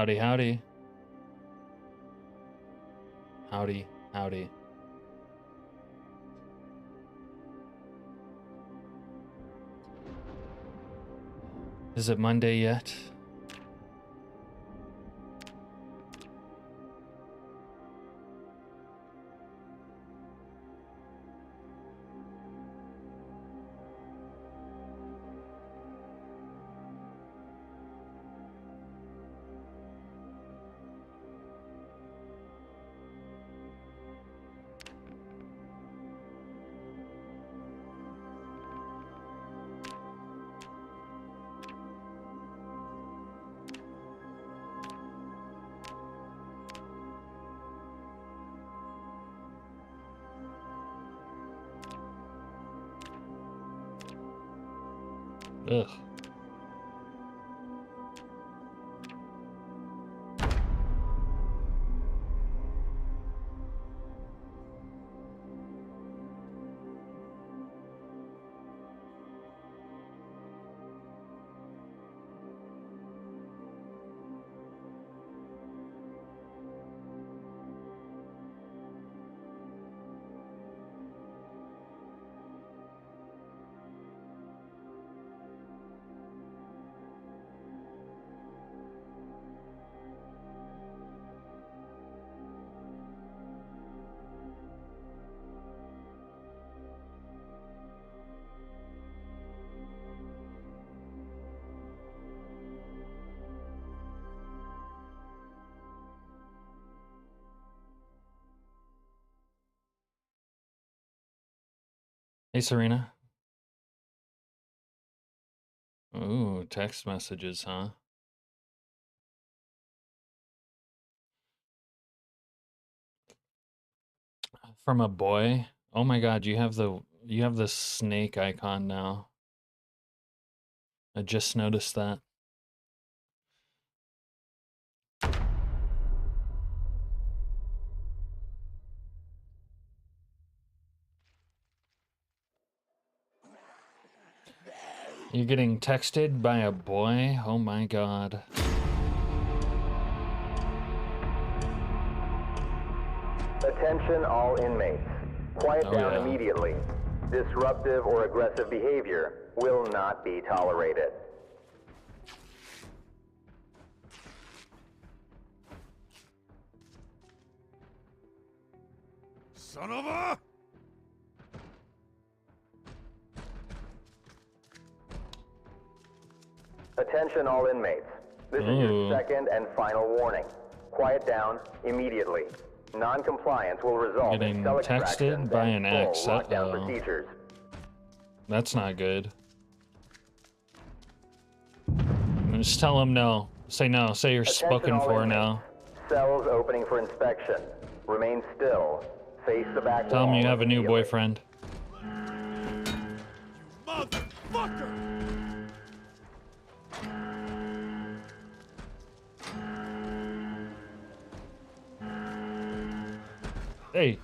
Howdy, howdy. Howdy, howdy. Is it Monday yet? Ugh. Hey, Serena. Ooh, text messages, huh? From a boy? Oh my god, you have the snake icon now. I just noticed that. You're getting texted by a boy? Oh my god. Attention all inmates. Quiet down yeah. immediately. Disruptive or aggressive behavior will not be tolerated. Son of a... Attention all inmates. This is your second and final warning. Quiet down immediately. Non-compliance will result Getting in cell extraction texted by and an ex. full lockdown procedures. That's not good. Just tell him no. Say no. Say you're spoken for now. Cells opening for inspection. Remain still. Face the back wall. Tell him you have a new boyfriend. You motherfucker! Hey.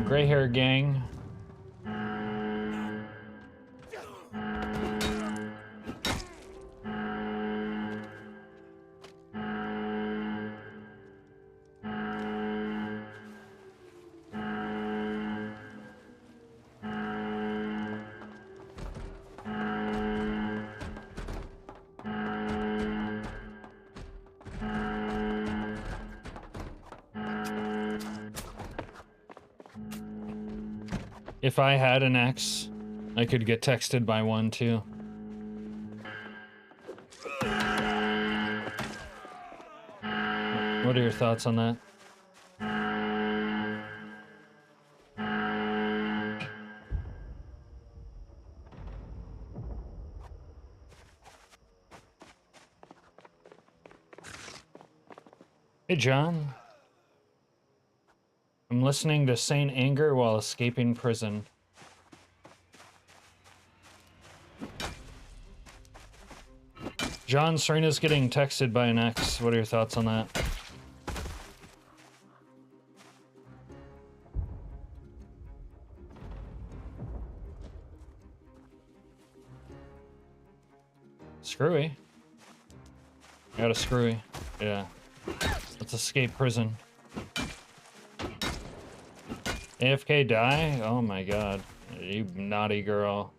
Gray hair gang. If I had an ex, I could get texted by one too. What are your thoughts on that? Hey, John. I'm listening to Saint Anger while escaping prison. John, Serena's getting texted by an ex. What are your thoughts on that? Screwy. I got a screwy. Yeah. Let's escape prison. AFK die? Oh my god. You naughty girl.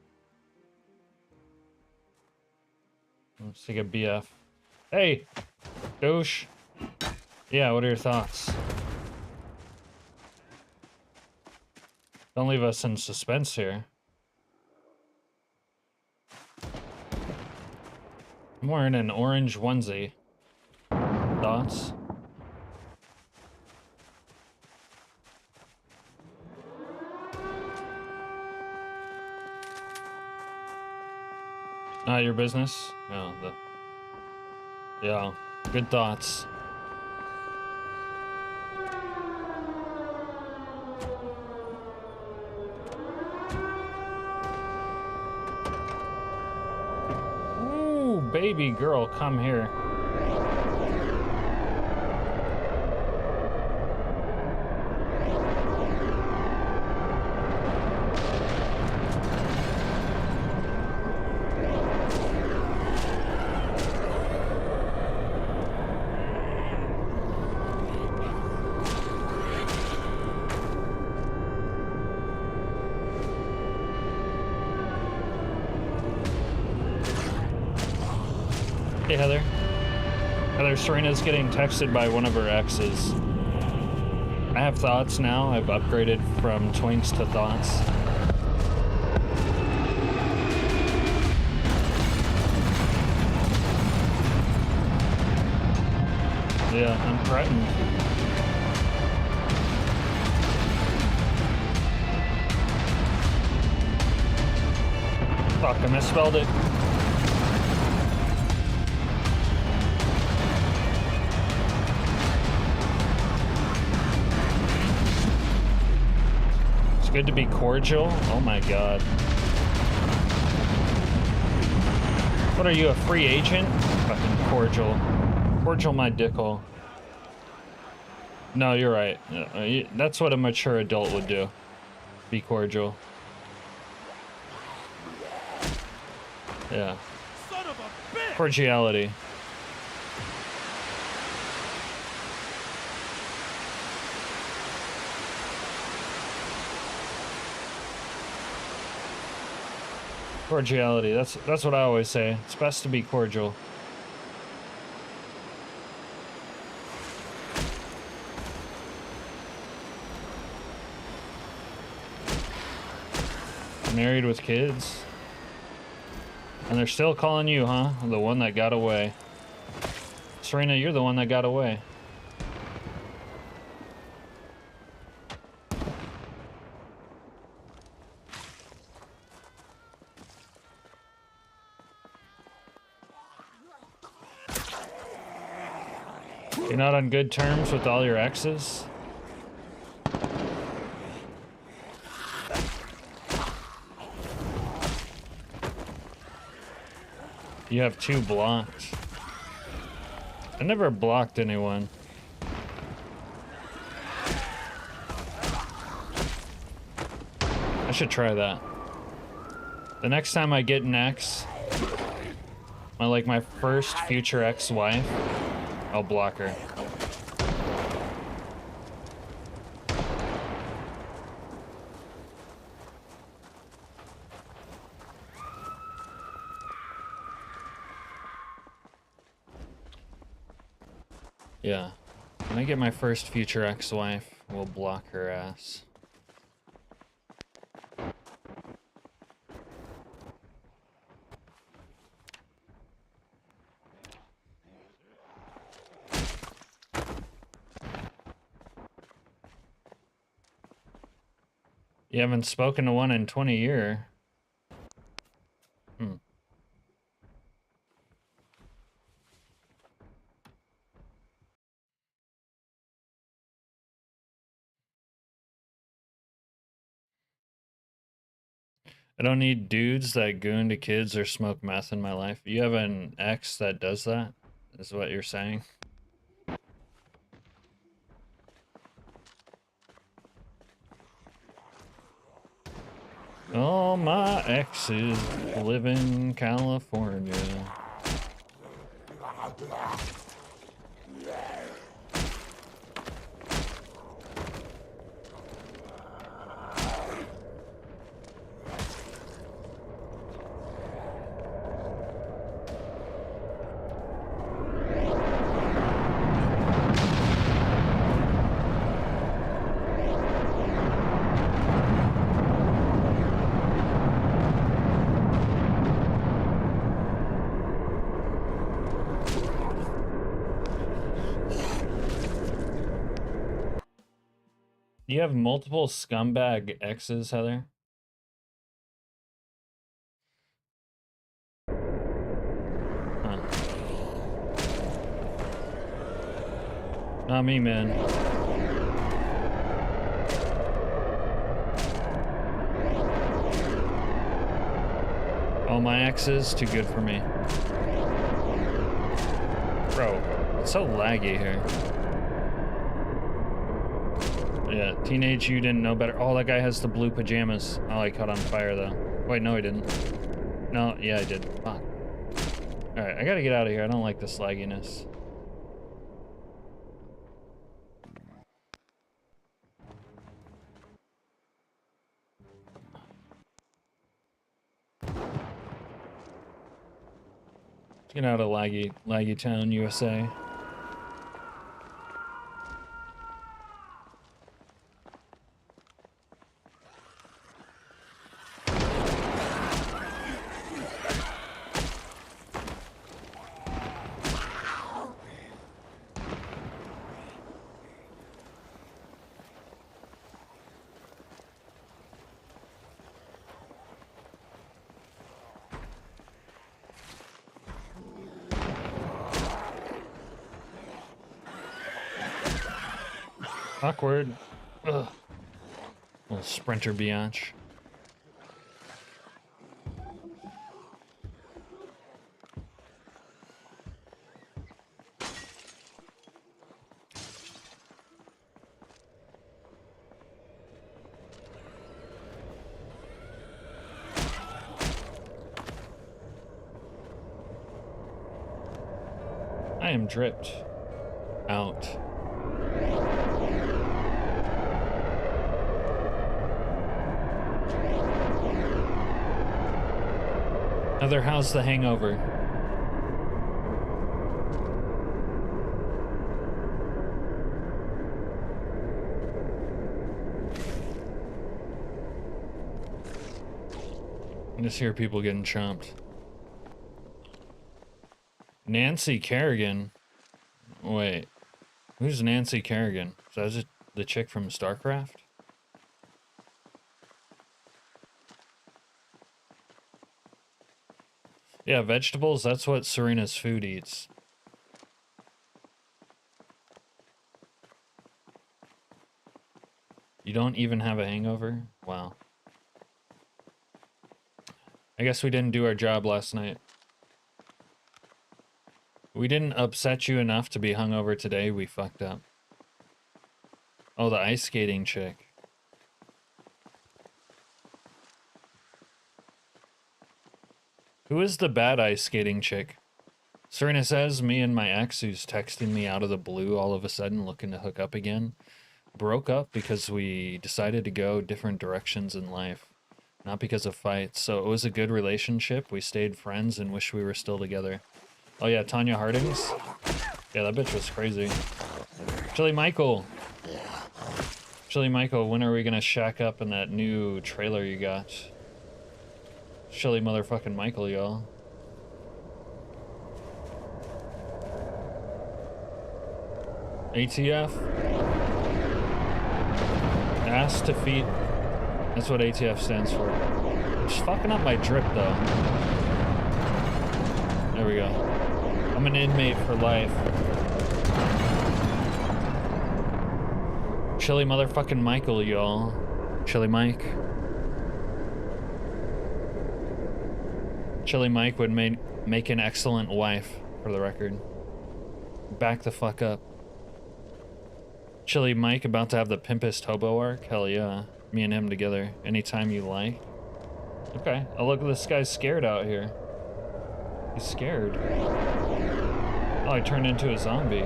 Let's take a BF. Hey! Douche! Yeah, what are your thoughts? Don't leave us in suspense here. I'm wearing an orange onesie. Thoughts? Not your business? No, yeah, good thoughts. Ooh, baby girl, come here. Hey, Heather. Heather, Serena's getting texted by one of her exes. I have thoughts now. I've upgraded from twinks to thoughts. Yeah, I'm threatened. Fuck, I misspelled it. Good to be cordial? Oh my god. What are you, a free agent? Fucking cordial. Cordial my dickhole. No, you're right. That's what a mature adult would do. Be cordial. Yeah. Son of a bitch! Cordiality. Cordiality, that's what I always say. It's best to be cordial. Married with kids. And they're still calling you, huh? The one that got away. Serena, you're the one that got away. You're not on good terms with all your exes? You have 2 blocked. I never blocked anyone. I should try that. The next time I get an ex, my first future ex-wife, I'll block her. Yeah. When I get my first future ex-wife, we'll block her ass. You haven't spoken to one in 20 years. I don't need dudes that goon to kids or smoke meth in my life. You have an ex that does that? Is what you're saying? All my exes live in California. You have multiple scumbag exes, Heather? Huh. Not me, man. All my exes, too good for me. Bro, it's so laggy here. Yeah, teenage you didn't know better. Oh, that guy has the blue pajamas. Oh, he caught on fire though. Wait, no he didn't. No, yeah I did. Fuck. Alright, I gotta get out of here. I don't like this lagginess. Get out of laggy town, USA. Awkward. Ugh. Little sprinter biatch. I am dripped out. Heather, how's the hangover? I just hear people getting chomped. Nancy Kerrigan? Wait, who's Nancy Kerrigan? Is that just the chick from StarCraft? Yeah, vegetables, that's what Serena's food eats. You don't even have a hangover? Wow. I guess we didn't do our job last night. We didn't upset you enough to be hungover today, we fucked up. Oh, the ice skating chick. Who is the bad ice skating chick? Serena says, me and my ex, who's texting me out of the blue all of a sudden looking to hook up again, broke up because we decided to go different directions in life. Not because of fights. So it was a good relationship. We stayed friends and wish we were still together. Oh yeah, Tanya Harding's? Yeah, that bitch was crazy. Chili Michael! Chili Michael, when are we gonna shack up in that new trailer you got? Chili motherfucking Michael, y'all. ATF? Ass to feet. That's what ATF stands for. I'm just fucking up my drip, though. There we go. I'm an inmate for life. Chili motherfucking Michael, y'all. Chili Mike. Chili Mike would make an excellent wife, for the record. Back the fuck up. Chili Mike about to have the pimpest hobo arc? Hell yeah. Me and him together. Anytime you like. Okay. Oh, look, this guy's scared out here. He's scared. Oh, I turned into a zombie.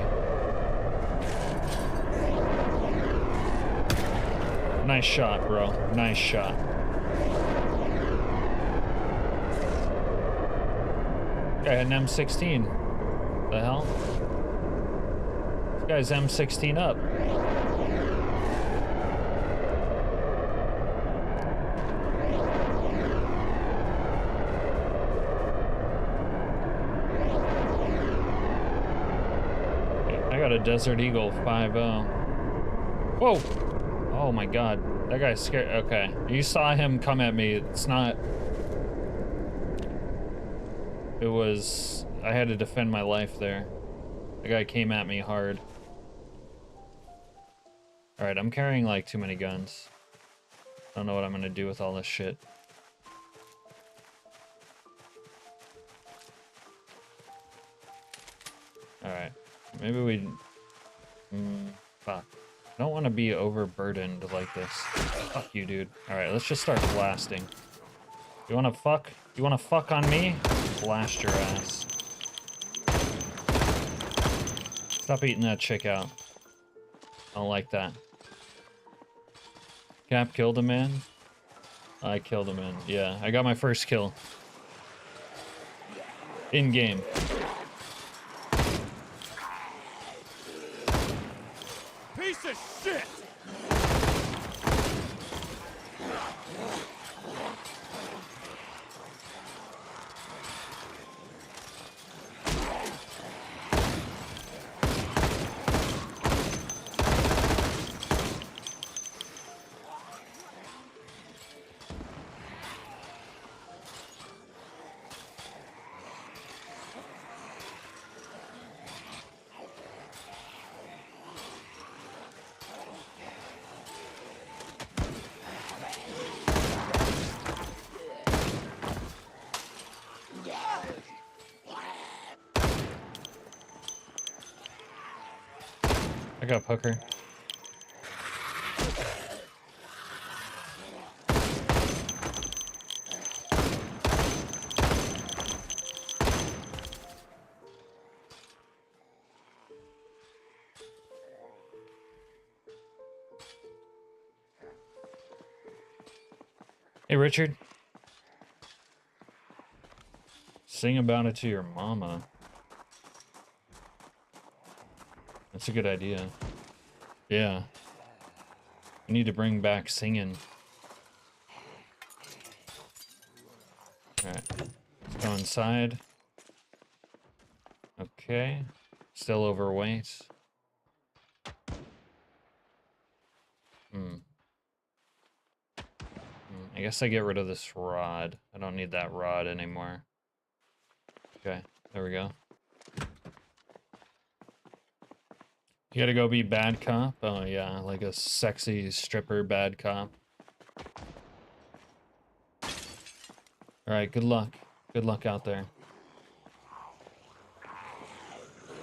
Nice shot, bro. Nice shot. Guy had an M16. The hell? This guy's M16 up. I got a Desert Eagle 5.0. Whoa! Oh my god. That guy's scared. Okay. You saw him come at me. It's not... It was... I had to defend my life there. The guy came at me hard. Alright, I'm carrying like too many guns. I don't know what I'm gonna do with all this shit. Alright. Maybe we... fuck. I don't want to be overburdened like this. Fuck you, dude. Alright, let's just start blasting. You wanna fuck? You wanna fuck on me? Blast your ass. Stop eating that chick out. I don't like that. Cap killed a man? I killed a man. Yeah, I got my first kill. In game. Piece of shit! I got Pucker. Hey, Richard. Sing about it to your mama. That's a good idea. Yeah. We need to bring back singing. Alright. Let's go inside. Okay. Still overweight. I guess I get rid of this rod. I don't need that rod anymore. Okay, there we go. You gotta go be bad cop? Oh yeah, like a sexy stripper bad cop. Alright, good luck. Good luck out there.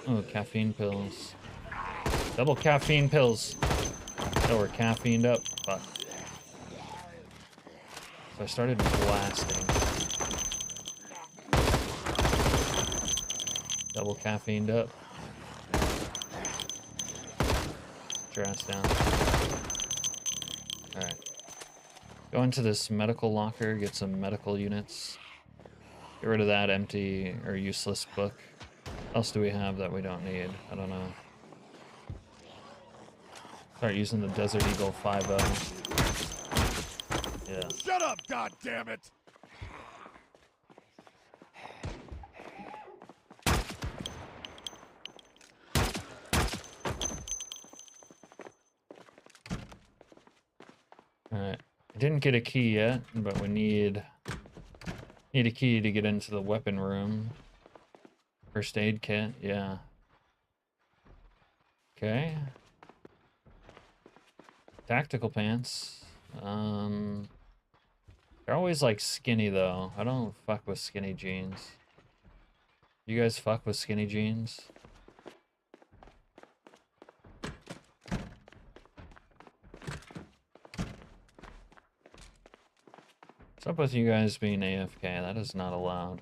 Oh, caffeine pills. Double caffeine pills. Oh, we're caffeined up. Fuck. So I started blasting. Double caffeined up. Get your ass down. Alright. Go into this medical locker, get some medical units. Get rid of that empty or useless book. What else do we have that we don't need? I don't know. Start using the Desert Eagle 5.0. Yeah. Shut up, goddammit! Alright. I didn't get a key yet, but we need a key to get into the weapon room. First aid kit, yeah. Okay. Tactical pants. They're always like skinny though. I don't fuck with skinny jeans. You guys fuck with skinny jeans? What's up with you guys being AFK? That is not allowed.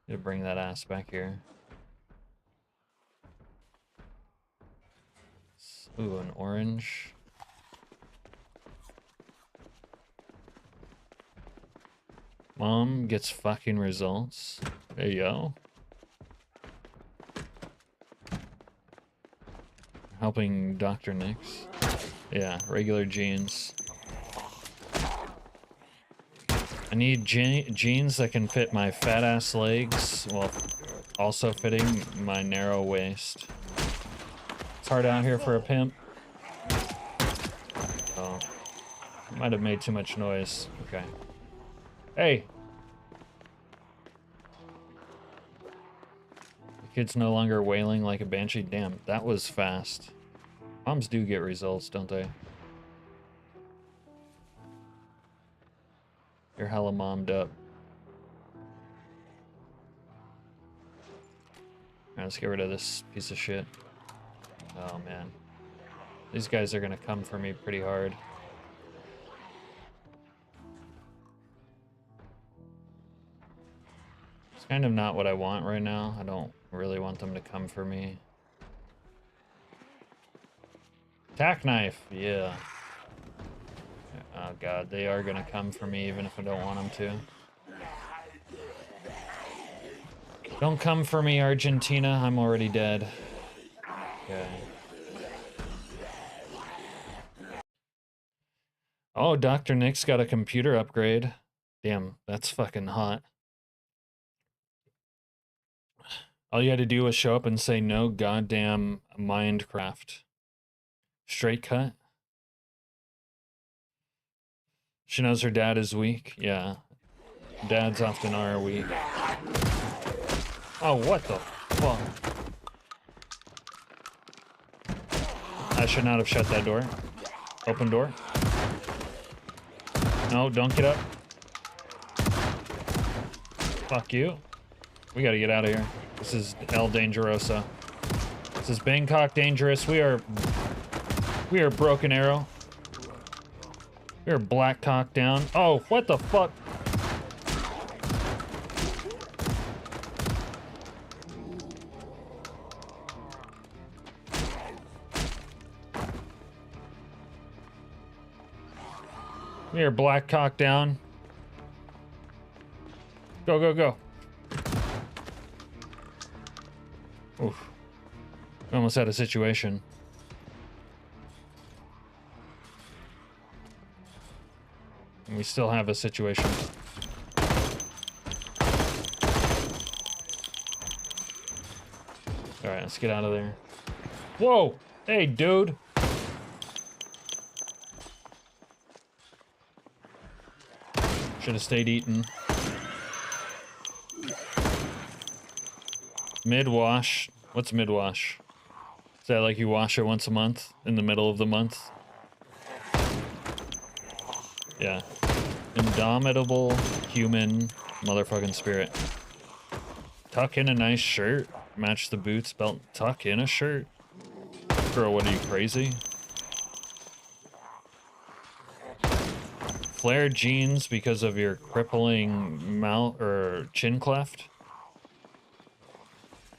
Need to bring that ass back here. Ooh, an orange. Mom gets fucking results. There you go. Helping Dr. Nix. Yeah, regular jeans. I need jeans that can fit my fat ass legs while also fitting my narrow waist. It's hard out here for a pimp. Oh, might have made too much noise. Okay. Hey! The kid's no longer wailing like a banshee. Damn, that was fast. Moms do get results, don't they? You're hella mommed up. Alright, let's get rid of this piece of shit. Oh man. These guys are gonna come for me pretty hard. It's kind of not what I want right now. I don't really want them to come for me. Tack knife, yeah. Oh god, they are gonna come for me even if I don't want them to. Don't come for me, Argentina. I'm already dead. Okay. Oh, Dr. Nick's got a computer upgrade. Damn, that's fucking hot. All you had to do was show up and say no goddamn Minecraft. Straight cut? She knows her dad is weak. Yeah. Dads often are weak. Oh, what the fuck? I should not have shut that door. Open door. No, don't get up. Fuck you. We gotta get out of here. This is El Dangeroso. This is Bangkok Dangerous. We are Broken Arrow. We are Black Cock down. Oh, what the fuck? We are Black Cock down. Go, go, go. Oof. We almost had a situation. And we still have a situation. Alright, let's get out of there. Whoa! Hey, dude! Should have stayed eating. Mid-wash. What's mid-wash? Is that like you wash it once a month? In the middle of the month? Yeah. Indomitable human motherfucking spirit. Tuck in a nice shirt. Match the boots, belt. Tuck in a shirt. Girl, what are you, crazy? Flared jeans because of your crippling mouth or chin cleft.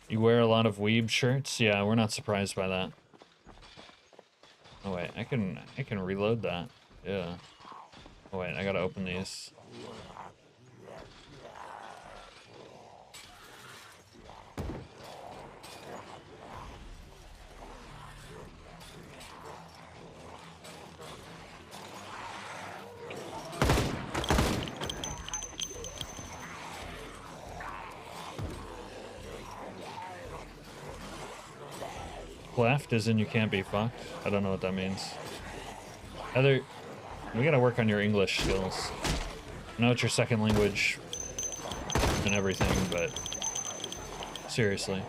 You wear a lot of weeb shirts? Yeah, we're not surprised by that. Oh wait, I can reload that. Yeah. Oh wait, I gotta open these. Left as in you can't be fucked. I don't know what that means. Heather, we gotta work on your English skills. I know it's your second language and everything, but seriously.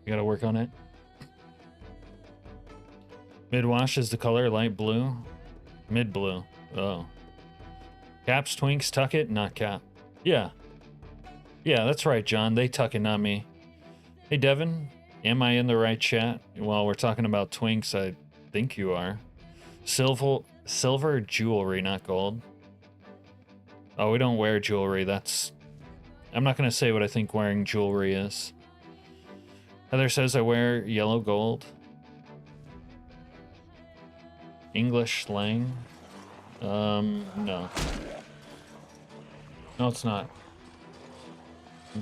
You gotta work on it. Mid-wash is the color light blue. Mid-blue. Oh. Caps, twinks, tuck it, not cap. Yeah. Yeah, that's right, John. They tuck it, not me. Hey, Devin. Am I in the right chat? While we're talking about twinks, I think you are. Silver jewelry, not gold. Oh, we don't wear jewelry. That's... I'm not going to say what I think wearing jewelry is. Heather says I wear yellow gold. English slang? No. No, it's not.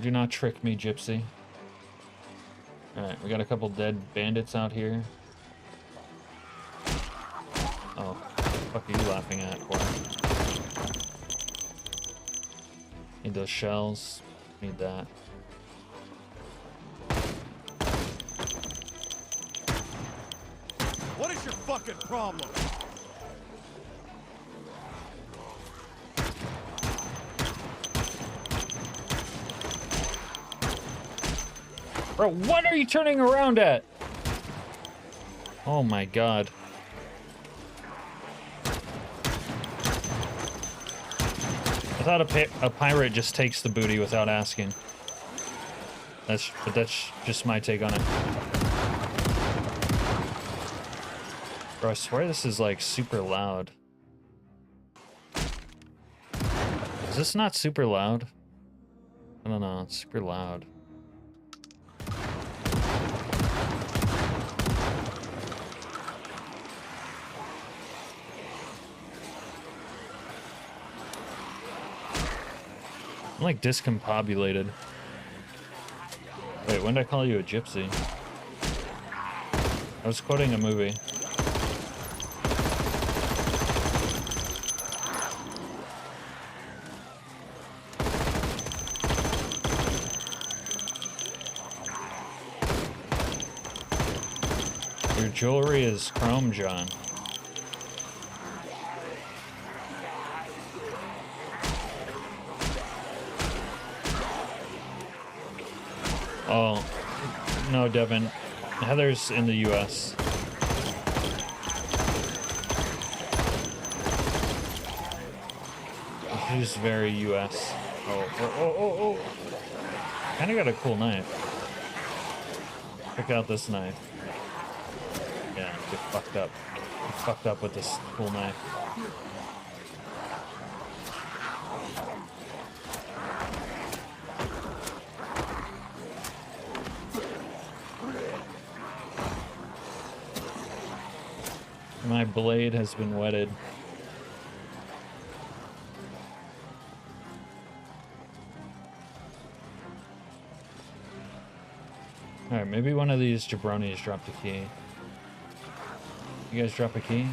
Do not trick me, gypsy. Alright, we got a couple dead bandits out here. Oh, what the fuck are you laughing at, for? Need those shells. Need that. What is your fucking problem? Bro, what are you turning around at? Oh my god. I thought a pirate just takes the booty without asking. But that's just my take on it. Bro, I swear this is like super loud. Is this not super loud? I don't know, it's super loud. I'm like discombobulated. Wait, when did I call you a gypsy? I was quoting a movie. Your jewelry is chrome, John. Oh, no, Devin. Heather's in the US. She's very US. Oh. Kinda got a cool knife. Check out this knife. Yeah, get fucked up. Get fucked up with this cool knife. My blade has been wetted. Alright, maybe one of these jabronis dropped a key. You guys drop a key?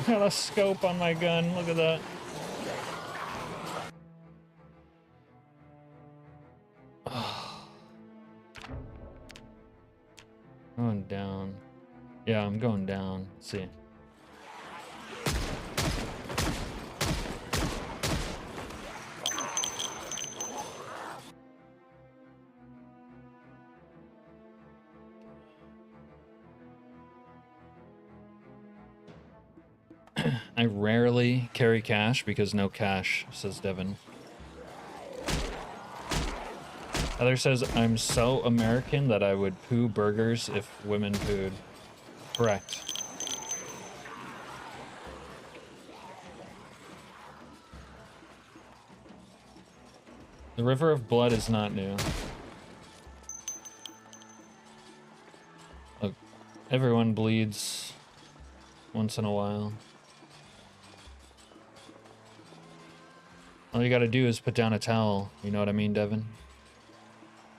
Got a scope on my gun, look at that. Going down. Yeah, I'm going down. Let's see. I rarely carry cash because no cash, says Devin. Heather says, I'm so American that I would poo burgers if women pooed. Correct. The river of blood is not new. Look, everyone bleeds once in a while. All you gotta do is put down a towel. You know what I mean, Devin?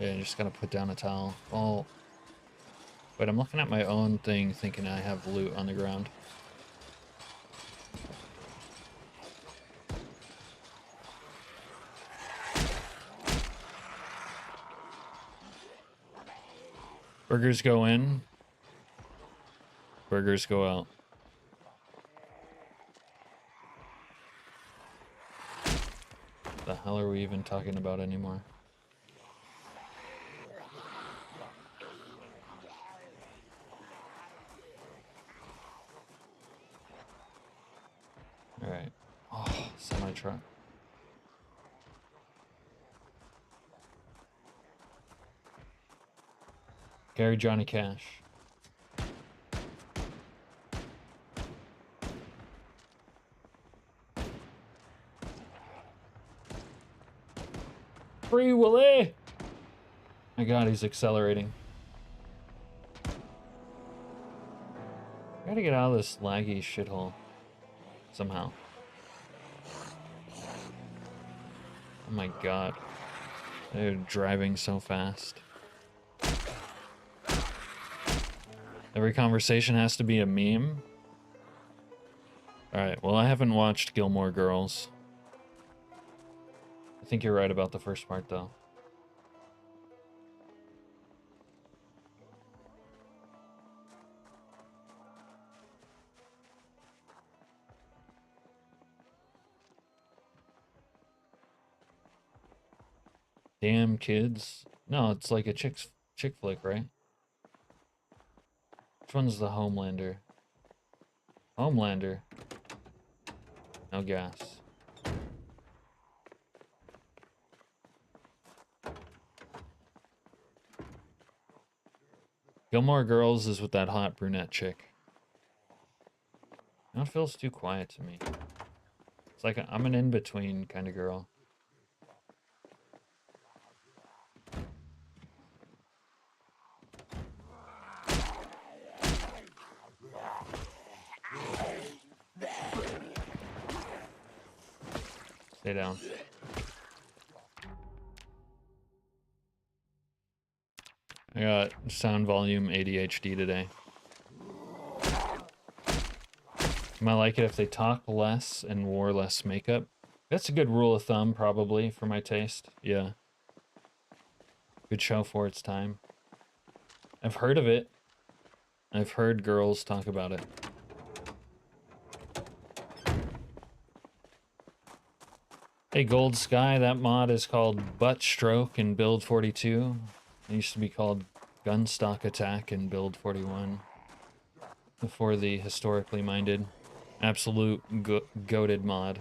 Yeah, you just gotta put down a towel. Oh. Wait, I'm looking at my own thing thinking I have loot on the ground. Burgers go in. Burgers go out. What the hell are we even talking about anymore? Alright. Oh, semi-truck. Carry Johnny Cash. Free Willy! My god, he's accelerating. Gotta get out of this laggy shithole. Somehow. Oh my god. They're driving so fast. Every conversation has to be a meme? Alright, well I haven't watched Gilmore Girls. I think you're right about the first part though. Damn kids. No, it's like a chick flick, right? Which one's the Homelander? Homelander. No gas. Gilmore Girls is with that hot brunette chick. Now it feels too quiet to me. It's like I'm an in-between kind of girl. Stay down. I got sound volume ADHD today. Might like it if they talk less and wore less makeup. That's a good rule of thumb, probably, for my taste. Yeah. Good show for its time. I've heard of it. I've heard girls talk about it. Hey, Gold Sky, that mod is called Butt Stroke in Build 42. It used to be called Gunstock Attack in Build 41. Before the historically minded, absolute goated mod.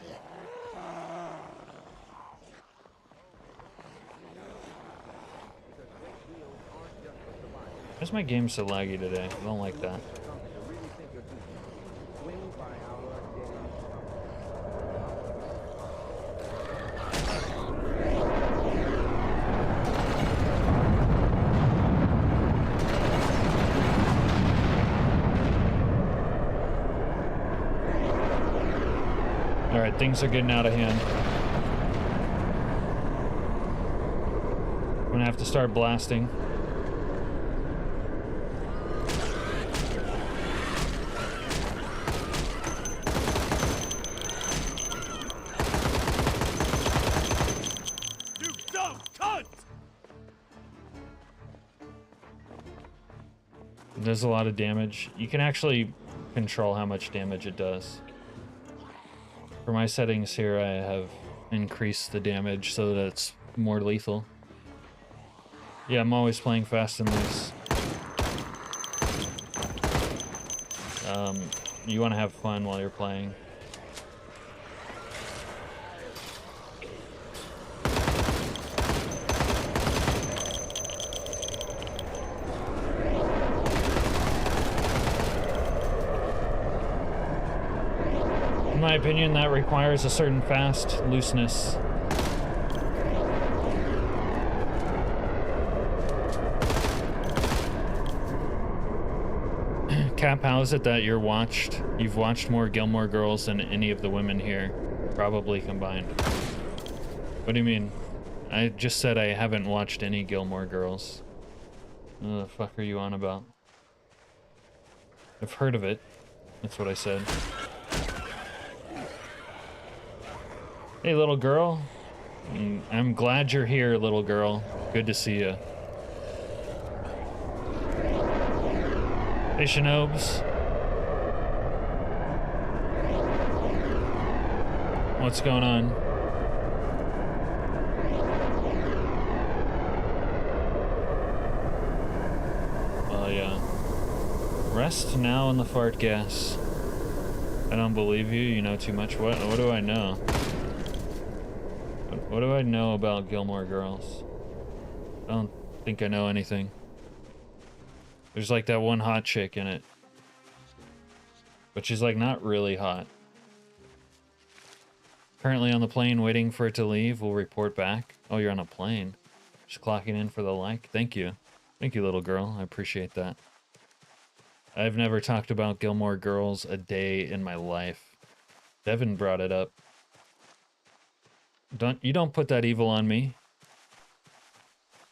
Why's my game so laggy today? I don't like that. Alright, things are getting out of hand. I'm gonna have to start blasting. You dumb cunt! It does a lot of damage. You can actually control how much damage it does. For my settings here, I have increased the damage so that it's more lethal. Yeah, I'm always playing fast and loose. You want to have fun while you're playing. In my opinion, that requires a certain fast looseness. Cap, how is it that you've watched more Gilmore Girls than any of the women here, probably combined? What do you mean? I just said I haven't watched any Gilmore Girls. What the fuck are you on about? I've heard of it. That's what I said. Hey, little girl. I'm glad you're here, little girl. Good to see you. Hey, Shinobs. What's going on? Well, yeah. Rest now in the fart gas. I don't believe you. You know too much. What do I know? What do I know about Gilmore Girls? I don't think I know anything. There's like that one hot chick in it. But she's like not really hot. Currently on the plane waiting for it to leave. We'll report back. Oh, you're on a plane. Just clocking in for the like. Thank you. Thank you, little girl. I appreciate that. I've never talked about Gilmore Girls a day in my life. Devin brought it up. You don't put that evil on me.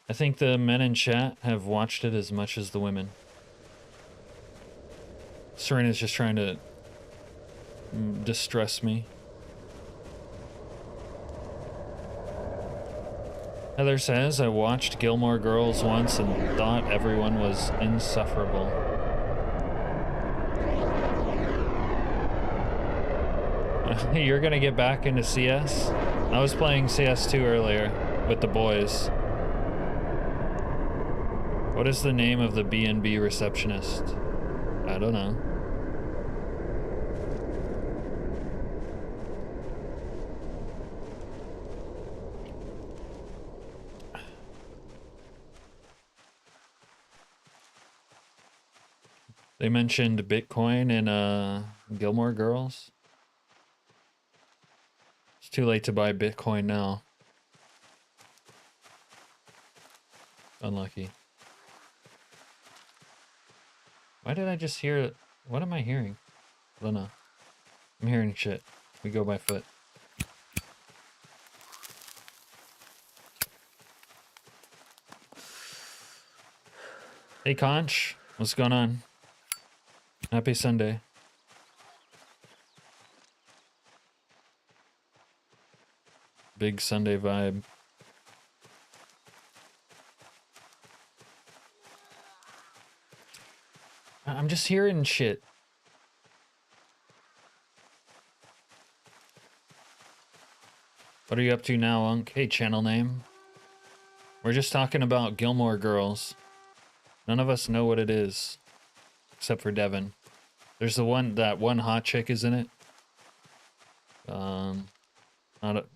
I think the men in chat have watched it as much as the women. Serena's just trying to distress me. Heather says, I watched Gilmore Girls once and thought everyone was insufferable. You're gonna get back into CS? I was playing CS2 earlier with the boys. What is the name of the B&B receptionist? I don't know. They mentioned Bitcoin in Gilmore Girls. It's too late to buy Bitcoin now. Unlucky. Why did I just hear... What am I hearing? I don't know. I'm hearing shit. We go by foot. Hey, Conch. What's going on? Happy Sunday. Big Sunday vibe. I'm just hearing shit. What are you up to now, Unc? Hey, channel name. We're just talking about Gilmore Girls. None of us know what it is. Except for Devin. There's that one hot chick is in it.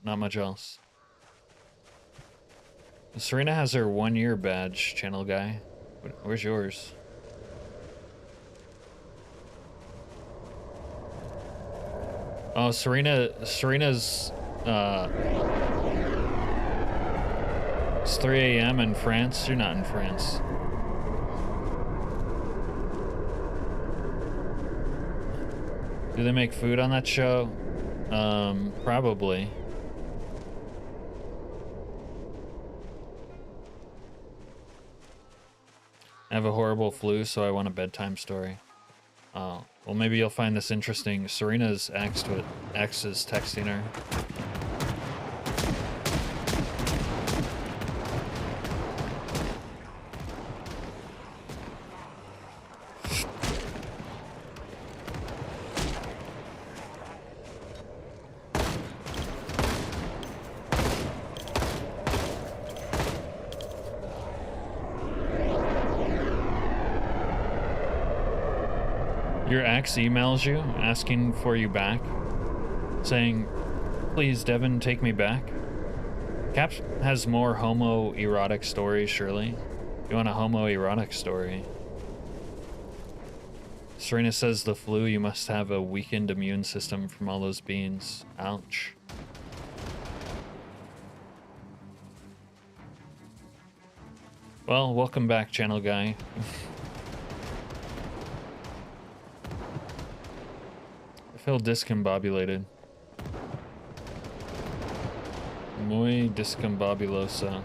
Not much else. Serena has her 1 year badge, channel guy. Where's yours? Oh, Serena's, it's 3 a.m. in France. You're not in France. Do they make food on that show? Probably. I have a horrible flu, so I want a bedtime story. Oh, well, maybe you'll find this interesting. Serena's ex is texting her. Your ex emails you asking for you back, saying, please, Devin, take me back. Cap has more homoerotic stories, surely. You want a homoerotic story? Serena says the flu, you must have a weakened immune system from all those beans. Ouch. Well, welcome back, channel guy. I feel discombobulated. Muy discombobuloso.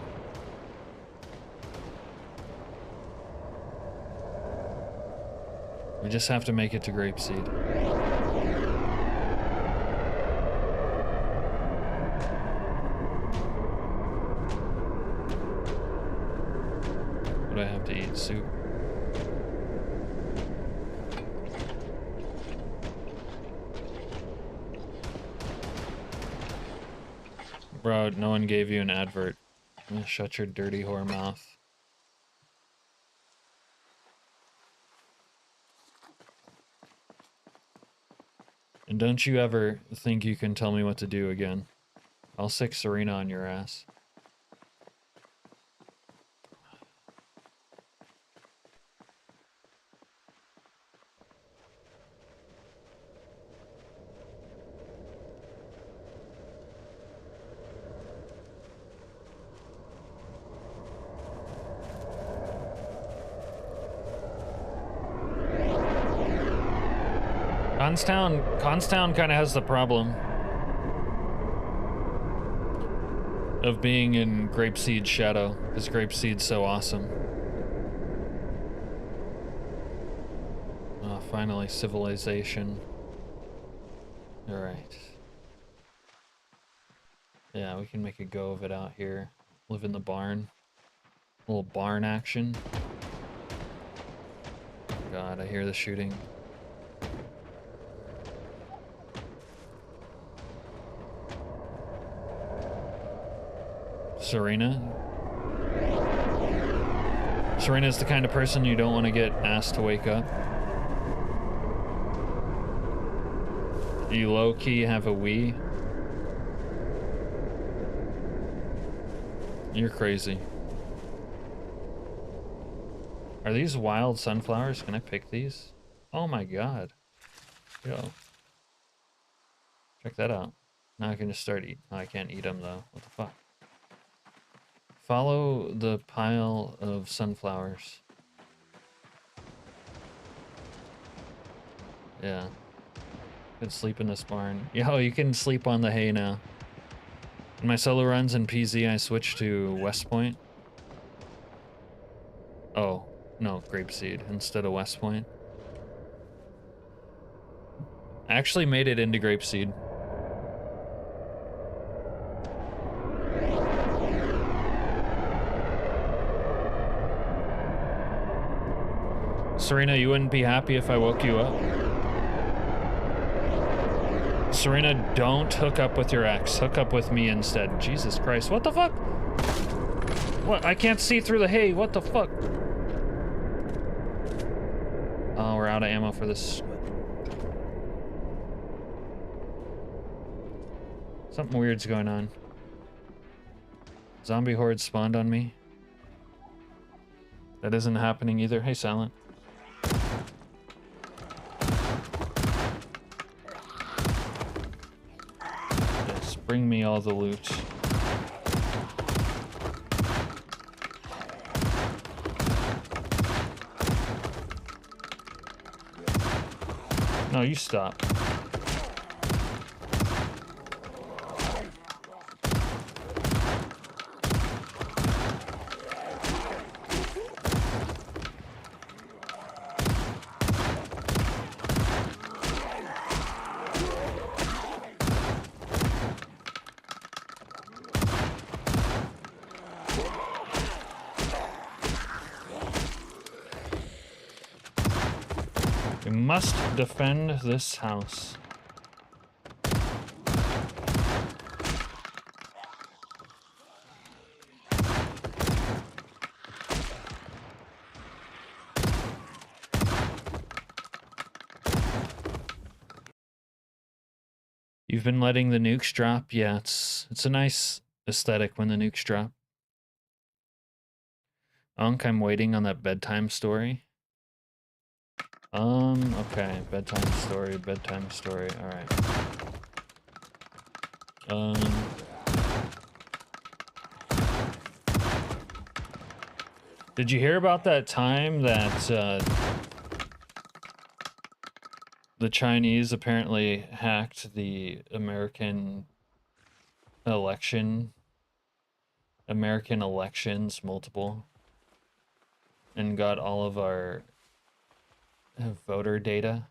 We just have to make it to Grapeseed. What do I have to eat? Soup? Bro, no one gave you an advert. Shut your dirty whore mouth. And don't you ever think you can tell me what to do again. I'll sick Serena on your ass. Constown kind of has the problem of being in Grapeseed's shadow, because Grapeseed's so awesome. Oh, finally, civilization. Alright. Yeah, we can make a go of it out here. Live in the barn. A little barn action. God, I hear the shooting. Serena? Serena's the kind of person you don't want to get asked to wake up. You low-key have a Wii. You're crazy. Are these wild sunflowers? Can I pick these? Oh my god. Yo. Check that out. Now I can just start eating. Oh, I can't eat them though. What the fuck? Follow the pile of sunflowers. Yeah. Could sleep in this barn. Yo, you can sleep on the hay now. In my solo runs in PZ, I switched to West Point. Oh, no, Grapeseed instead of West Point. I actually made it into Grapeseed. Serena, you wouldn't be happy if I woke you up? Serena, don't hook up with your ex. Hook up with me instead. Jesus Christ, what the fuck? What? I can't see through the hay. What the fuck? Oh, we're out of ammo for this. Something weird's going on. Zombie horde spawned on me. That isn't happening either. Hey, Silent. Yes, bring me all the loot. No, you stop. We must defend this house. You've been letting the nukes drop? Yeah, it's a nice aesthetic when the nukes drop. Unk, I'm waiting on that bedtime story. Okay, bedtime story, alright. Did you hear about that time that, the Chinese apparently hacked the American elections, multiple, and got all of our voter data?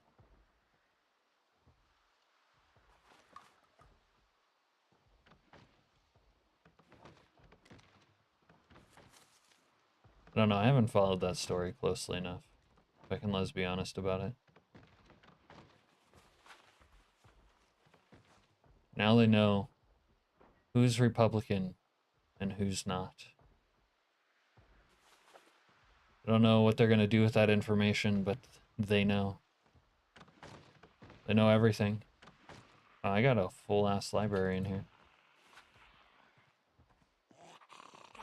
I don't know, I haven't followed that story closely enough, if I can be honest about it. Now they know who's Republican and who's not. I don't know what they're gonna do with that information, but they know. They know everything. Oh, I got a full-ass library in here.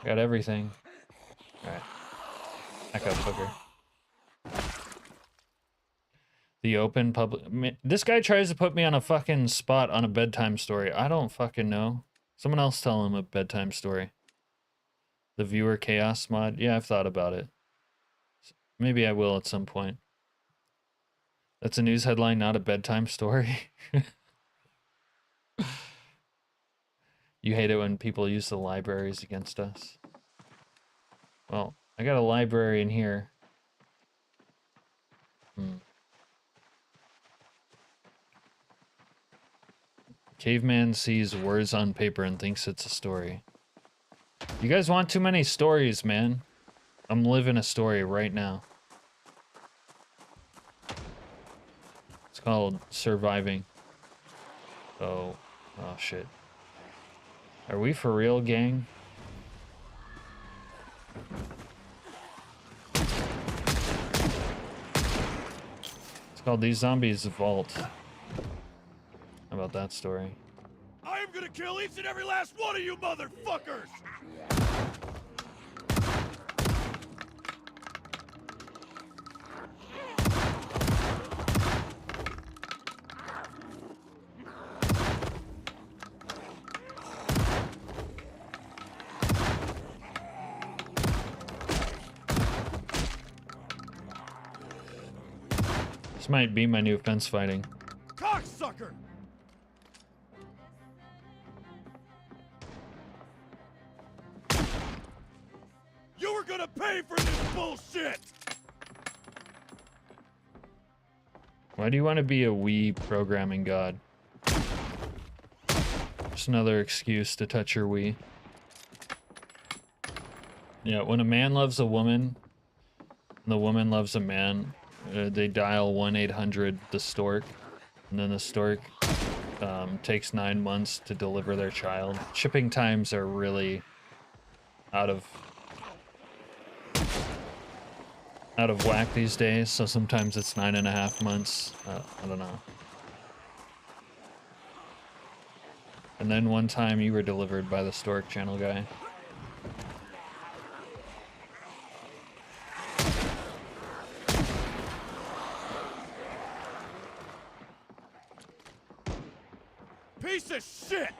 I got everything. Alright. Back up, hooker. The open public... This guy tries to put me on a fucking spot on a bedtime story. I don't fucking know. Someone else tell him a bedtime story. The viewer chaos mod? Yeah, I've thought about it. Maybe I will at some point. That's a news headline, not a bedtime story. You hate it when people use the libraries against us. Well, I got a library in here. Caveman sees words on paper and thinks it's a story. You guys want too many stories, man. I'm living a story right now. It's called Surviving. Oh shit. Are we for real, gang? It's called These Zombies Vault. How about that story? I am gonna kill each and every last one of you motherfuckers! This might be my new fence fighting. Cocksucker! You were gonna pay for this bullshit! Why do you want to be a Wii programming god? Just another excuse to touch your Wii. Yeah, when a man loves a woman, and the woman loves a man, they dial 1-800 the stork, and then the stork takes 9 months to deliver their child. Shipping times are really out of whack these days, so sometimes it's 9.5 months. I don't know. And then one time you were delivered by the stork channel guy. Piece of shit!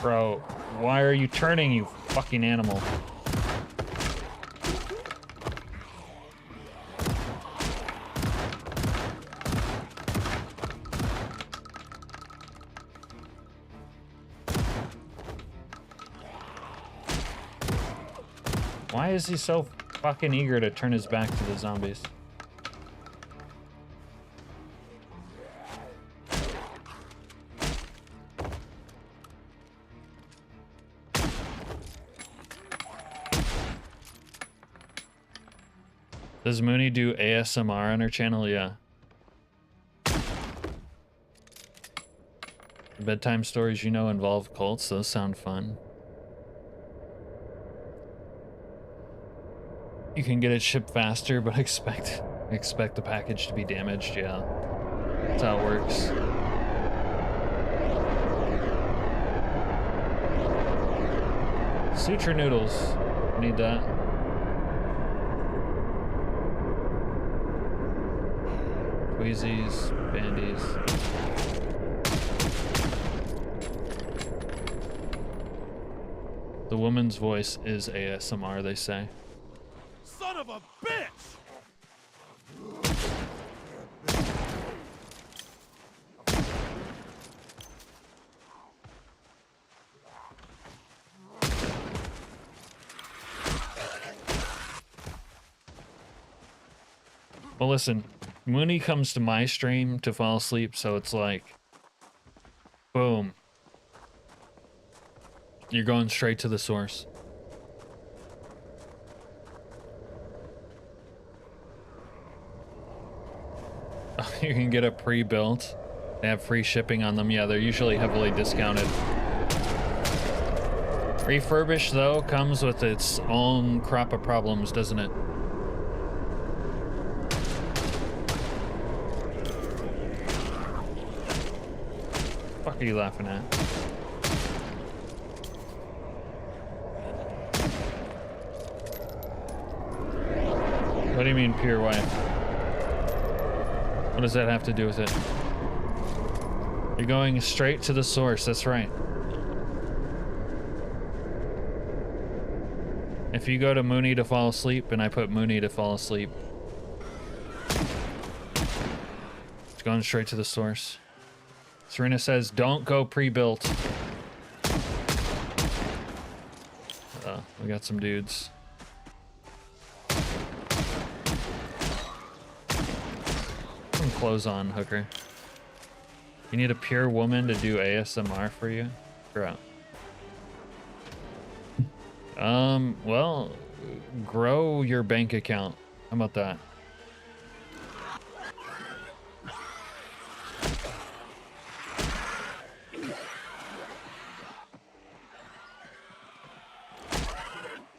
Bro, why are you turning, you fucking animal? Why is he so fucking eager to turn his back to the zombies? Does Mooney do ASMR on her channel? Yeah. Bedtime stories you know involve cults. Those sound fun. You can get it shipped faster, but expect the package to be damaged. Yeah, that's how it works. Suture noodles. Need that. Queasies, bandies. The woman's voice is ASMR, they say. Son of a bitch! Well, listen, Mooney comes to my stream to fall asleep, so it's like, boom. You're going straight to the source. You can get a pre-built. They have free shipping on them. Yeah, they're usually heavily discounted. Refurbished, though, comes with its own crop of problems, doesn't it? What are you laughing at? What do you mean, pure white? What does that have to do with it? You're going straight to the source, that's right. If you go to Mooney to fall asleep and I put Mooney to fall asleep, it's going straight to the source. Serena says, don't go pre-built. We got some dudes. Some clothes on, hooker. You need a pure woman to do ASMR for you? Bro. Well, grow your bank account. How about that?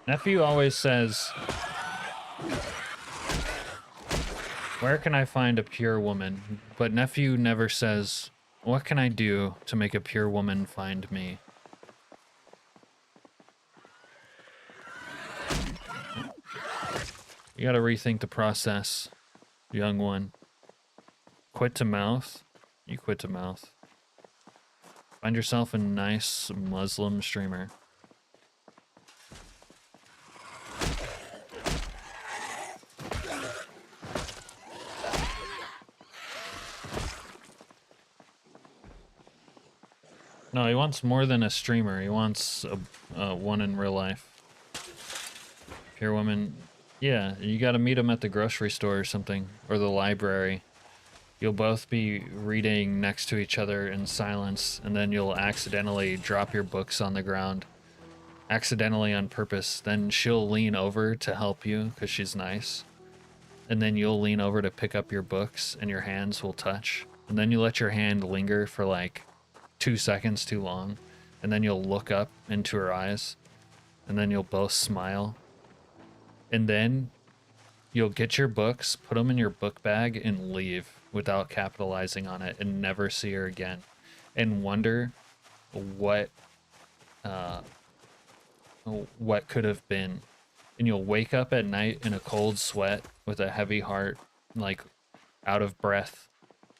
Nephew always says, where can I find a pure woman? But nephew never says, what can I do to make a pure woman find me? You gotta rethink the process, young one. Quit to mouth? You quit to mouth. Find yourself a nice Muslim streamer. No, he wants more than a streamer. He wants a one in real life. Pure woman. Yeah, you gotta meet him at the grocery store or something, or the library. You'll both be reading next to each other in silence, and then you'll accidentally drop your books on the ground. Accidentally on purpose. Then she'll lean over to help you, because she's nice. And then you'll lean over to pick up your books, and your hands will touch. And then you let your hand linger for like 2 seconds too long, and then you'll look up into her eyes, and then you'll both smile, and then you'll get your books, put them in your book bag, and leave without capitalizing on it, and never see her again, and wonder what could have been. And you'll wake up at night in a cold sweat with a heavy heart, like out of breath,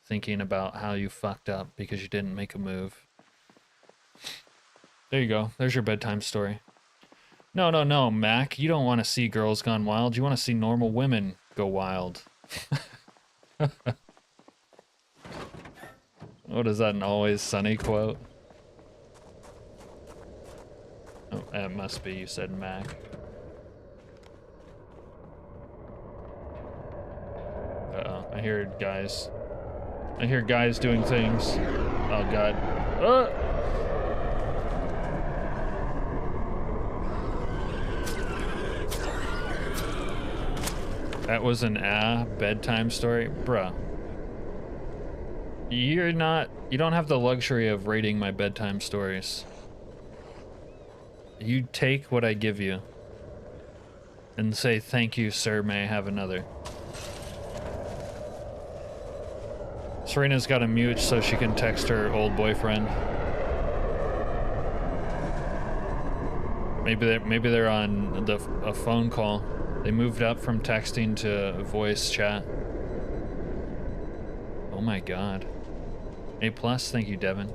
thinking about how you fucked up because you didn't make a move. There you go. There's your bedtime story. No, Mac. You don't want to see girls gone wild. You want to see normal women go wild. What is that, an Always Sunny quote? Oh, that must be. You said Mac. Uh-oh. I hear guys. I hear guys doing things. Oh, God. That was an bedtime story? Bruh. You don't have the luxury of rating my bedtime stories. You take what I give you and say, thank you, sir, may I have another? Serena's got a mute so she can text her old boyfriend. Maybe they're on a phone call. They moved up from texting to voice chat. Oh my God. A+, thank you, Devin.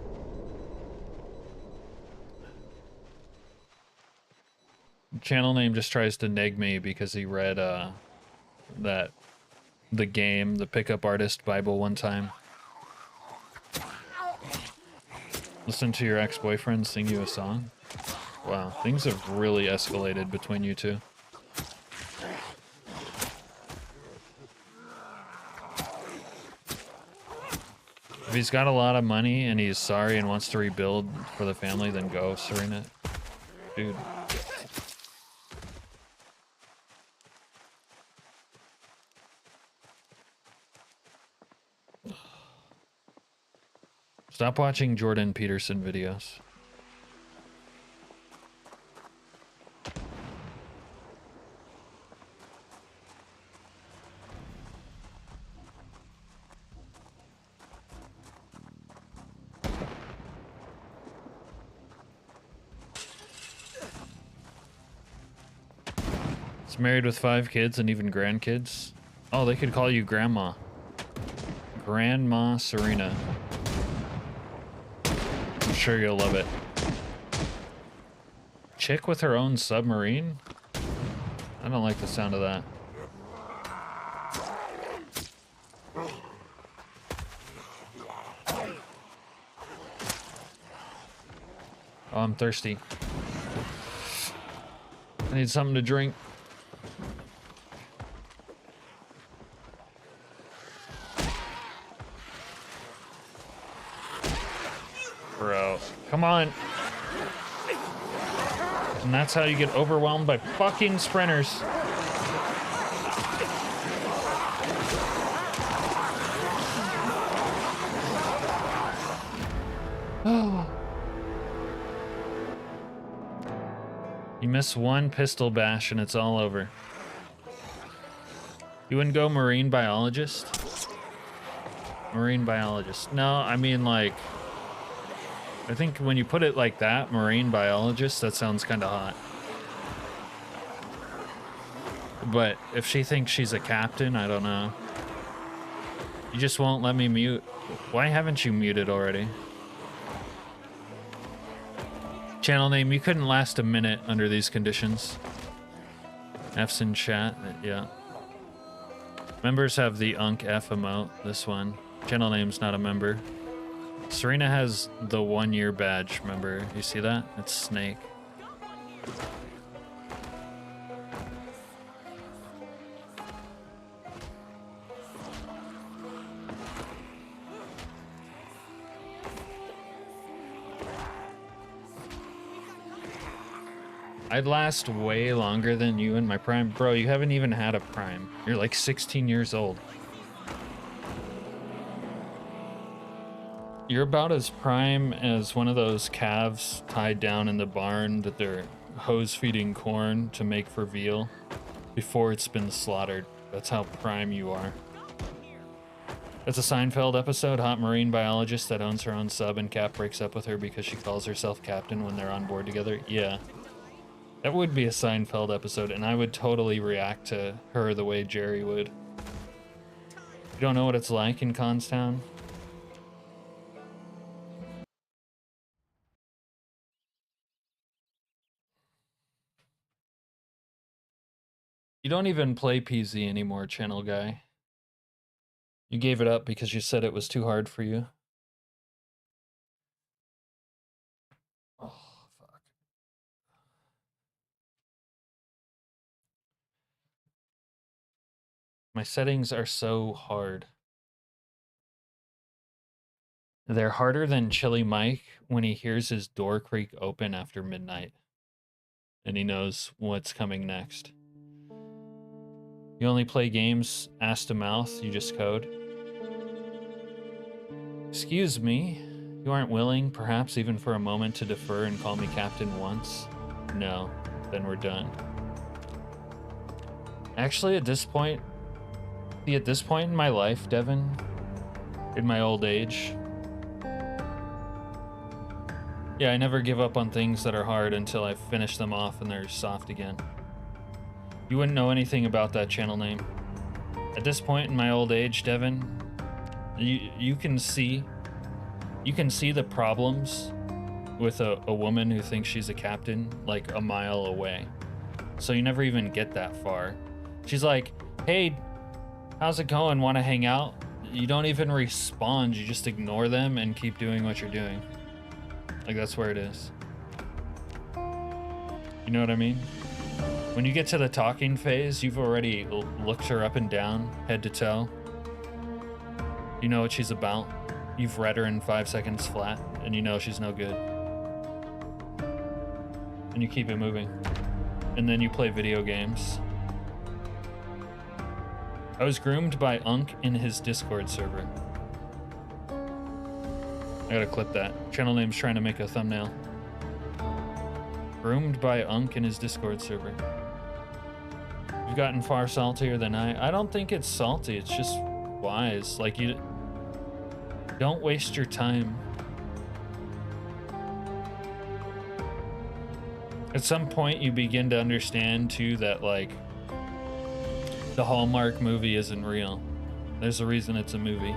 Channel name just tries to neg me because he read the game, the Pickup Artist Bible one time. Listen to your ex-boyfriend sing you a song? Wow, things have really escalated between you two. If he's got a lot of money and he's sorry and wants to rebuild for the family, then go, Serena. Dude. Stop watching Jordan Peterson videos. It's married with 5 kids and even grandkids. Oh, they could call you Grandma. Grandma Serena. I'm sure you'll love it. Chick with her own submarine? I don't like the sound of that. Oh, I'm thirsty. I need something to drink. Bro, come on. And that's how you get overwhelmed by fucking sprinters. Oh. You miss one pistol bash and it's all over. You wouldn't go marine biologist? Marine biologist. No, I mean like... I think when you put it like that, marine biologist, that sounds kind of hot. But if she thinks she's a captain, I don't know. You just won't let me mute. Why haven't you muted already? Channel name, you couldn't last a minute under these conditions. F's in chat, yeah. Members have the Unk F emote, this one. Channel name's not a member. Serena has the 1 year badge, remember? You see that? It's Snake. I'd last way longer than you in my prime. Bro, you haven't even had a prime. You're like 16 years old. You're about as prime as one of those calves tied down in the barn that they're hose feeding corn to make for veal before it's been slaughtered. That's how prime you are. That's a Seinfeld episode. Hot marine biologist that owns her own sub and Cap breaks up with her because she calls herself captain when they're on board together. Yeah. That would be a Seinfeld episode, and I would totally react to her the way Jerry would. You don't know what it's like in Constown? You don't even play PZ anymore, channel guy. You gave it up because you said it was too hard for you. Oh, fuck. My settings are so hard. They're harder than Chili Mike when he hears his door creak open after midnight. And he knows what's coming next. You only play games ass to mouth, you just code. Excuse me, you aren't willing, perhaps even for a moment, to defer and call me captain once? No, then we're done. Actually, at this point in my life, Devin, in my old age, yeah, I never give up on things that are hard until I finish them off and they're soft again. You wouldn't know anything about that channel name. At this point in my old age, Devin, you can see the problems with a woman who thinks she's a captain like a mile away. So you never even get that far. She's like, hey, how's it going? Want to hang out? You don't even respond. You just ignore them and keep doing what you're doing. Like, that's where it is. You know what I mean? When you get to the talking phase, you've already looked her up and down, head to toe. You know what she's about. You've read her in 5 seconds flat, and you know she's no good. And you keep it moving. And then you play video games. I was groomed by Unk in his Discord server. I gotta clip that. Channel name's trying to make a thumbnail. Groomed by Unk in his Discord server. You've gotten far saltier than I don't think it's salty, it's just wise. Like, you don't waste your time. At some point you begin to understand too that, like, the Hallmark movie isn't real. There's a reason it's a movie.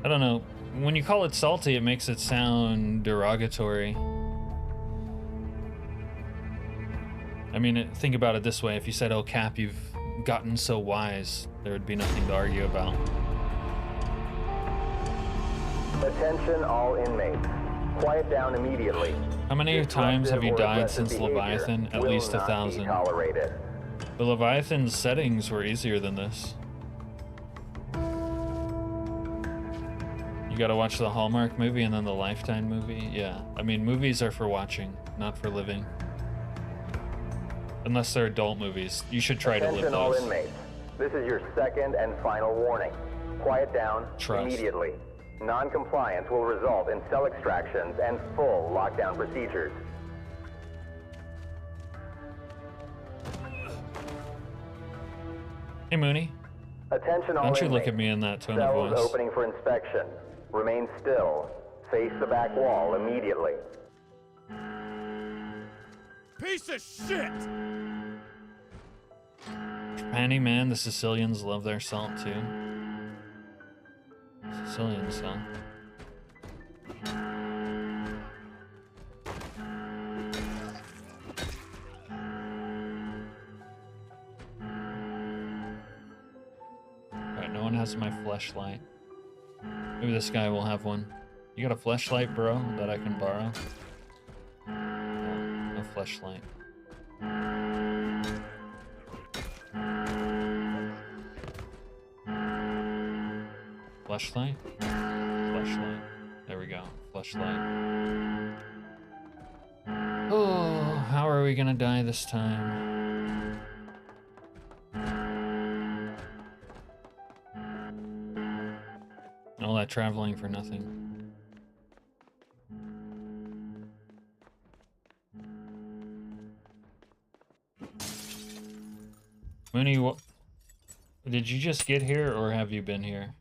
I don't know. When you call it salty, it makes it sound derogatory. I mean, think about it this way. If you said, oh, Cap, you've gotten so wise, there would be nothing to argue about. Attention all inmates. Quiet down immediately. How many times have you died since Leviathan? At least 1,000. The Leviathan's settings were easier than this. You gotta watch the Hallmark movie and then the Lifetime movie? Yeah. I mean, movies are for watching, not for living. Unless they're adult movies. You should try to live those. All inmates. This is your second and final warning. Quiet down immediately. Non-compliance will result in cell extractions and full lockdown procedures. Hey, Mooney. Attention all Don't you inmates. look at me in that tone of Cells voice. Opening for inspection. Remain still. Face the back wall immediately. Piece of shit! Trapani, man, the Sicilians love their salt too. Sicilians, huh? Alright, no one has my fleshlight. Maybe this guy will have one. You got a fleshlight, bro, that I can borrow? No, no fleshlight. Fleshlight? Fleshlight. There we go. Fleshlight. Oh, how are we gonna die this time? All that traveling for nothing. Mooney, what? Did you just get here or have you been here?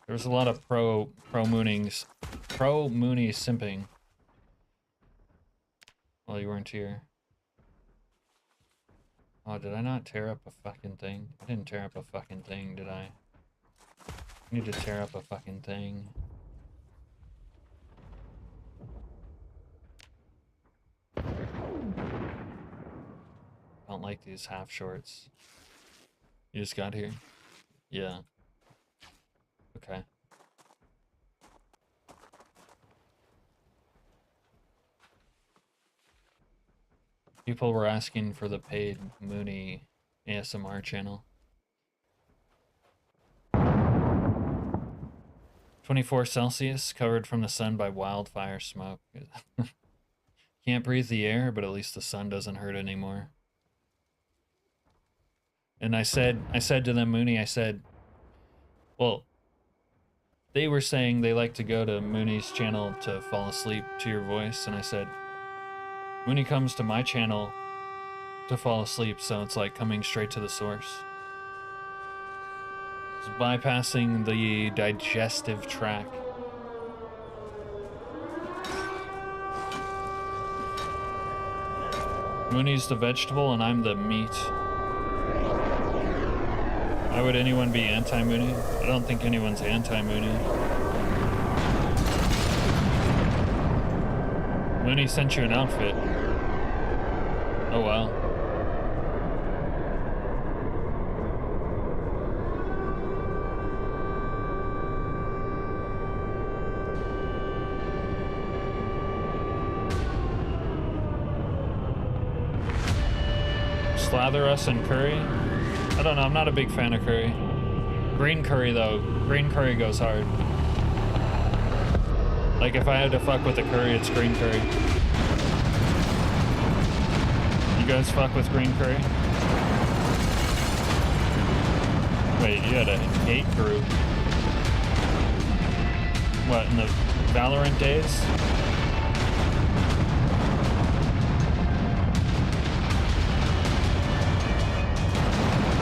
There's a lot of pro Mooney simping while you weren't here. Oh, did I not tear up a fucking thing? I didn't tear up a fucking thing, did I? I need to tear up a fucking thing. I don't like these half shorts. You just got here? Yeah. Okay. People were asking for the paid Mooney ASMR channel. 24 Celsius, covered from the sun by wildfire smoke. Can't breathe the air, but at least the sun doesn't hurt anymore. And I said to them, Mooney, I said, well, they were saying they like to go to Mooney's channel to fall asleep to your voice, and I said, Mooney comes to my channel to fall asleep, so it's like coming straight to the source. It's bypassing the digestive tract. Mooney's the vegetable and I'm the meat. Why would anyone be anti-Mooney? I don't think anyone's anti-Mooney. Mooney sent you an outfit. Oh wow. Slather us in curry? I don't know, I'm not a big fan of curry. Green curry though, green curry goes hard. Like if I had to fuck with a curry, it's green curry. You guys fuck with green curry? Wait, you had a hate group. What, in the Valorant days?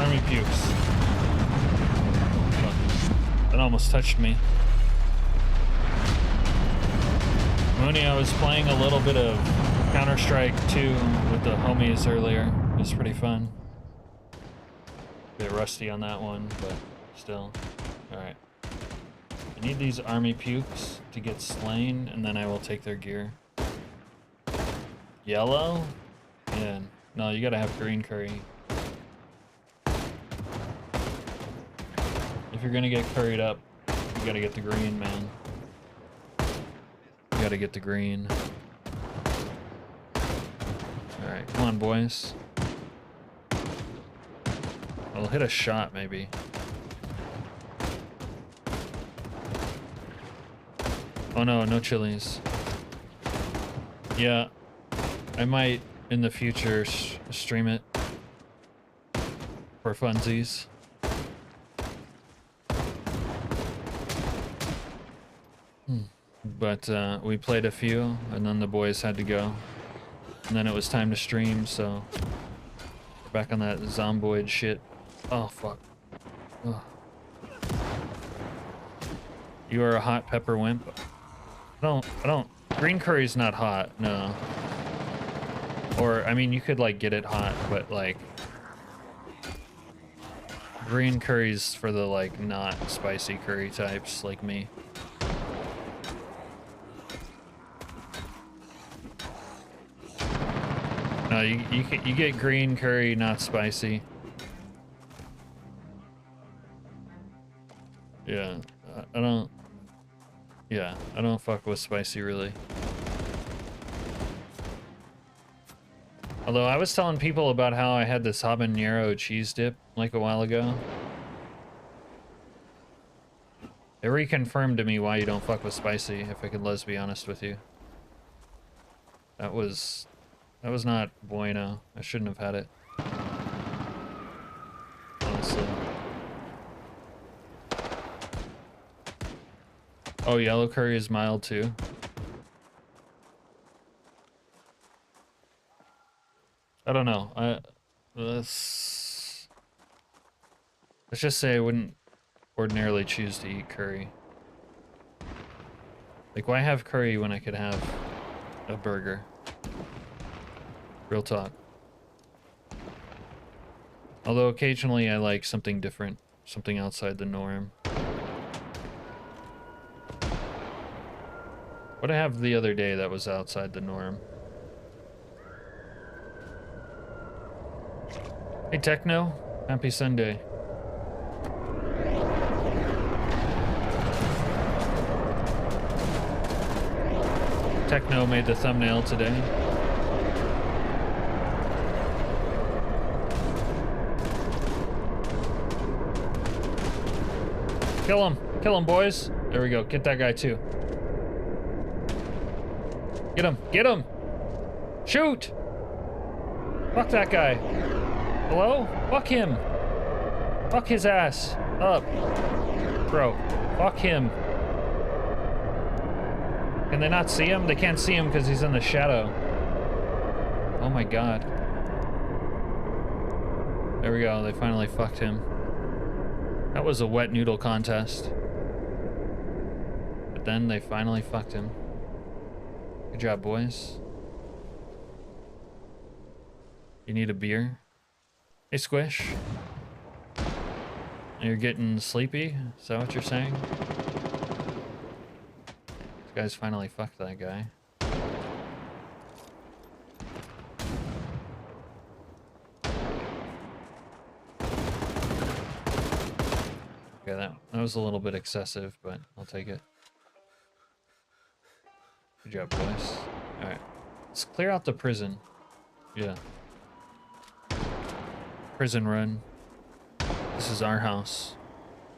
Army pukes. That almost touched me. Mooney, I was playing a little bit of Counter-Strike 2 with the homies earlier. It was pretty fun. A bit rusty on that one, but still. Alright. I need these army pukes to get slain, and then I will take their gear. Yellow? Yeah. No, you gotta have green curry. If you're gonna get curried up, you gotta get the green, man. You gotta get the green. Alright, come on, boys. I'll hit a shot, maybe. Oh no, no chilies. Yeah, I might in the future stream it for funsies. But we played a few, and then the boys had to go. And then it was time to stream, so back on that Zomboid shit. Oh fuck. Ugh. You are a hot pepper wimp. I don't. Green curry's not hot, no. Or I mean, you could like get it hot, but like green curry's for the like not spicy curry types like me. No, you get green curry, not spicy. Yeah, I don't. Yeah, I don't fuck with spicy really. Although I was telling people about how I had this habanero cheese dip like a while ago. They reconfirmed to me why you don't fuck with spicy, if I could let's be honest with you. That was not bueno. I shouldn't have had it. Honestly. Oh, yellow curry is mild too. I don't know. Let's just say I wouldn't ordinarily choose to eat curry. Like, why have curry when I could have a burger? Real talk. Although occasionally I like something different, something outside the norm. What did I have the other day that was outside the norm? Hey Techno, happy Sunday. Techno made the thumbnail today. Kill him, boys. There we go, get that guy too. Get him! Shoot! Fuck that guy. Hello? Fuck him. Fuck his ass. Up. Bro, fuck him. Can they not see him? They can't see him because he's in the shadow. Oh my god. There we go, they finally fucked him. That was a wet noodle contest. But then they finally fucked him. Good job, boys. You need a beer? Hey, Squish. You're getting sleepy? Is that what you're saying? This guy's finally fucked that guy. Okay, that was a little bit excessive, but I'll take it. Good job, boys. Alright. Let's clear out the prison. Yeah. Prison run. This is our house.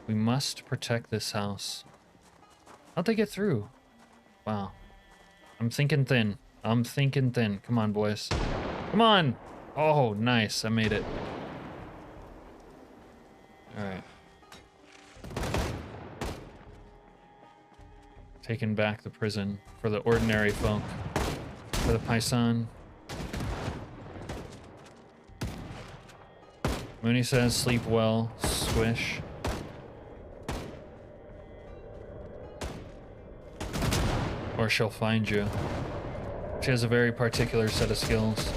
We must protect this house. How'd they get through? Wow. I'm thinking thin. I'm thinking thin. Come on, boys. Come on! Oh, nice. I made it. Alright. Taking back the prison for the ordinary folk. For the paisan. Mooney says, sleep well, Swish. Or she'll find you. She has a very particular set of skills.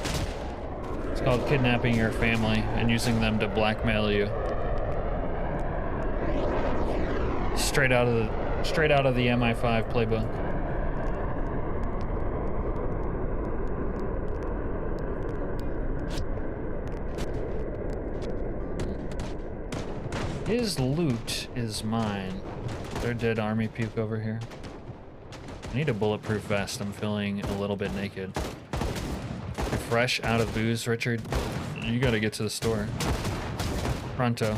It's called kidnapping your family and using them to blackmail you. Straight out of Straight out of the MI5 playbook. His loot is mine. There's dead army puke over here. I need a bulletproof vest. I'm feeling a little bit naked. You're fresh out of booze, Richard. You gotta get to the store. Pronto.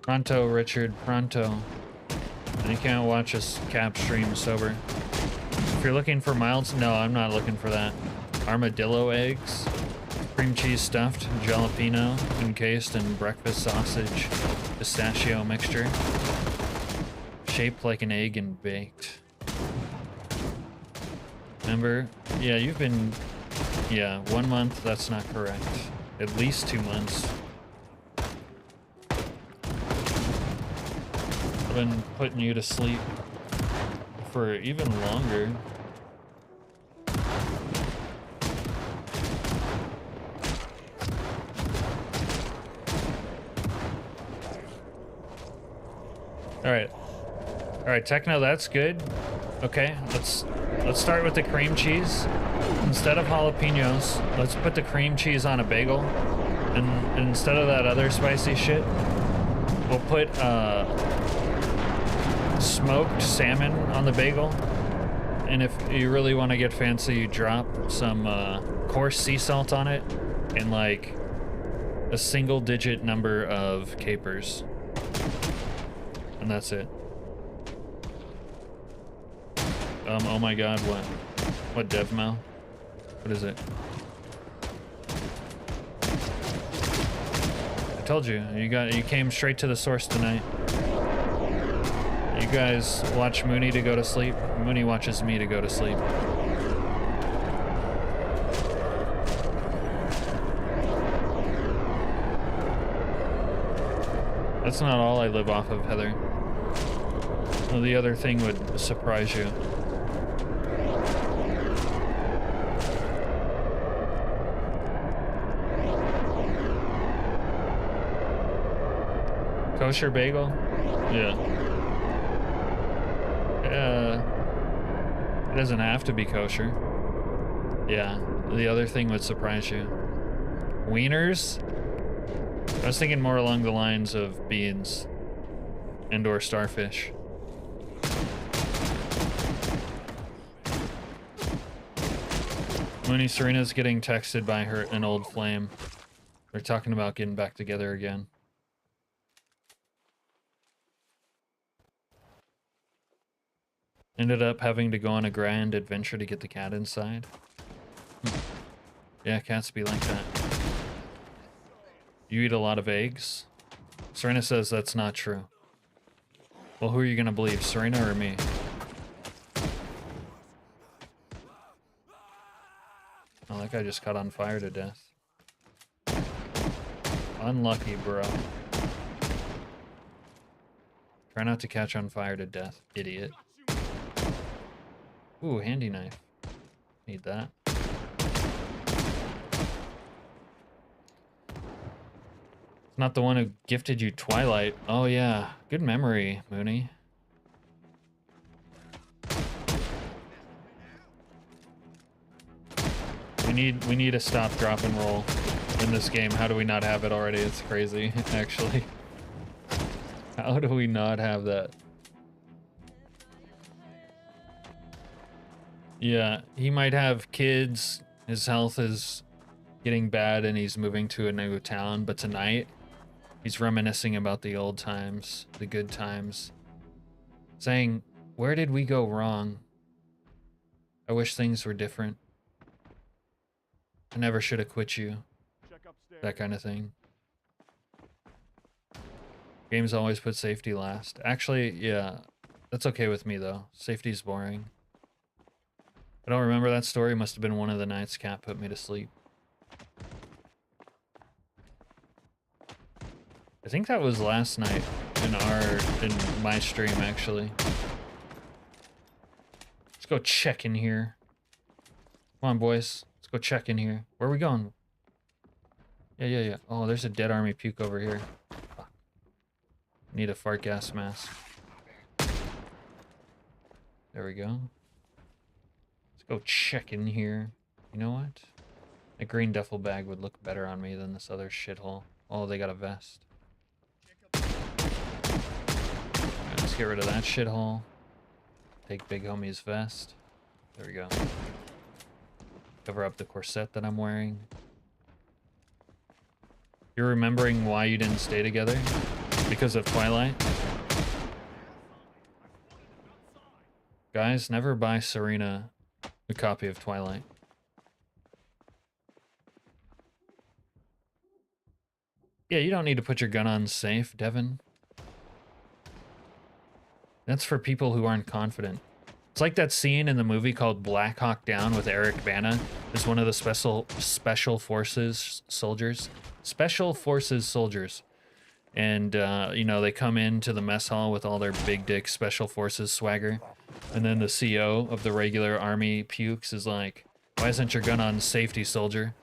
Pronto, Richard, pronto. And you can't watch us cap stream sober. If you're looking for milds, no, I'm not looking for that. Armadillo eggs, cream cheese stuffed, jalapeno encased in breakfast sausage, pistachio mixture, shaped like an egg and baked. Remember? Yeah, you've been, yeah, 1 month, that's not correct. At least 2 months. Been putting you to sleep for even longer. All right, Techno, that's good. Okay, let's start with the cream cheese. Instead of jalapenos, let's put the cream cheese on a bagel, and instead of that other spicy shit, we'll put smoked salmon on the bagel, and if you really want to get fancy, you drop some coarse sea salt on it and like a single-digit number of capers, and that's it. Oh my god, what DevMal? What is it? I told you, you came straight to the source tonight. You guys watch Mooney to go to sleep. Mooney watches me to go to sleep. That's not all I live off of, Heather. Well, the other thing would surprise you. Kosher bagel? Yeah. It doesn't have to be kosher. Yeah, the other thing would surprise you. Wieners? I was thinking more along the lines of beans and/or starfish. Mooney Serena's getting texted by an old flame. They're talking about getting back together again. Ended up having to go on a grand adventure to get the cat inside. Yeah, cats be like that. You eat a lot of eggs? Serena says that's not true. Well, who are you gonna believe, Serena or me? Oh, that guy just caught on fire to death. Unlucky, bro. Try not to catch on fire to death, idiot. Ooh, handy knife. Need that. It's not the one who gifted you Twilight. Oh yeah, good memory, Mooney. We need a stop, drop, and roll in this game. How do we not have it already? It's crazy, actually. How do we not have that? Yeah, he might have kids, his health is getting bad, and he's moving to a new town, but tonight, he's reminiscing about the old times, the good times. Saying, where did we go wrong? I wish things were different. I never should have quit you. That kind of thing. Games always put safety last. Actually, yeah, that's okay with me though. Safety's boring. I don't remember that story. Must have been one of the nights Cat put me to sleep. I think that was last night in my stream, actually. Let's go check in here. Come on, boys. Let's go check in here. Where are we going? Yeah. Oh, there's a dead army puke over here. Fuck. Need a fart gas mask. There we go. Let's go check in here. You know what? A green duffel bag would look better on me than this other shithole. Oh, they got a vest. Alright, let's get rid of that shithole. Take Big Homie's vest. There we go. Cover up the corset that I'm wearing. You're remembering why you didn't stay together? Because of Twilight? Guys, never buy Serena a copy of Twilight. Yeah, you don't need to put your gun on safe, Devin. That's for people who aren't confident. It's like that scene in the movie called Black Hawk Down with Eric Bana as one of the special forces soldiers. Special forces soldiers. And, you know, they come into the mess hall with all their big dick special forces swagger. And then the CO of the regular army pukes is like, why isn't your gun on safety, soldier?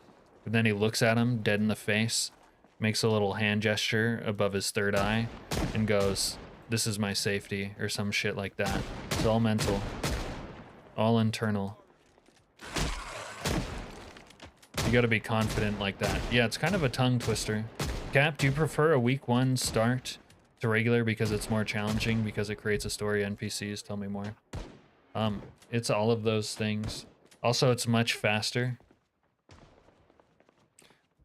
And then he looks at him dead in the face, makes a little hand gesture above his third eye, and goes, this is my safety, or some shit like that. It's all mental. All internal. You gotta be confident like that. Yeah, it's kind of a tongue twister. Cap, do you prefer a week 1 start to regular because it's more challenging, because it creates a story, NPCs? Tell me more. It's all of those things. Also, it's much faster.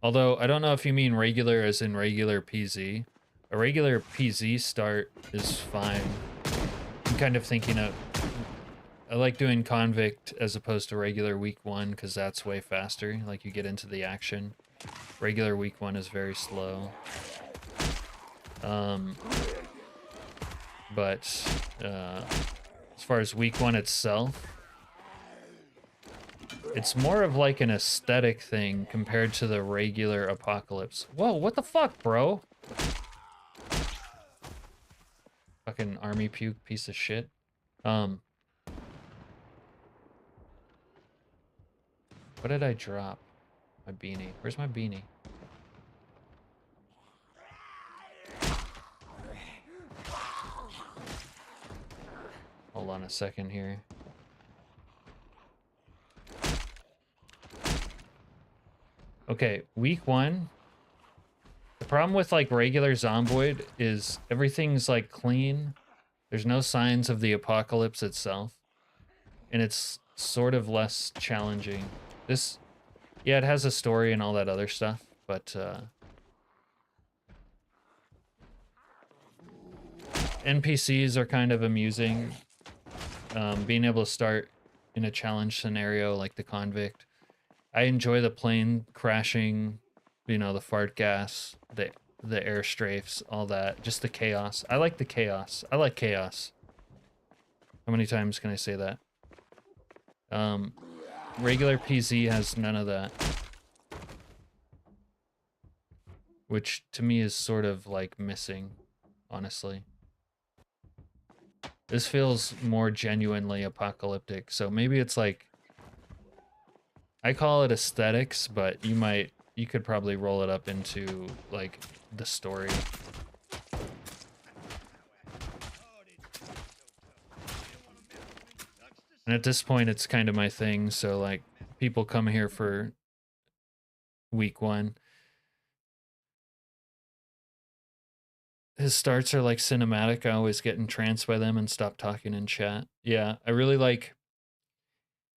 Although, I don't know if you mean regular as in regular PZ. A regular PZ start is fine. I'm kind of thinking of... I like doing Convict as opposed to regular week 1 because that's way faster. Like, you get into the action. Regular week 1 is very slow. But as far as week 1 itself, it's more of like an aesthetic thing compared to the regular Apocalypse. Whoa, what the fuck, bro? Fucking army puke piece of shit. What did I drop? My beanie. Where's my beanie? Hold on a second here. Okay, week 1. The problem with like regular Zomboid is everything's like clean. There's no signs of the apocalypse itself. And it's sort of less challenging. This, yeah, it has a story and all that other stuff, but NPCs are kind of amusing. Being able to start in a challenge scenario like the Convict. I enjoy the plane crashing, you know, the fart gas, the air strafes, all that. Just the chaos. I like the chaos. I like chaos. How many times can I say that? Regular PZ has none of that. Which to me is sort of like missing, honestly. This feels more genuinely apocalyptic, so maybe it's like... I call it aesthetics, but you could probably roll it up into, like, the story. And at this point, it's kind of my thing, so, like, people come here for week 1. His starts are like cinematic. I always get entranced by them and stop talking in chat. Yeah, I really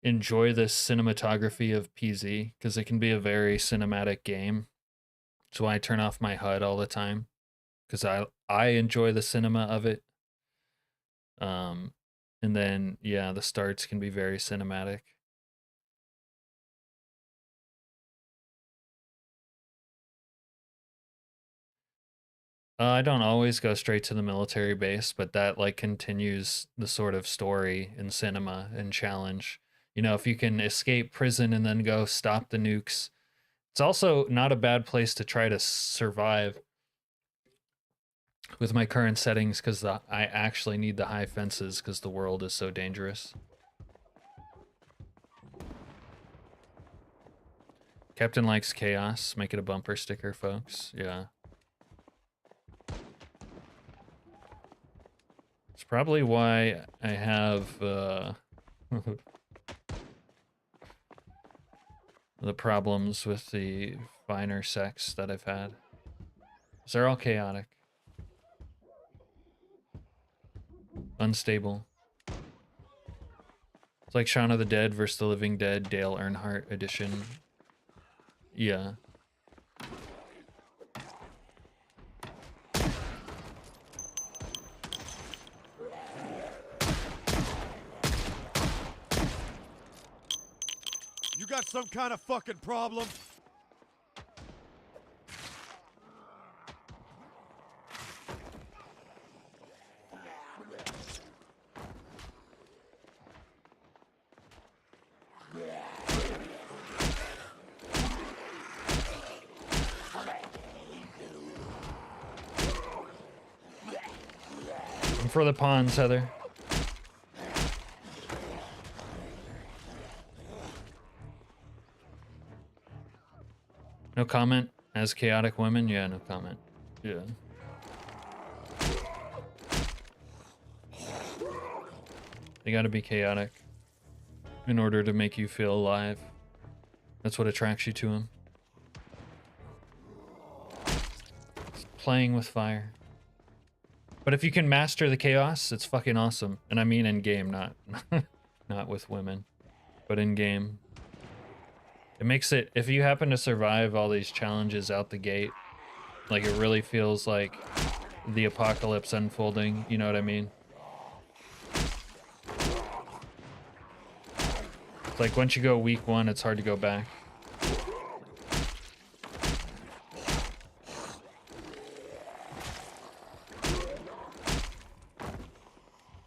enjoy this cinematography of PZ because it can be a very cinematic game. That's why I turn off my HUD all the time because I enjoy the cinema of it. And then yeah, the starts can be very cinematic. I don't always go straight to the military base, but that like continues the sort of story in cinema and challenge. You know, if you can escape prison and then go stop the nukes. It's also not a bad place to try to survive. with my current settings because I actually need the high fences because the world is so dangerous. Captain likes chaos. Make it a bumper sticker, folks. Yeah. It's probably why I have the problems with the finer sex that I've had. They're all chaotic. Unstable. It's like Shaun of the Dead versus the Living Dead, Dale Earnhardt edition. Yeah. You got some kind of fucking problem? I'm for the pawns, Heather. No comment. As chaotic women? Yeah, no comment. Yeah. They gotta be chaotic in order to make you feel alive. That's what attracts you to them. It's playing with fire. But if you can master the chaos, it's fucking awesome. And I mean in game, not not with women, but in game. It makes it, if you happen to survive all these challenges out the gate, like it really feels like the apocalypse unfolding, you know what I mean? It's like once you go week 1, it's hard to go back.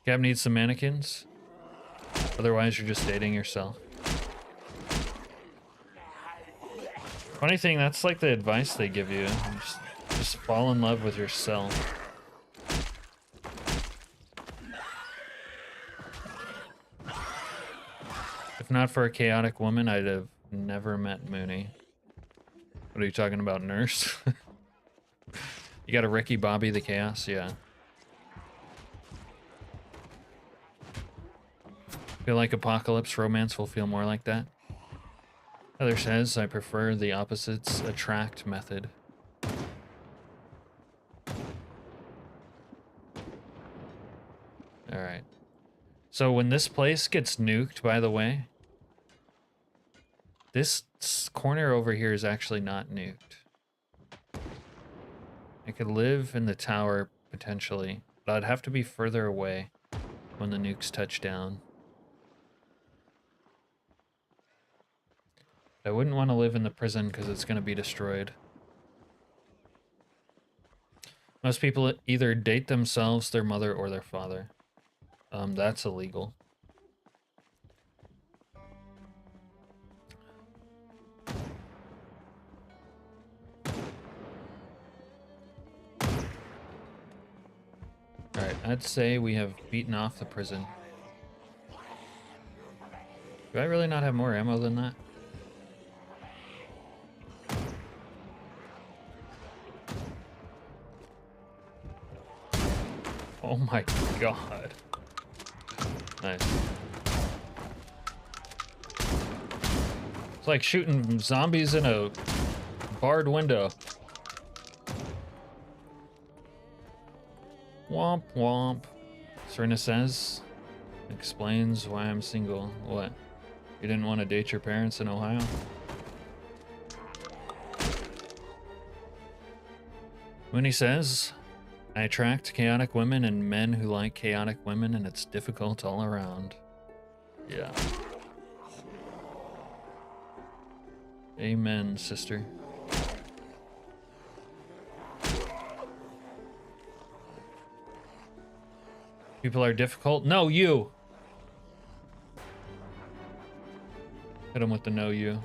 Gab needs some mannequins. Otherwise, you're just dating yourself. Funny thing, that's like the advice they give you. Just fall in love with yourself. If not for a chaotic woman, I'd have never met Mooney. What are you talking about, nurse? You got a Ricky Bobby the Chaos? Yeah. Feel like apocalypse romance will feel more like that. Heather says, I prefer the opposites attract method. Alright. So when this place gets nuked, by the way, this corner over here is actually not nuked. I could live in the tower, potentially, but I'd have to be further away when the nukes touch down. I wouldn't want to live in the prison because it's going to be destroyed. Most people either date themselves, their mother, or their father. That's illegal. Alright, I'd say we have beaten off the prison. Do I really not have more ammo than that? Oh my god. Nice. It's like shooting zombies in a barred window. Womp womp. Serena says, explains why I'm single. What? You didn't want to date your parents in Ohio? Mooney says, I attract chaotic women and men who like chaotic women, and it's difficult all around. Yeah. Amen, sister. People are difficult? No, you! Hit him with the no you.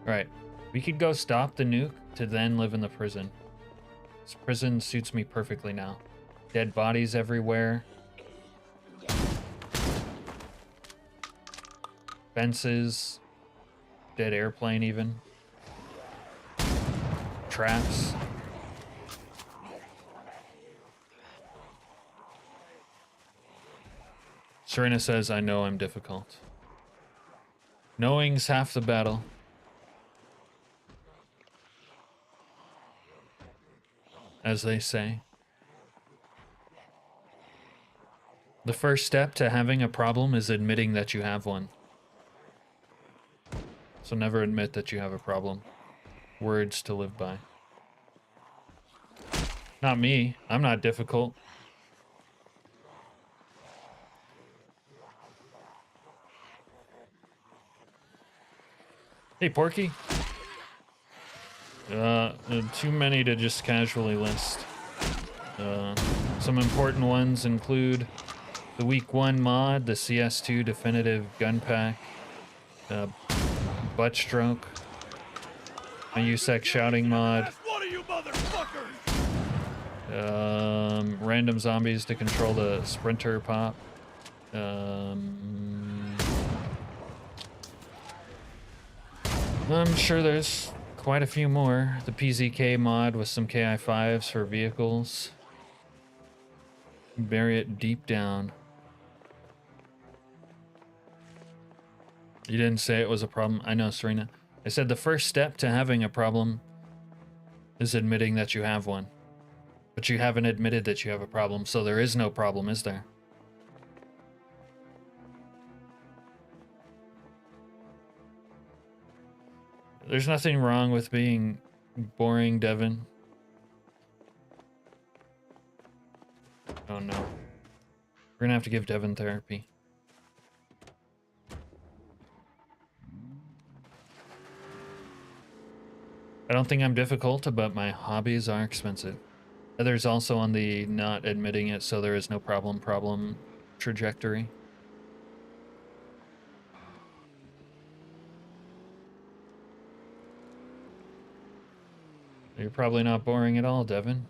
Alright. We could go stop the nuke to then live in the prison. This prison suits me perfectly now. Dead bodies everywhere. Fences. Dead airplane even. Traps. Serena says, I know I'm difficult. Knowing's half the battle. As they say. The first step to having a problem is admitting that you have one. So never admit that you have a problem. Words to live by. Not me. I'm not difficult. Hey, Porky. Too many to just casually list. Some important ones include the Week 1 mod, the CS2 Definitive Gun Pack, Butt Stroke, a USEC Shouting mod, random zombies to control the Sprinter Pop, I'm sure there's quite a few more. The PZK mod with some KI5s for vehicles. Bury it deep down. You didn't say it was a problem. I know, Serena. I said the first step to having a problem is admitting that you have one. But you haven't admitted that you have a problem, so there is no problem, is there? There's nothing wrong with being boring, Devin. Oh no. We're gonna have to give Devin therapy. I don't think I'm difficult, but my hobbies are expensive. Heather's also on the not admitting it, so there is no problem trajectory. You're probably not boring at all, Devin.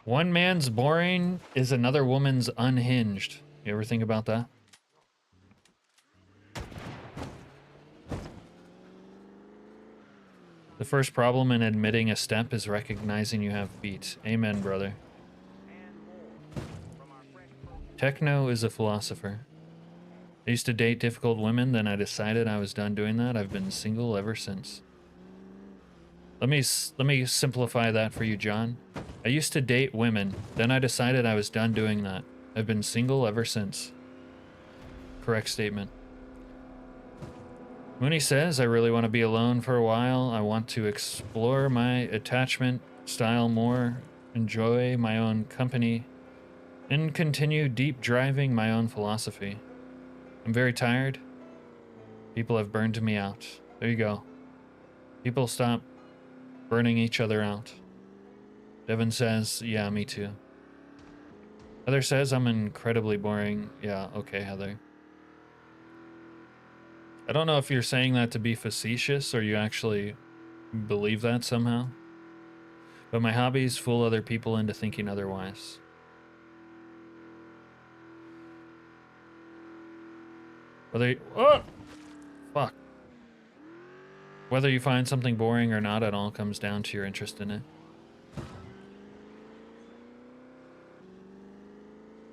One man's boring is another woman's unhinged. You ever think about that? The first problem in admitting a step is recognizing you have feet. Amen, brother. Techno is a philosopher. I used to date difficult women, then I decided I was done doing that. I've been single ever since. Let me simplify that for you, John. I used to date women, then I decided I was done doing that. I've been single ever since. Correct statement. Mooney says, I really want to be alone for a while. I want to explore my attachment style more, enjoy my own company, and continue deep driving my own philosophy. I'm very tired. People have burned me out. There you go. People stop burning each other out. Devin says, yeah, me too. Heather says I'm incredibly boring. Yeah, okay, Heather. I don't know if you're saying that to be facetious or you actually believe that somehow. But my hobbies fool other people into thinking otherwise. Oh! Fuck. Whether you find something boring or not, it all comes down to your interest in it.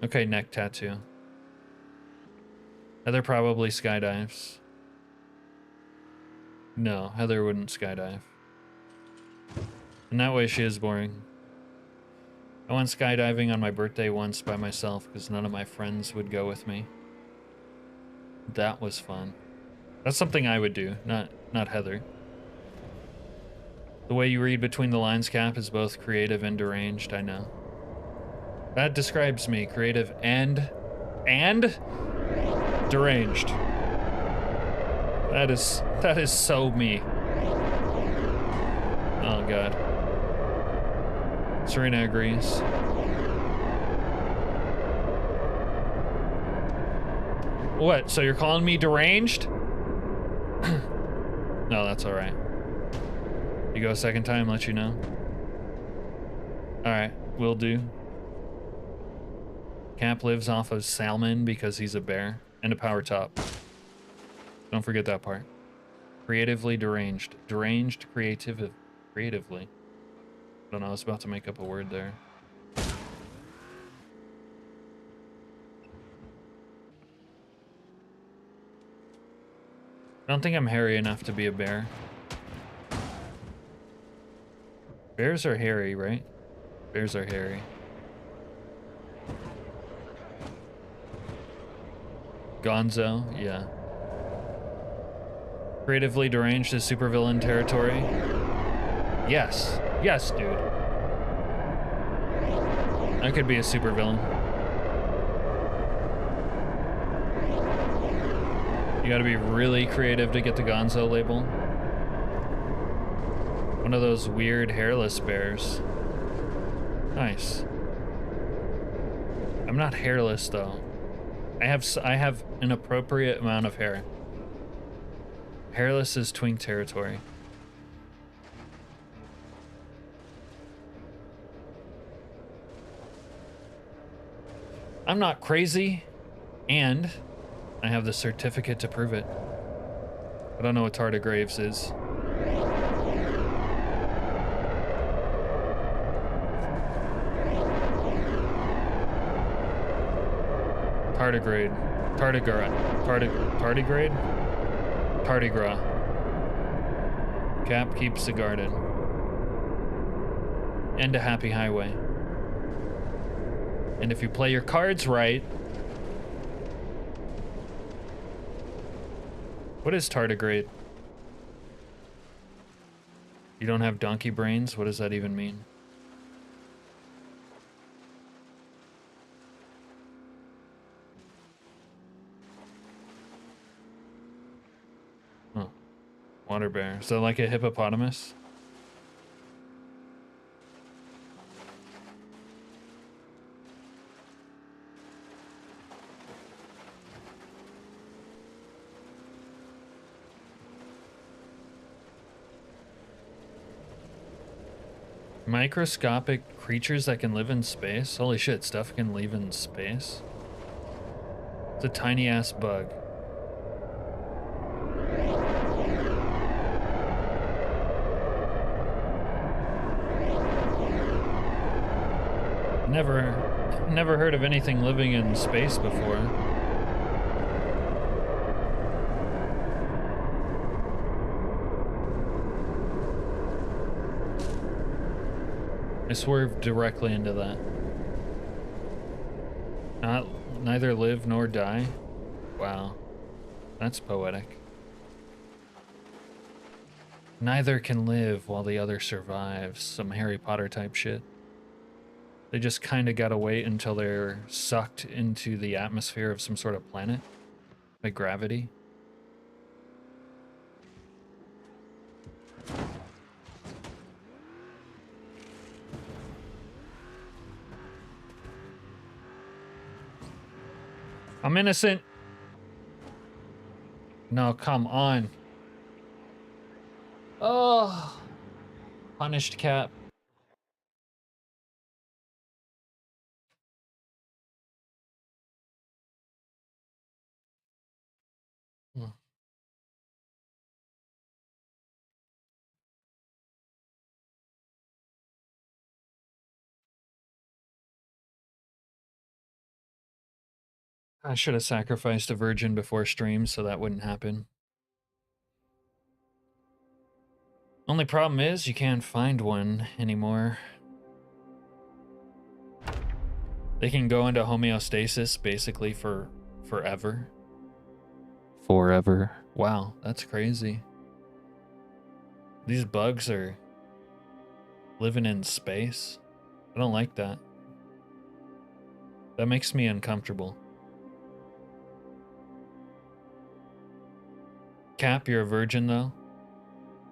Okay, neck tattoo. Heather probably skydives. No, Heather wouldn't skydive. And that way she is boring. I went skydiving on my birthday once by myself because none of my friends would go with me. That was fun. That's something I would do, not Heather. The way you read between the lines, Cap, is both creative and deranged, I know. That describes me, creative and deranged. That is so me. Oh god. Serena agrees. What? So you're calling me deranged? No, that's all right. You go a second time, let you know. All right, will do. Cap lives off of salmon because he's a bear and a power top. Don't forget that part. Creatively deranged. Deranged creatively. I don't know, I was about to make up a word there. I don't think I'm hairy enough to be a bear. Bears are hairy, right? Bears are hairy. Gonzo, yeah. Creatively deranged is supervillain territory. Yes. Yes, dude. I could be a supervillain. You gotta be really creative to get the Gonzo label. One of those weird hairless bears. Nice. I'm not hairless though. I have an appropriate amount of hair. Hairless is twink territory. I'm not crazy, and I have the certificate to prove it. I don't know what tardigrades is. Tardigrade. Tardigrade? Cap keeps the garden. And a happy highway. And if you play your cards right... What is tardigrade? You don't have donkey brains? What does that even mean? Huh. Water bear. So like a hippopotamus? Microscopic creatures that can live in space? Holy shit, stuff can live in space? It's a tiny ass bug. Never heard of anything living in space before. I swerved directly into that. Neither live nor die? Wow. That's poetic. Neither can live while the other survives. Some Harry Potter type shit. They just kind of gotta wait until they're sucked into the atmosphere of some sort of planet. By gravity. I'm innocent. No, come on. Oh. Punished Cap. I should have sacrificed a virgin before stream so that wouldn't happen. Only problem is you can't find one anymore. They can go into homeostasis basically for forever. Forever. Wow, that's crazy. These bugs are living in space. I don't like that. That makes me uncomfortable. Cap, you're a virgin though?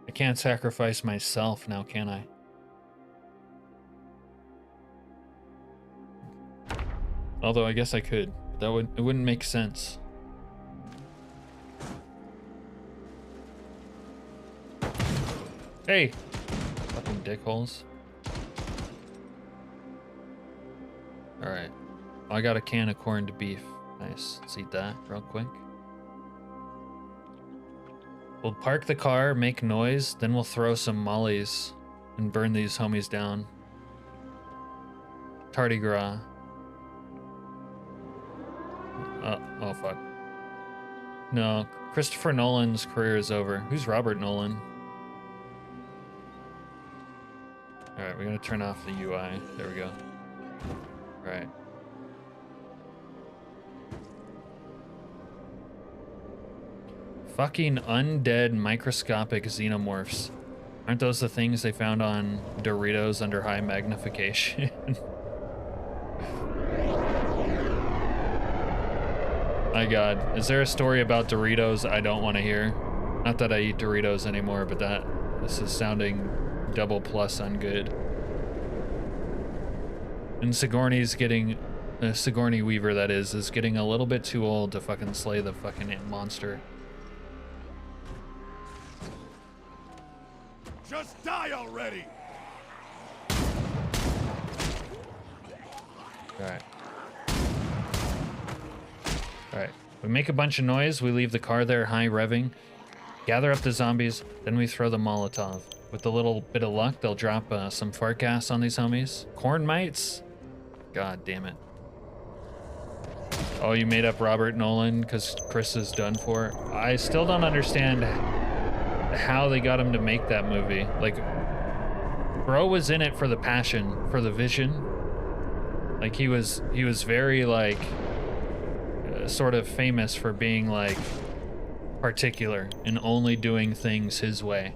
I can't sacrifice myself now, can I? Although I guess I could. It wouldn't make sense. Hey! Fucking dickholes. Alright. I got a can of corned beef. Nice. Let's eat that real quick. We'll park the car, make noise, then we'll throw some mollies and burn these homies down. Tardigrade. Oh fuck. No, Christopher Nolan's career is over. Who's Robert Nolan? Alright, we're gonna turn off the UI. There we go. Alright. Fucking undead microscopic xenomorphs. Aren't those the things they found on Doritos under high magnification? My god. Is there a story about Doritos I don't want to hear? Not that I eat Doritos anymore, but this is sounding double plus on good. And Sigourney's getting... Sigourney Weaver, that is getting a little bit too old to fucking slay the fucking monster. Just die already! Alright. Alright. We make a bunch of noise, we leave the car there high revving, gather up the zombies, then we throw the Molotov. With a little bit of luck, they'll drop some fart gas on these homies. Corn mites? God damn it. Oh, you made up Robert Nolan because Chris is done for? I still don't understand how they got him to make that movie. Like, bro was in it for the passion, for the vision. Like, he was very, like, sort of famous for being, like, particular and only doing things his way.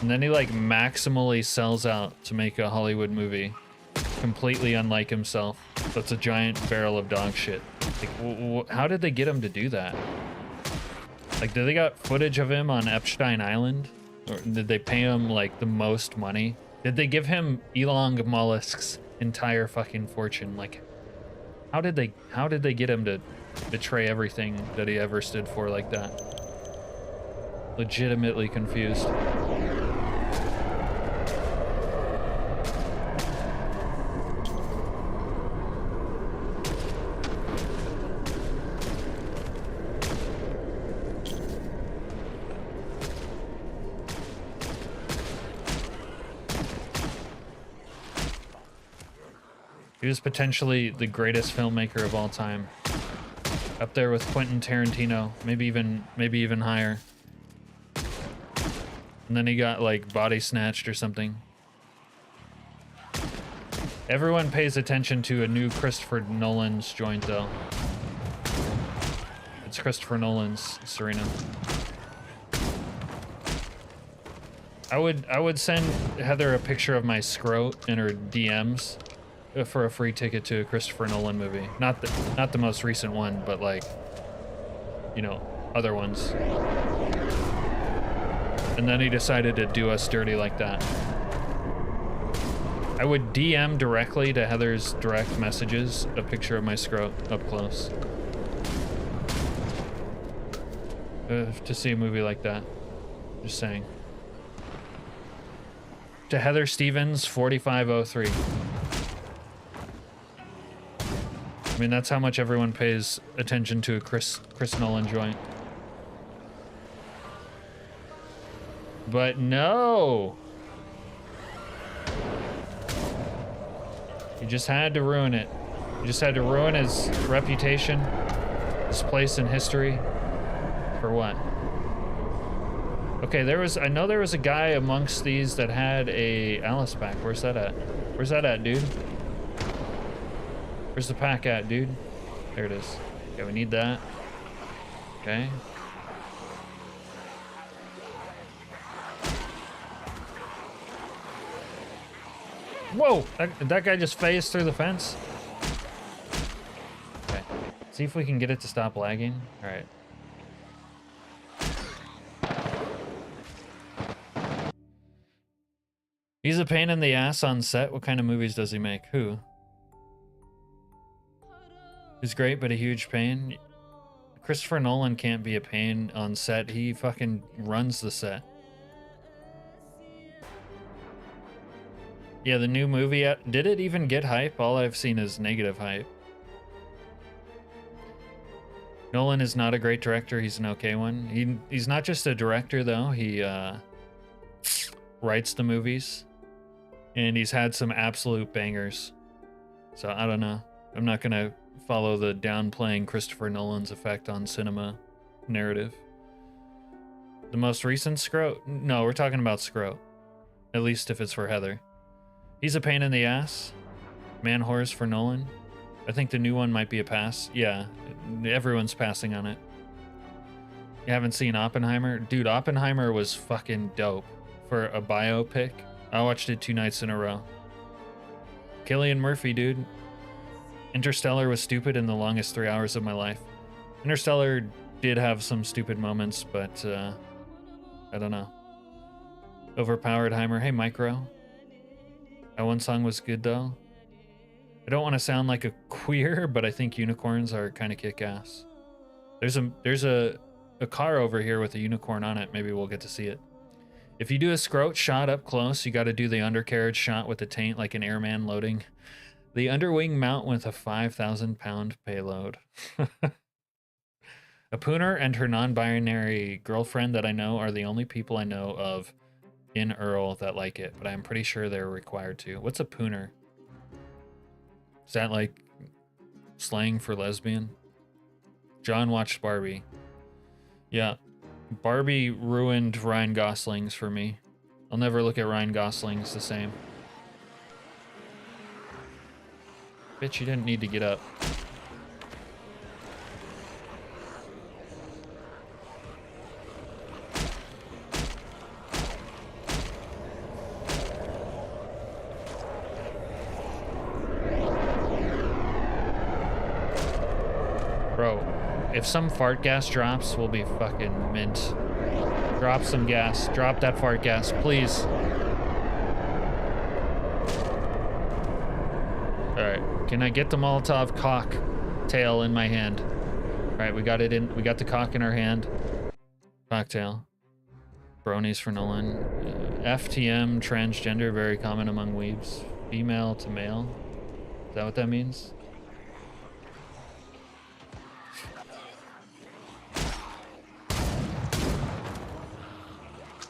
And then he, like, maximally sells out to make a Hollywood movie. Completely unlike himself. That's a giant barrel of dog shit. Like, how did they get him to do that? Like, did they got footage of him on Epstein Island? Or did they pay him, like, the most money? Did they give him Elon Musk's entire fucking fortune? Like, how did they get him to betray everything that he ever stood for like that? Legitimately confused. He was potentially the greatest filmmaker of all time. Up there with Quentin Tarantino, maybe even higher. And then he got like body snatched or something. Everyone pays attention to a new Christopher Nolan's joint though. It's Christopher Nolan's, Serena. I would send Heather a picture of my scrot in her DMs for a free ticket to a Christopher Nolan movie. Not the most recent one, but like, you know, other ones. And then he decided to do us dirty like that. I would DM directly to Heather's direct messages a picture of my scrot up close. To see a movie like that. Just saying. To Heather Stevens, 4503. I mean, that's how much everyone pays attention to a Chris Nolan joint. But no! You just had to ruin it. You just had to ruin his reputation, his place in history. For what? Okay, I know there was a guy amongst these that had a Alice pack. Where's that at? Where's that at, dude? Where's the pack at, dude? There it is. Okay, we need that. Okay. Whoa! That guy just phased through the fence? Okay. See if we can get it to stop lagging. Alright. He's a pain in the ass on set. What kind of movies does he make? Who? He's great, but a huge pain. Christopher Nolan can't be a pain on set. He fucking runs the set. Yeah, the new movie, did it even get hype? All I've seen is negative hype. Nolan is not a great director. He's an okay one. He's not just a director, though. He writes the movies. And he's had some absolute bangers. So, I don't know. I'm not going to follow the downplaying Christopher Nolan's effect on cinema narrative. The most recent Scroat? No, we're talking about Scroat. At least if it's for Heather. He's a pain in the ass. Man Horse for Nolan. I think the new one might be a pass. Yeah, everyone's passing on it. You haven't seen Oppenheimer? Dude, Oppenheimer was fucking dope. For a biopic, I watched it 2 nights in a row. Cillian Murphy, dude. Interstellar was stupid in the longest 3 hours of my life. Interstellar did have some stupid moments, but I don't know. Overpowered Heimer. Hey, Micro. That one song was good, though. I don't want to sound like a queer, but I think unicorns are kind of kick-ass. There's a car over here with a unicorn on it. Maybe we'll get to see it. If you do a Scroat shot up close, you got to do the undercarriage shot with the taint like an airman loading. The underwing mount with a 5,000-pound payload. A pooner and her non-binary girlfriend that I know are the only people I know of in Earl that like it, but I'm pretty sure they're required to. What's a pooner? Is that like slang for lesbian? John watched Barbie. Yeah. Barbie ruined Ryan Gosling's for me. I'll never look at Ryan Gosling's the same. Bitch, you didn't need to get up. Bro, if some fart gas drops, we'll be fucking mint. Drop some gas. Drop that fart gas, please. Alright, can I get the Molotov cocktail in my hand? Alright, we got it in. We got the cock in our hand. Cocktail. Bronies for Nolan. FTM, transgender, very common among weebs. Female to male. Is that what that means?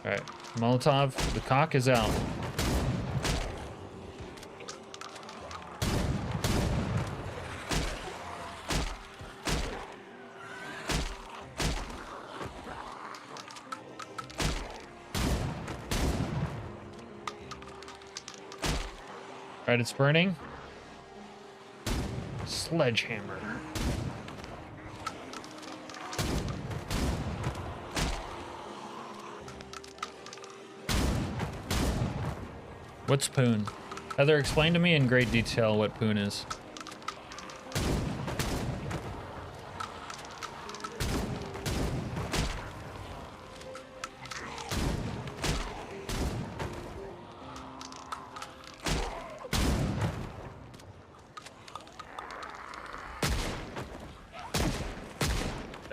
Alright, Molotov, the cock is out. Alright, it's burning. Sledgehammer. What's poon? Heather, explain to me in great detail what poon is.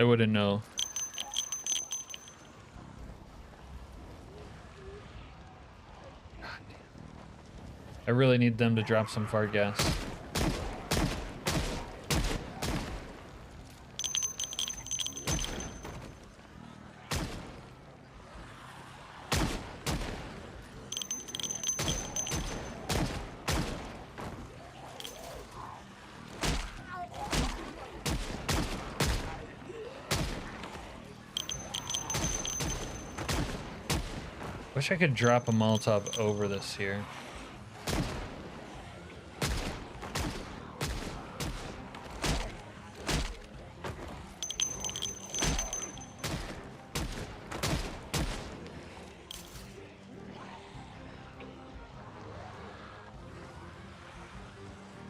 I wouldn't know. I really need them to drop some fart gas. Wish I could drop a Molotov over this here.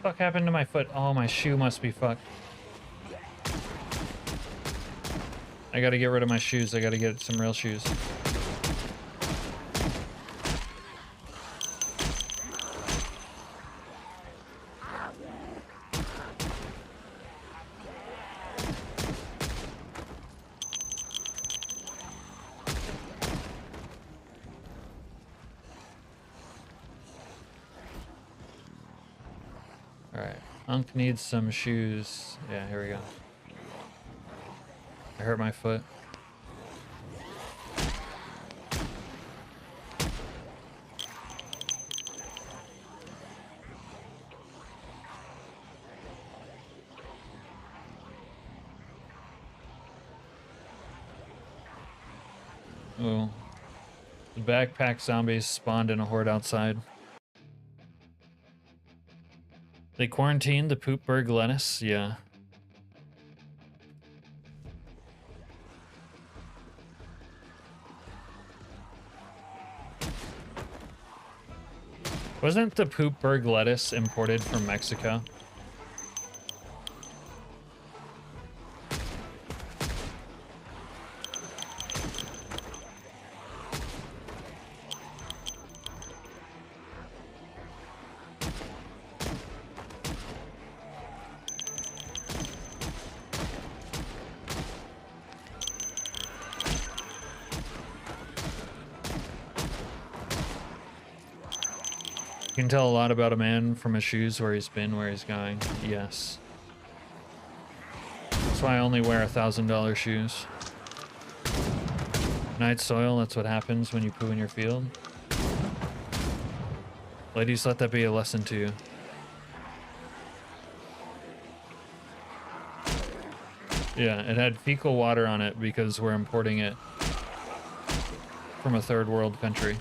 What happened to my foot? Oh, my shoe must be fucked. I gotta get rid of my shoes. I gotta get some real shoes. Unk needs some shoes. Yeah, here we go. I hurt my foot. Oh. The backpack zombies spawned in a horde outside. They quarantined the Poopberg lettuce? Yeah. Wasn't the Poopberg lettuce imported from Mexico? You can tell a lot about a man from his shoes, where he's been, where he's going. Yes. That's why I only wear $1,000 shoes. Night soil, that's what happens when you poo in your field. Ladies, let that be a lesson to you. Yeah, it had fecal water on it because we're importing it from a third world country.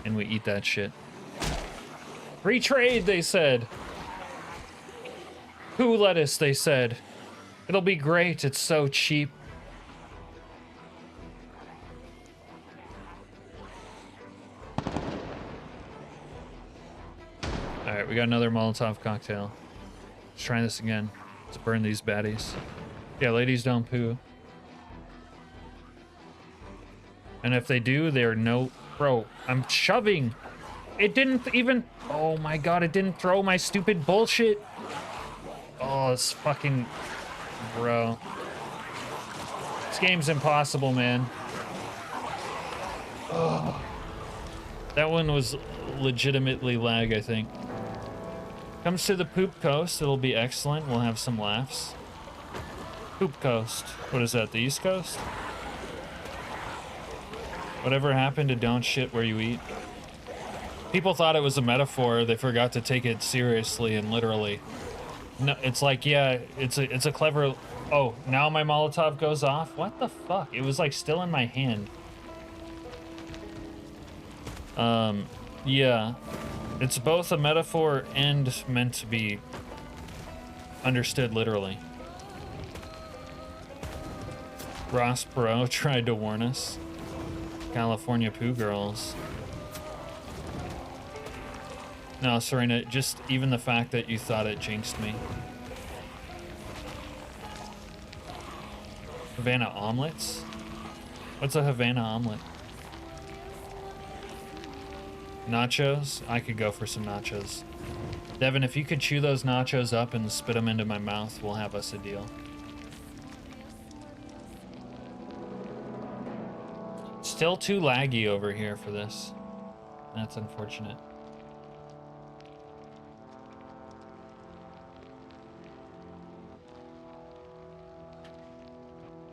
And we eat that shit. Free trade, they said. Poo lettuce, they said. It'll be great, it's so cheap. Alright, we got another Molotov cocktail. Let's try this again. Let's burn these baddies. Yeah, ladies don't poo. And if they do, they're no... Bro, I'm shoving. It didn't even... Oh my god, it didn't throw my stupid bullshit. Oh, it's fucking... Bro. This game's impossible, man. Oh. That one was legitimately lag, I think. Comes to the Poop Coast, it'll be excellent. We'll have some laughs. Poop Coast. What is that, the East Coast? Whatever happened to don't shit where you eat? People thought it was a metaphor. They forgot to take it seriously and literally. No, it's like, yeah, it's a clever... Oh, now my Molotov goes off? What the fuck? It was like still in my hand. Yeah. It's both a metaphor and meant to be understood literally. Ross Bro tried to warn us. California Poo Girls. No, Serena, just even the fact that you thought it jinxed me. Havana omelets? What's a Havana omelet? Nachos? I could go for some nachos. Devin, if you could chew those nachos up and spit them into my mouth, we'll have us a deal. Still too laggy over here for this. That's unfortunate.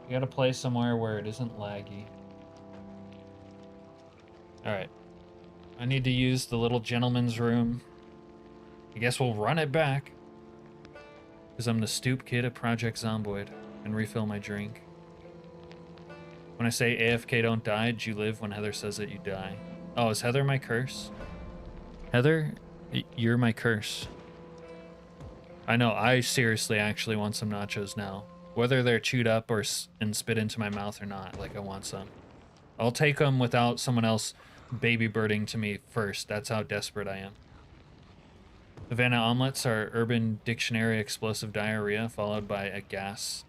You gotta play somewhere where it isn't laggy. Alright. I need to use the little gentleman's room. I guess we'll run it back. Because I'm the stoop kid at Project Zomboid. And refill my drink. When I say AFK don't die, did you live? When Heather says that you die. Oh, is Heather my curse? Heather, you're my curse. I know, I seriously actually want some nachos now. Whether they're chewed up or and spit into my mouth or not, like I want some. I'll take them without someone else baby birding to me first. That's how desperate I am. Havana omelets are Urban Dictionary explosive diarrhea followed by a gas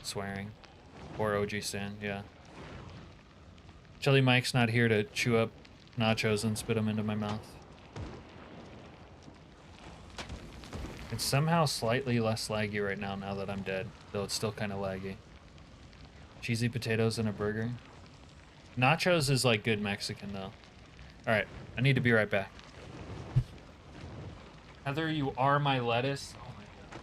swearing. Or OG Stan, yeah. Chili Mike's not here to chew up nachos and spit them into my mouth. It's somehow slightly less laggy right now that I'm dead, though it's still kind of laggy. Cheesy potatoes and a burger. Nachos is like good Mexican though. Alright, I need to be right back. Heather, you are my lettuce. Oh my god.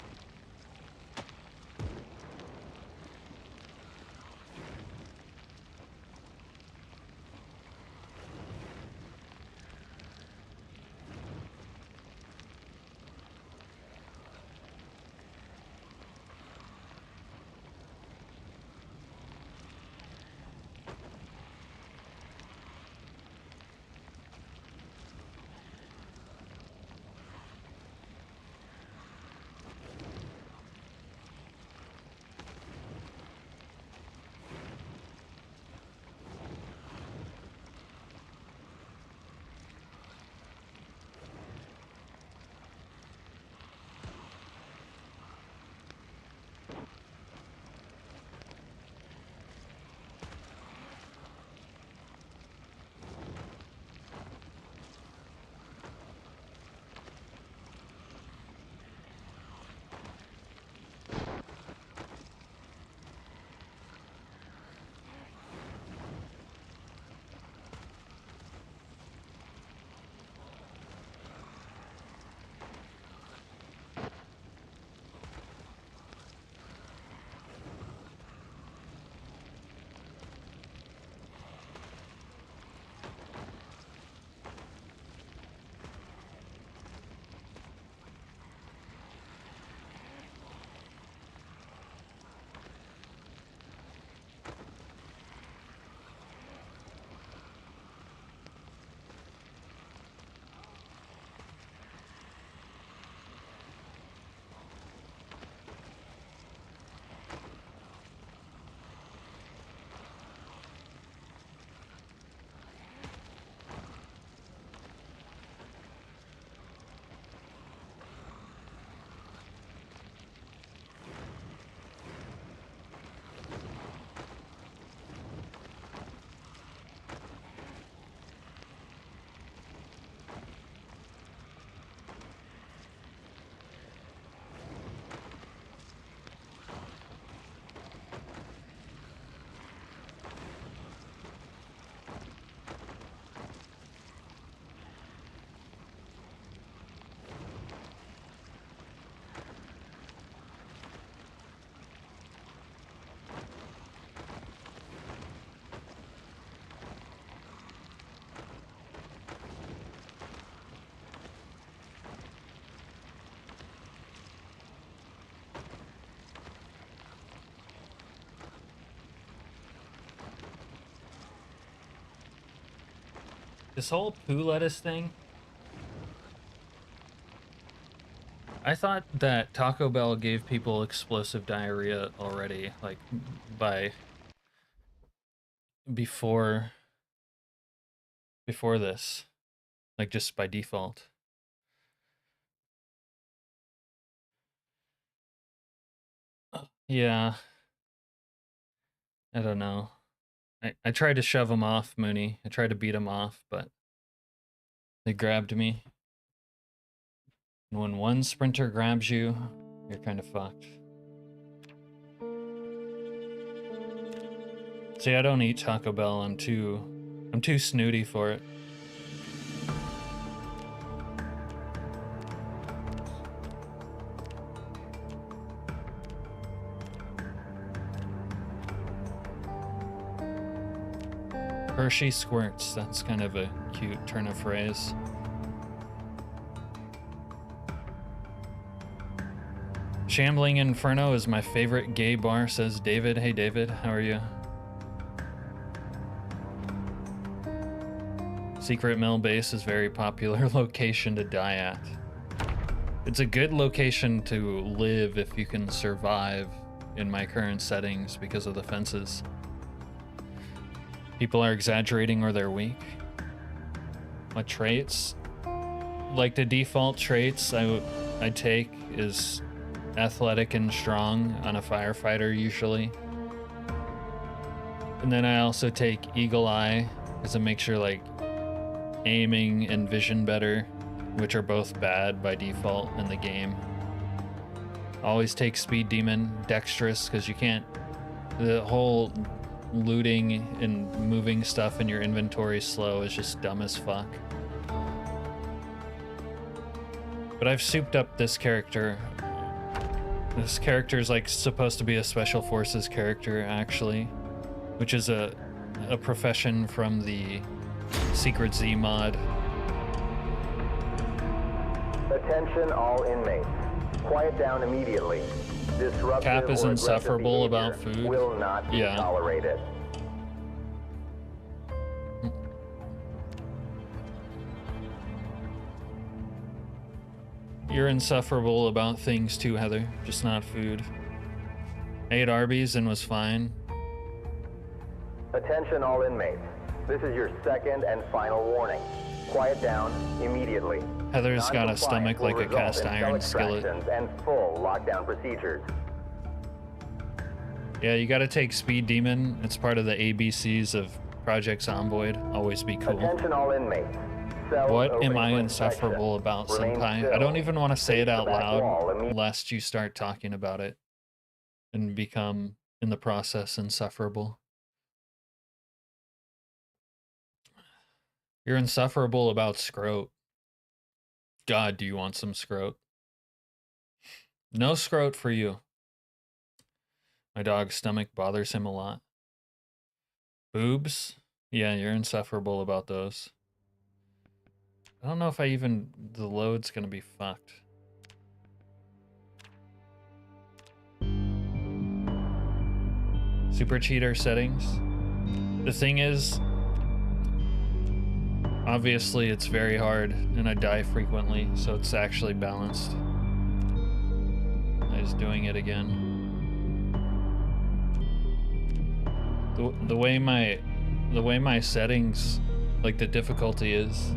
This whole poo lettuce thing, I thought that Taco Bell gave people explosive diarrhea already, like before this, like just by default. Yeah, I don't know. I tried to shove them off, Mooney. I tried to beat them off, but they grabbed me. And when one sprinter grabs you, you're kind of fucked. See, I don't eat Taco Bell. I'm too snooty for it. Hershey squirts, that's kind of a cute turn of phrase. Shambling Inferno is my favorite gay bar, says David. Hey David, how are you? Secret Mill Base is a very popular location to die at. It's a good location to live if you can survive in my current settings because of the fences. People are exaggerating or they're weak. What traits? Like the default traits I take is athletic and strong on a firefighter usually. And then I also take Eagle Eye because it makes your like aiming and vision better, which are both bad by default in the game. Always take Speed Demon, Dexterous, because you can't, the whole looting and moving stuff in your inventory slow is just dumb as fuck. But I've souped up this character. This character is like supposed to be a Special Forces character, actually, which is a profession from the Secret Z mod. Attention all inmates. Quiet down immediately. Disruptive Cap is or insufferable aggressive about food. Will not be tolerated. You're insufferable about things too, Heather, just not food. I ate Arby's and was fine. Attention all inmates. This is your second and final warning. Quiet down immediately. Heather's got a stomach like a cast iron skillet. And full lockdown procedures. Yeah, you gotta take Speed Demon. It's part of the ABCs of Project Zomboid. Always be cool. Attention all inmates. What am I insufferable about, Senpai? I don't even want to say it out loud, lest you start talking about it and become, in the process, insufferable. You're insufferable about scrote. God, do you want some scrote? No scrote for you. My dog's stomach bothers him a lot. Boobs? Yeah, you're insufferable about those. I don't know if the load's gonna be fucked. Super cheater settings. The thing is, obviously it's very hard and I die frequently, so it's actually balanced. I was doing it again. The way my settings, like the difficulty is,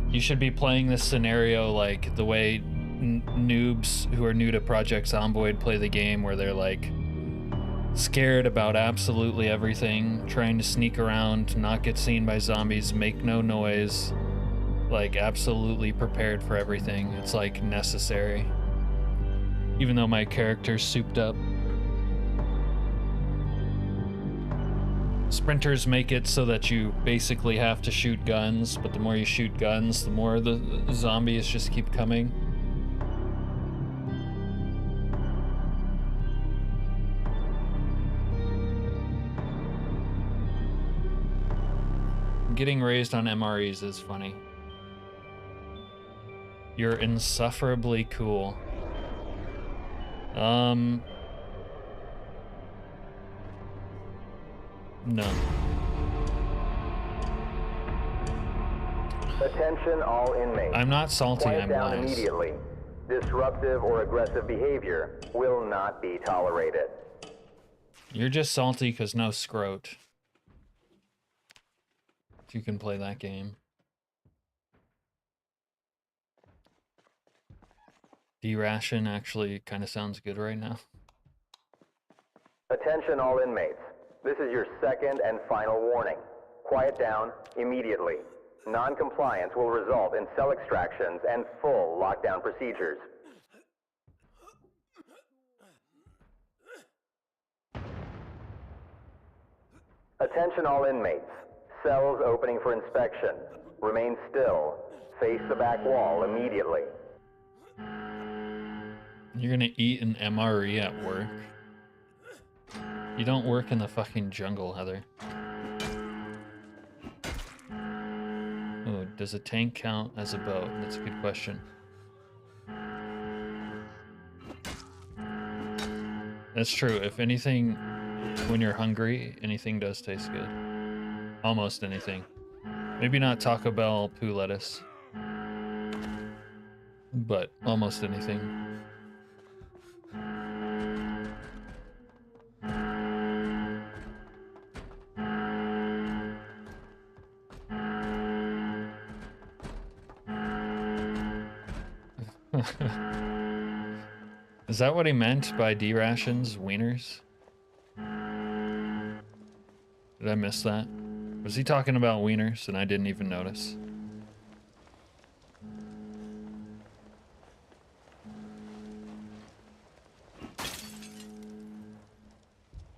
you should be playing this scenario like the way noobs who are new to Project Zomboid play the game, where they're like scared about absolutely everything, trying to sneak around, not get seen by zombies, make no noise, like absolutely prepared for everything. It's like necessary. Even though my character's souped up. Sprinters make it so that you basically have to shoot guns, but the more you shoot guns, the more the zombies just keep coming. Getting raised on MREs is funny. You're insufferably cool. No. Attention all inmates. I'm not salty, Quiet I'm down nice. Immediately. Disruptive or aggressive behavior will not be tolerated. You're just salty because no scrote. If you can play that game. D-ration actually kind of sounds good right now. Attention all inmates. This is your second and final warning. Quiet down immediately. Non-compliance will result in cell extractions and full lockdown procedures. Attention all inmates. Cells opening for inspection. Remain still. Face the back wall immediately. You're gonna eat an MRE at work? You don't work in the fucking jungle, Heather. Oh, does a tank count as a boat? That's a good question. That's true. If anything, when you're hungry, anything does taste good. Almost anything. Maybe not Taco Bell poo lettuce, but almost anything. Is that what he meant by D-rations? Wieners? Did I miss that? Was he talking about wieners and I didn't even notice?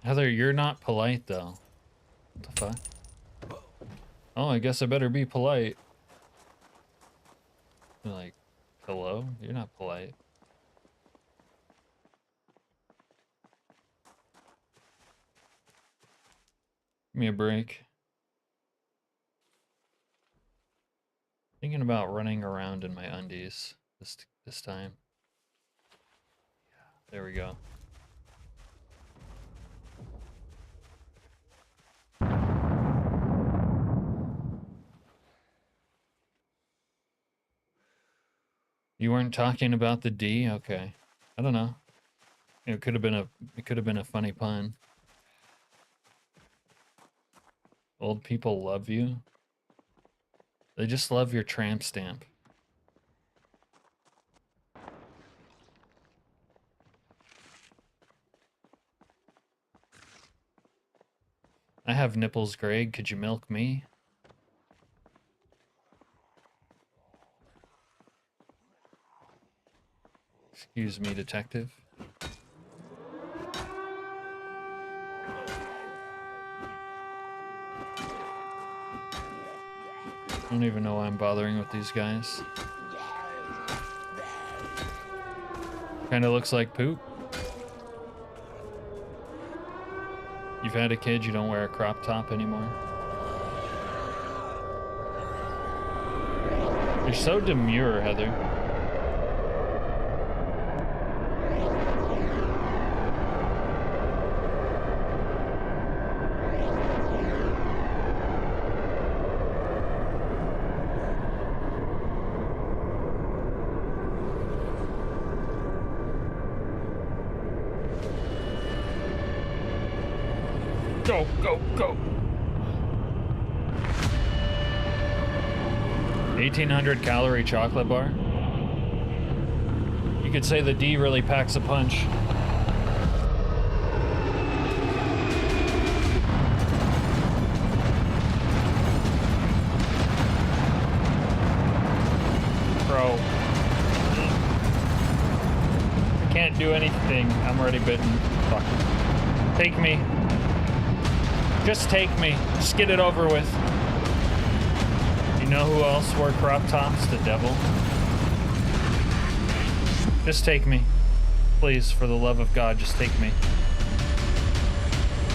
Heather, you're not polite though. What the fuck? Oh, I guess I better be polite. hello? You're not polite. Give me a break. Thinking about running around in my undies this time. Yeah, there we go. You weren't talking about the D? Okay. I don't know. It could have been a funny pun. Old people love you. They just love your tramp stamp. I have nipples, Greg. Could you milk me? Excuse me, detective. I don't even know why I'm bothering with these guys. Kinda looks like poop. You've had a kid, you don't wear a crop top anymore. You're so demure, Heather. Go, go, go. 1,800 calorie chocolate bar. You could say the D really packs a punch. Bro. I can't do anything. I'm already bitten. Fuck. Take me. Just take me. Just get it over with. You know who else wore crop tops? The devil. Just take me. Please, for the love of God, just take me.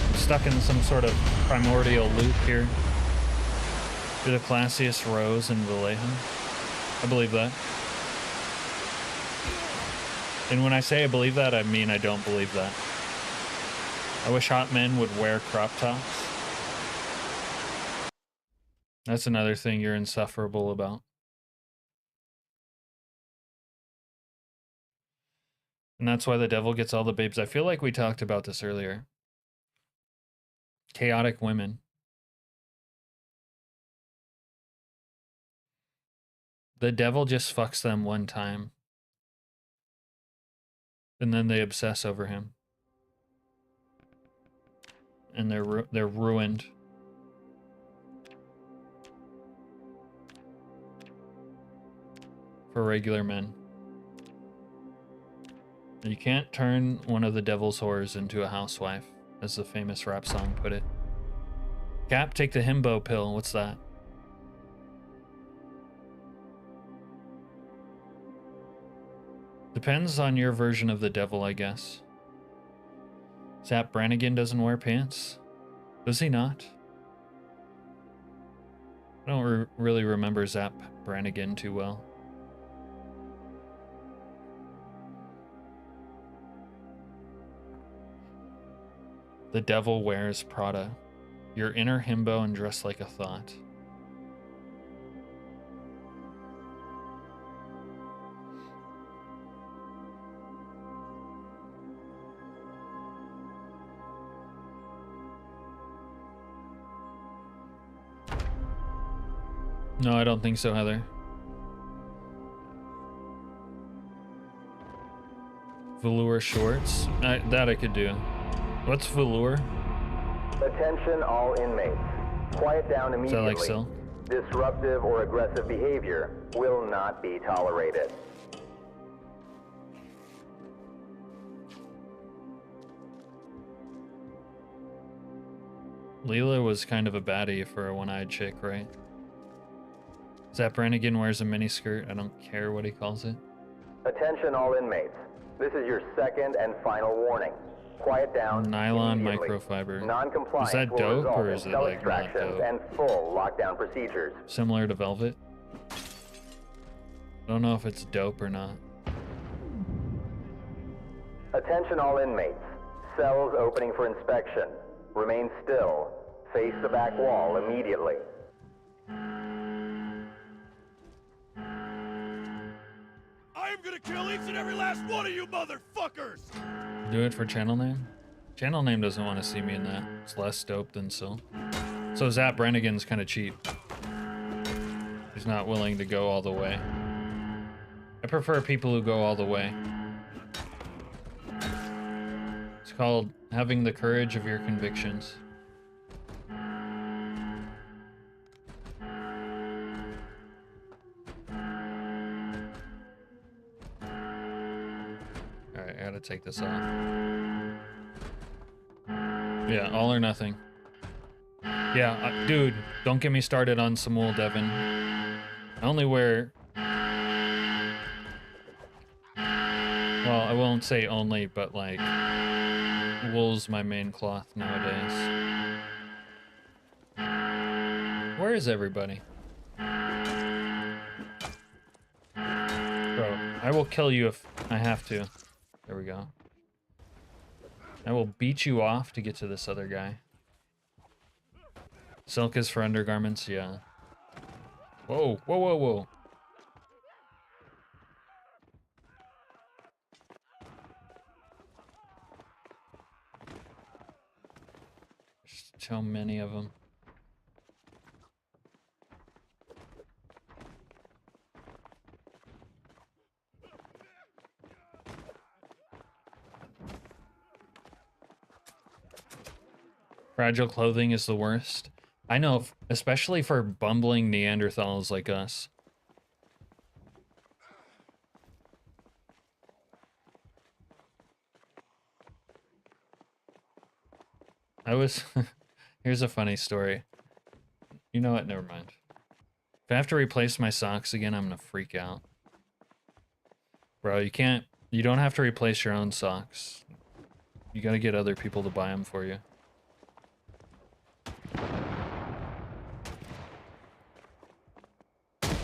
I'm stuck in some sort of primordial loop here. You're the classiest rose in Vallejo. I believe that. And when I say I believe that, I mean I don't believe that. I wish hot men would wear crop tops. That's another thing you're insufferable about. And that's why the devil gets all the babes. I feel like we talked about this earlier. Chaotic women. The devil just fucks them one time. And then they obsess over him. And they're ruined. For regular men. You can't turn one of the devil's whores into a housewife, as the famous rap song put it. Cap, take the himbo pill. What's that? Depends on your version of the devil, I guess. Zap Brannigan doesn't wear pants? Does he not? I don't really remember Zap Brannigan too well. The devil wears Prada. Your inner himbo and dress like a thought. No, I don't think so, Heather. Velour shorts? That I could do. What's velour? Attention all inmates. Quiet down Is immediately. that like silk? Disruptive or aggressive behavior will not be tolerated. Leela was kind of a baddie for a one-eyed chick, right? Zap Brannigan wears a miniskirt. I don't care what he calls it. Attention all inmates. This is your second and final warning. Quiet down Nylon immediately. microfiber. Non-compliance Is that will dope, result or in is it cell like not extractions dope? and full lockdown procedures. Similar to Velvet? I don't know if it's dope or not. Attention all inmates. Cells opening for inspection. Remain still. Face the back wall immediately. I am gonna kill each and every last one of you motherfuckers! Do it for channel name? Channel name doesn't want to see me in that. It's less dope than Sil. So Zap Brannigan's kind of cheap. He's not willing to go all the way. I prefer people who go all the way. It's called having the courage of your convictions. Alright, I gotta take this off. Yeah, all or nothing. Yeah, dude, don't get me started on Samuel Devon. I only wear... Well, I won't say only, but like... wool's my main cloth nowadays. Where is everybody? Bro, I will kill you if I have to. There we go. I will beat you off to get to this other guy. Silk is for undergarments, yeah. Whoa, whoa, whoa, whoa. There's so many of them. Fragile clothing is the worst. I know, especially for bumbling Neanderthals like us. I was... Here's a funny story. You know what? Never mind. If I have to replace my socks again, I'm gonna freak out. Bro, you can't... You don't have to replace your own socks. You gotta get other people to buy them for you.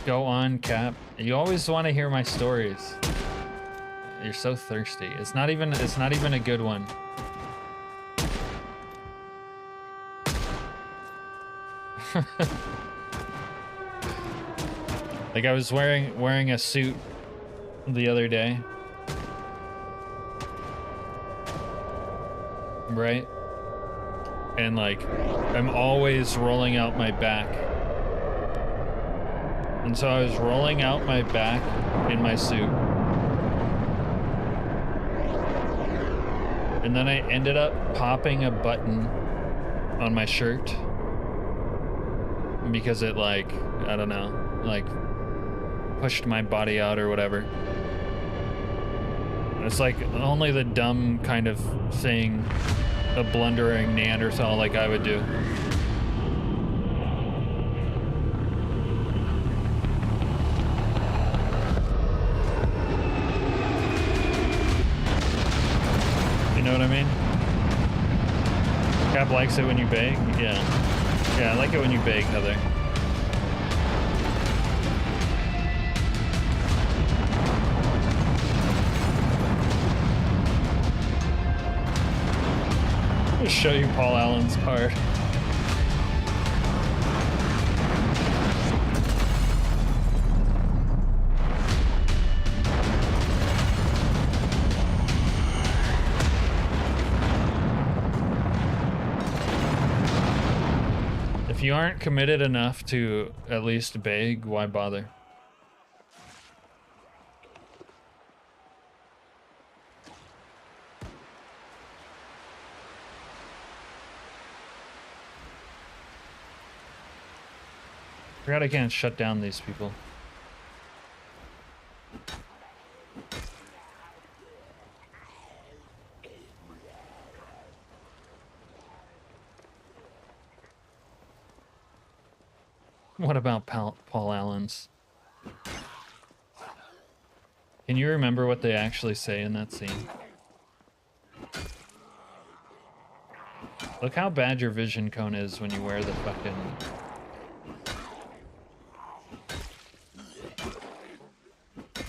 Go on, Cap. You always want to hear my stories. You're so thirsty. It's not even a good one. Like I was wearing a suit the other day. Right? And like I'm always rolling out my back. And so I was rolling out my back in my suit. And then I ended up popping a button on my shirt. Because it like, I don't know, like pushed my body out or whatever. It's like only the dumb kind of thing a blundering Neanderthal like I would do. You know what I mean? Cap likes it when you beg? Yeah. Yeah, I like it when you beg, Heather. I'm gonna show you Paul Allen's card. If you aren't committed enough to at least beg, why bother? Forgot I can't shut down these people. What about Paul Allen's? Can Can you remember what they actually say in that scene? Look how bad your vision cone is when you wear the fucking...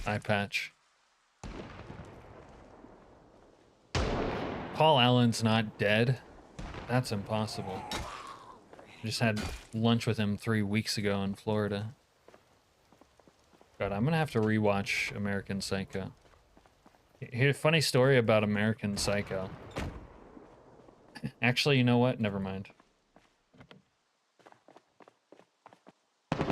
eye patch. Paul Allen's not dead? That's impossible. I just had lunch with him 3 weeks ago in Florida. God, I'm gonna have to rewatch American Psycho. Here, funny story about American Psycho. Actually, you know what? Never mind. Let's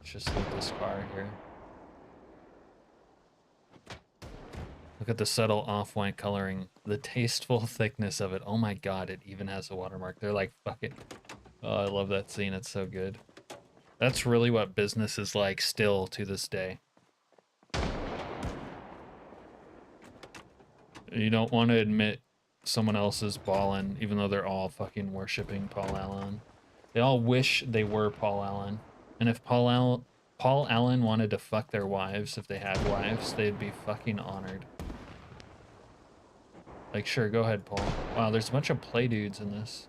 just loot this car here. Look at the subtle off-white coloring. The tasteful thickness of it. Oh my god, it even has a watermark. They're like, fuck it. Oh, I love that scene. It's so good. That's really what business is like still to this day. You don't want to admit someone else is ballin', even though they're all fucking worshipping Paul Allen. They all wish they were Paul Allen. And if Paul Allen wanted to fuck their wives, if they had wives, they'd be fucking honored. Like, sure, go ahead, Paul. Wow, there's a bunch of play dudes in this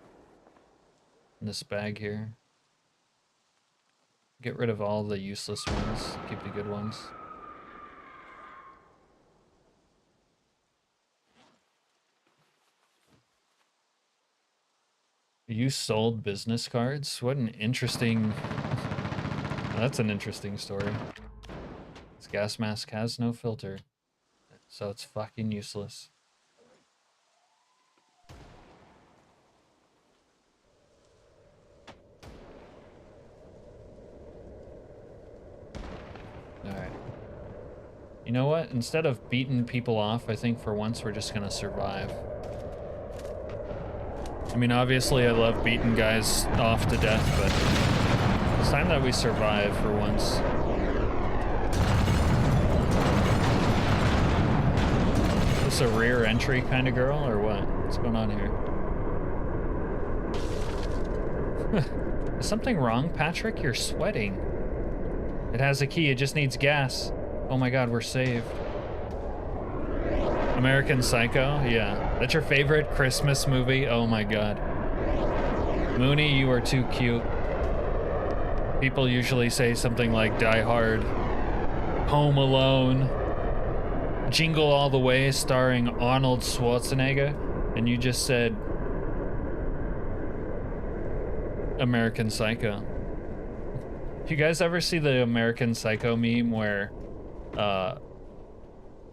bag here. Get rid of all the useless ones. Keep the good ones. You sold business cards? What an interesting... That's an interesting story. This gas mask has no filter, so it's fucking useless. Alright. You know what? Instead of beating people off, I think for once we're just gonna survive. I mean, obviously I love beating guys off to death, but it's time that we survive for once. Is this a rear entry kind of girl, or what? What's going on here? Is something wrong, Patrick? You're sweating. It has a key, it just needs gas. Oh my god, we're saved. American Psycho? Yeah. That's your favorite Christmas movie? Oh my god. Mooney, you are too cute. People usually say something like Die Hard, Home Alone, Jingle All the Way starring Arnold Schwarzenegger, and you just said American Psycho. You guys ever see the American Psycho meme where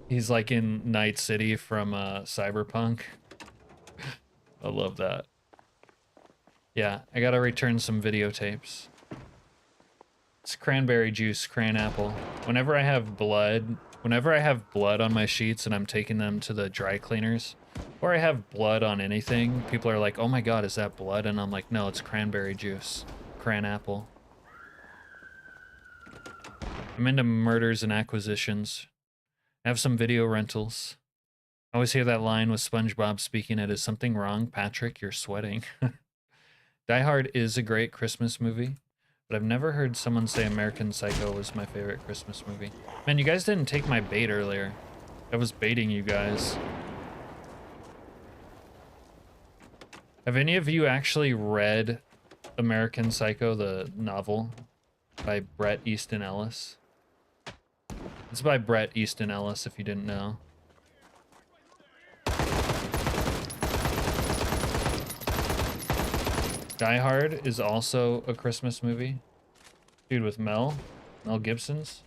he's like in Night City from Cyberpunk? I love that. Yeah, I gotta return some videotapes. It's cranberry juice, cran apple. Whenever I have blood on my sheets and I'm taking them to the dry cleaners, or I have blood on anything, people are like, oh my god, is that blood? And I'm like, no, it's cranberry juice, cran apple. I'm into murders and acquisitions. I have some video rentals. I always hear that line with SpongeBob speaking it. Is something wrong, Patrick? You're sweating. Die Hard is a great Christmas movie, but I've never heard someone say American Psycho was my favorite Christmas movie. Man, you guys didn't take my bait earlier. I was baiting you guys. Have any of you actually read American Psycho, the novel by Bret Easton Ellis? It's by Bret Easton Ellis, if you didn't know. Die Hard is also a Christmas movie. Dude, with Mel Gibson's.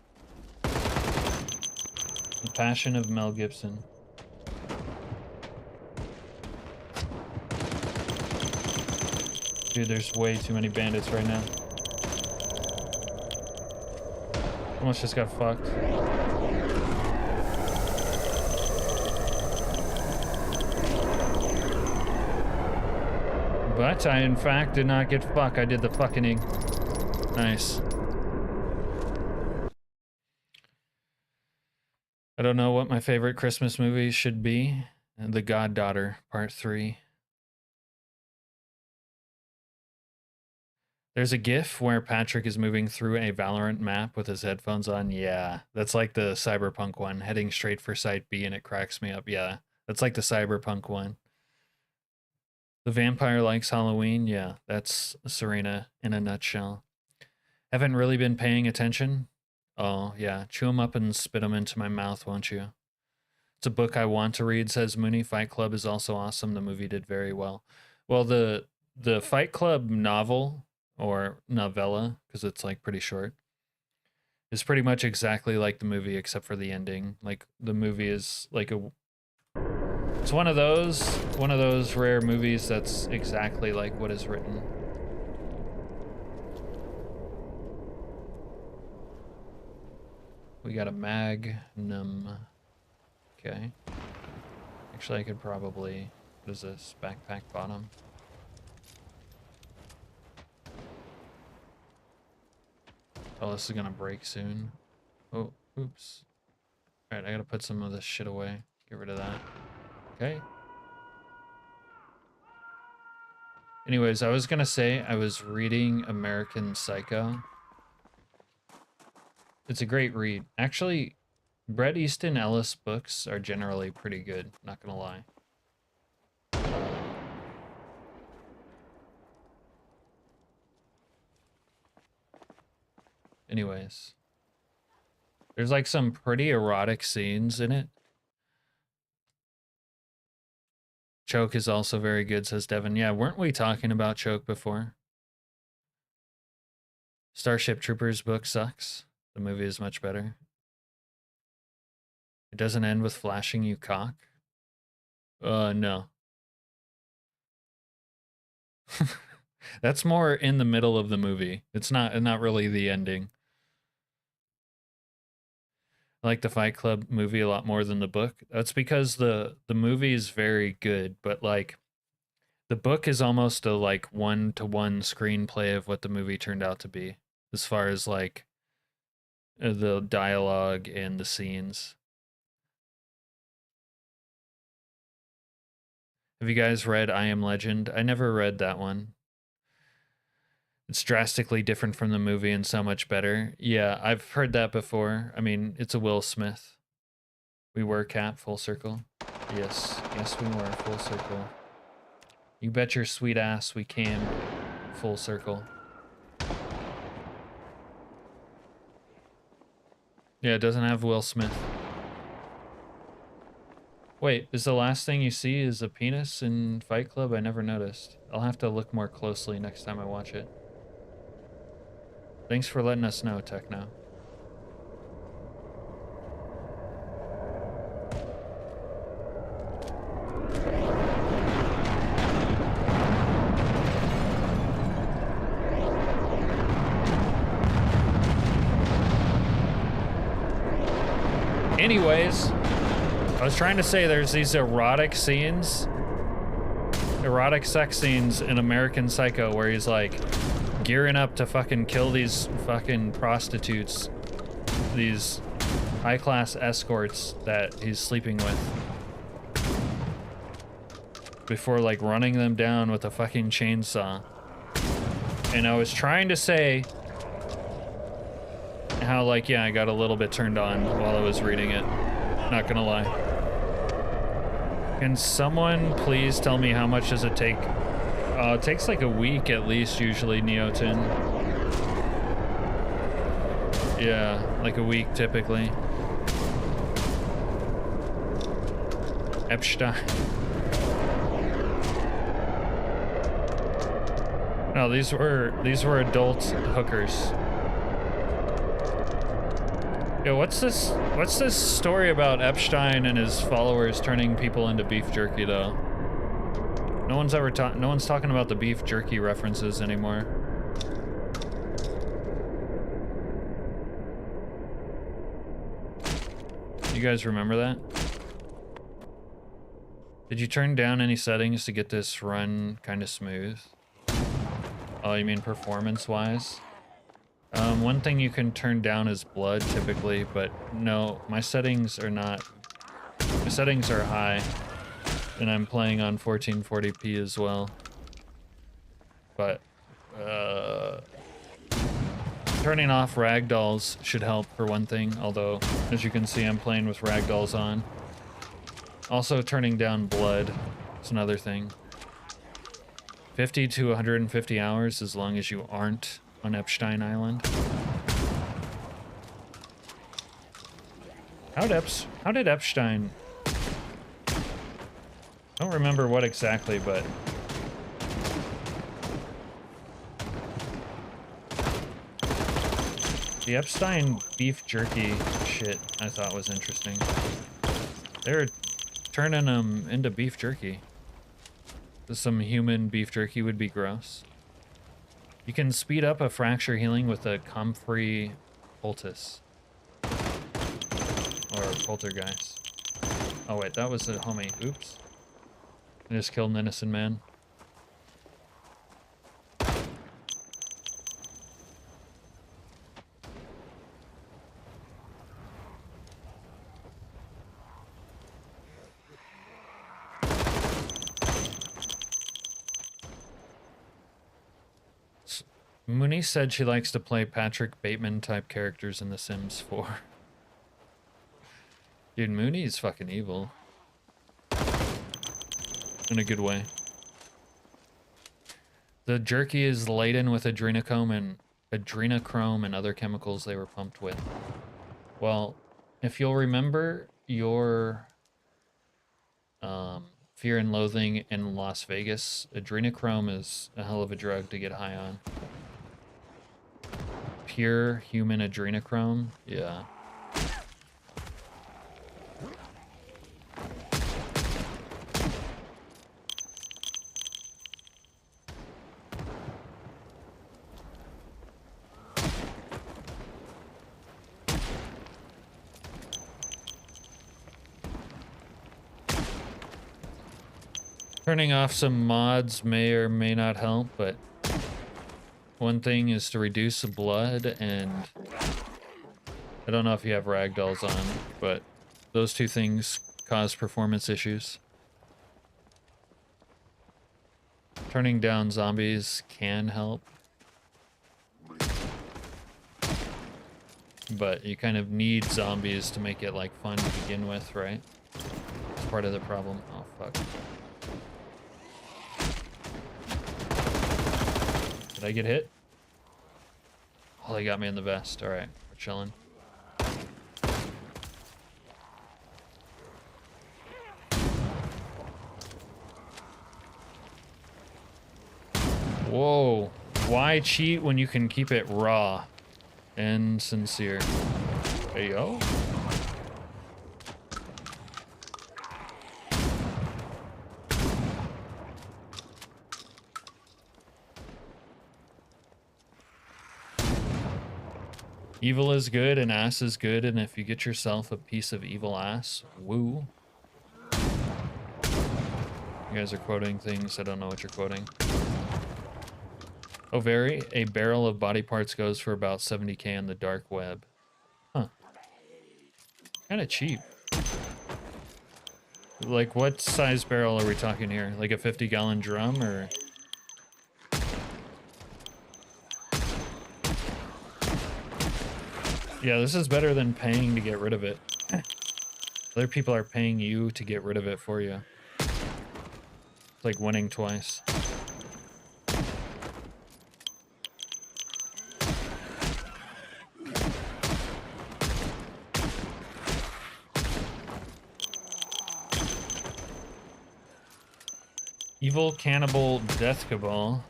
The Passion of Mel Gibson. Dude, there's way too many bandits right now. Almost just got fucked. But I, in fact, did not get fucked. I did the fucking-ing. Nice. I don't know what my favorite Christmas movie should be. The Goddaughter, Part 3. There's a GIF where Patrick is moving through a Valorant map with his headphones on. Yeah, that's like the Cyberpunk one, heading straight for Site B, and it cracks me up. Yeah, that's like the Cyberpunk one. The vampire likes Halloween. Yeah, that's Serena in a nutshell. Haven't really been paying attention. Oh, yeah. Chew them up and spit them into my mouth, won't you? It's a book I want to read, says Mooney. Fight Club is also awesome. The movie did very well. Well, the Fight Club novel, or novella, because it's like pretty short, is pretty much exactly like the movie except for the ending. Like the movie is like it's one of those rare movies that's exactly like what is written. We got a magnum. Okay. Actually, I could probably... What is this? Backpack bottom? Oh, this is gonna break soon. Oh, oops. Alright, I gotta put some of this shit away. Get rid of that. Okay. Anyways, I was gonna say I was reading American Psycho. It's a great read. Actually, Bret Easton Ellis books are generally pretty good, not gonna lie. Anyways. There's like some pretty erotic scenes in it. Choke is also very good, says Devin. Yeah, weren't we talking about Choke before? Starship Troopers book sucks. The movie is much better. It doesn't end with flashing you cock. No. That's more in the middle of the movie. It's not really the ending. I like the Fight Club movie a lot more than the book. That's because the movie is very good, but like the book is almost a like one-to-one screenplay of what the movie turned out to be, as far as like the dialogue and the scenes. Have you guys read I Am Legend? I never read that one. It's drastically different from the movie and so much better. Yeah, I've heard that before. I mean, it's a Will Smith. We were Cap, full circle. Yes, yes we were, full circle. You bet your sweet ass we came, full circle. Yeah, it doesn't have Will Smith. Wait, is the last thing you see is a penis in Fight Club? I never noticed. I'll have to look more closely next time I watch it. Thanks for letting us know, Techno. Anyways, I was trying to say there's these erotic scenes, erotic sex scenes in American Psycho where he's like gearing up to fucking kill these fucking prostitutes, these high-class escorts that he's sleeping with, before like running them down with a fucking chainsaw. And I was trying to say how like, yeah, I got a little bit turned on while I was reading it, not gonna lie. Can someone please tell me how much does it take? It takes like a week at least, usually, Neotin. Yeah, like a week typically. Epstein. No, these were adult hookers. Yo, what's this story about Epstein and his followers turning people into beef jerky though? No one's talking about the beef jerky references anymore. You guys remember that? Did you turn down any settings to get this run kind of smooth? Oh, you mean performance-wise? One thing you can turn down is blood typically, but no, my settings are not. My settings are high, and I'm playing on 1440p as well. But Turning off ragdolls should help for one thing, although, as you can see, I'm playing with ragdolls on. Also, turning down blood is another thing. 50 to 150 hours as long as you aren't on Epstein Island. How did Epstein... I don't remember what exactly, but... The Epstein beef jerky shit I thought was interesting. They were turning them into beef jerky. Some human beef jerky would be gross. You can speed up a fracture healing with a comfrey poultice. Or poltergeist. Oh wait, that was a homie. Oops. I just killed an innocent man. Mooney said she likes to play Patrick Bateman type characters in The Sims 4. Dude, Mooney is fucking evil. In a good way. The jerky is laden with adrenochrome and other chemicals they were pumped with. Well, if you'll remember your Fear and Loathing in Las Vegas, adrenochrome is a hell of a drug to get high on. Pure human adrenochrome, yeah. Turning off some mods may or may not help, but one thing is to reduce the blood, and I don't know if you have ragdolls on, but those two things cause performance issues. Turning down zombies can help, but you kind of need zombies to make it like fun to begin with, right? It's part of the problem. Oh fuck. Did I get hit? Oh, they got me in the vest. Alright, we're chilling. Whoa. Why cheat when you can keep it raw and sincere? Hey, yo. Evil is good and ass is good, and if you get yourself a piece of evil ass, woo. You guys are quoting things, I don't know what you're quoting. Oh, very. A barrel of body parts goes for about 70k on the dark web. Huh. Kinda cheap. Like, what size barrel are we talking here? Like a 50-gallon drum, or...? Yeah, this is better than paying to get rid of it. Other people are paying you to get rid of it for you. It's like winning twice. Evil Cannibal Death Cabal.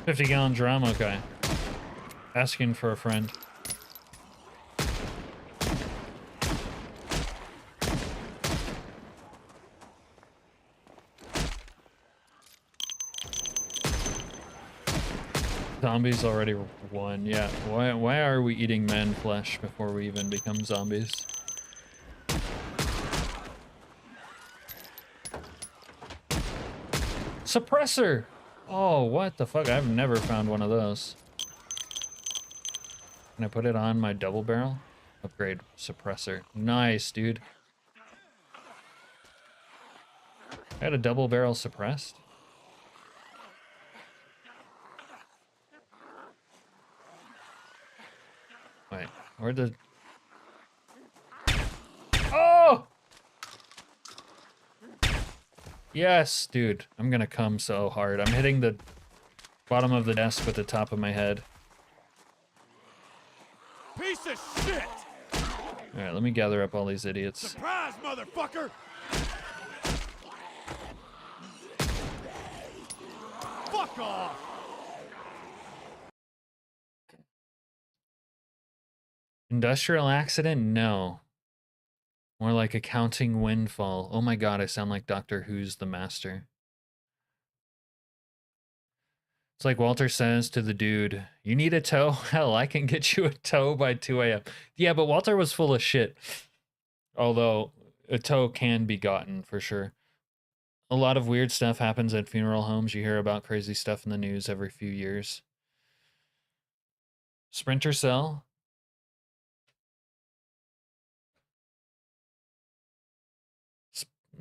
$50-gallon drum, okay. Asking for a friend. Zombies already won, yeah. Why are we eating man flesh before we even become zombies? Suppressor! Oh, what the fuck? I've never found one of those. Can I put it on my double barrel? Upgrade suppressor. Nice, dude. I had a double barrel suppressed. Wait, where'd the... Oh! Yes, dude. I'm gonna come so hard. I'm hitting the bottom of the desk with the top of my head. Piece of shit! Alright, let me gather up all these idiots. Surprise, motherfucker! Fuck off! Industrial accident? No. More like accounting windfall. Oh my god, I sound like Doctor Who's the Master. It's like Walter says to the dude, you need a tow? Hell, I can get you a tow by 2 a.m. Yeah, but Walter was full of shit. Although, a tow can be gotten, for sure. A lot of weird stuff happens at funeral homes. You hear about crazy stuff in the news every few years. Sprinter Cell?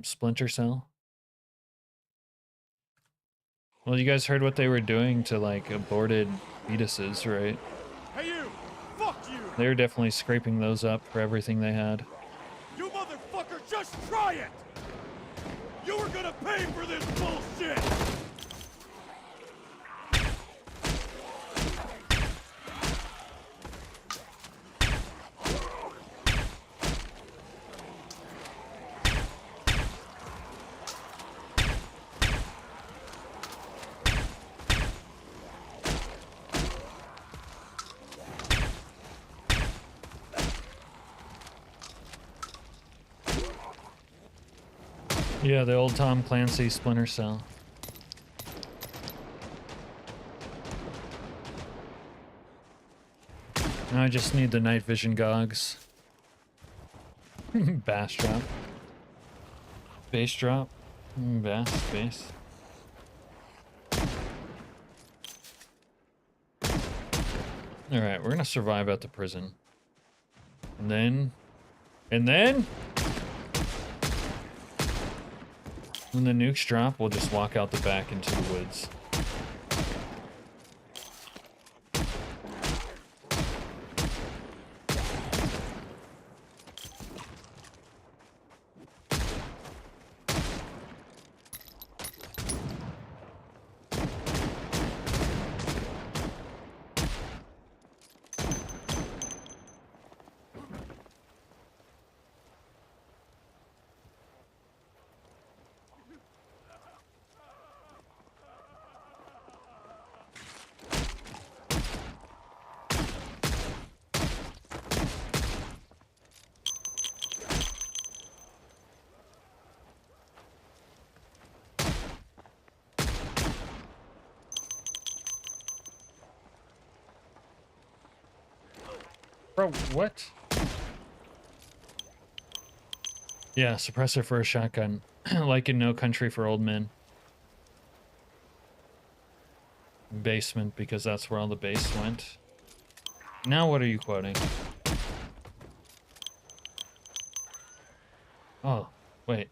Splinter Cell? Well, you guys heard what they were doing to, like, aborted fetuses, right? Hey you! Fuck you! They were definitely scraping those up for everything they had. You motherfucker, just try it! You were gonna pay for this bullshit! Yeah, the old Tom Clancy Splinter Cell. Now I just need the night vision gogs. Bass drop. Bass drop. Bass. Alright, we're gonna survive at the prison. And then... when the nukes drop, we'll just walk out the back into the woods. Bro, what? Yeah, suppressor for a shotgun. Like in No Country for Old Men. Basement, because that's where all the base went. Now what are you quoting? Oh, wait.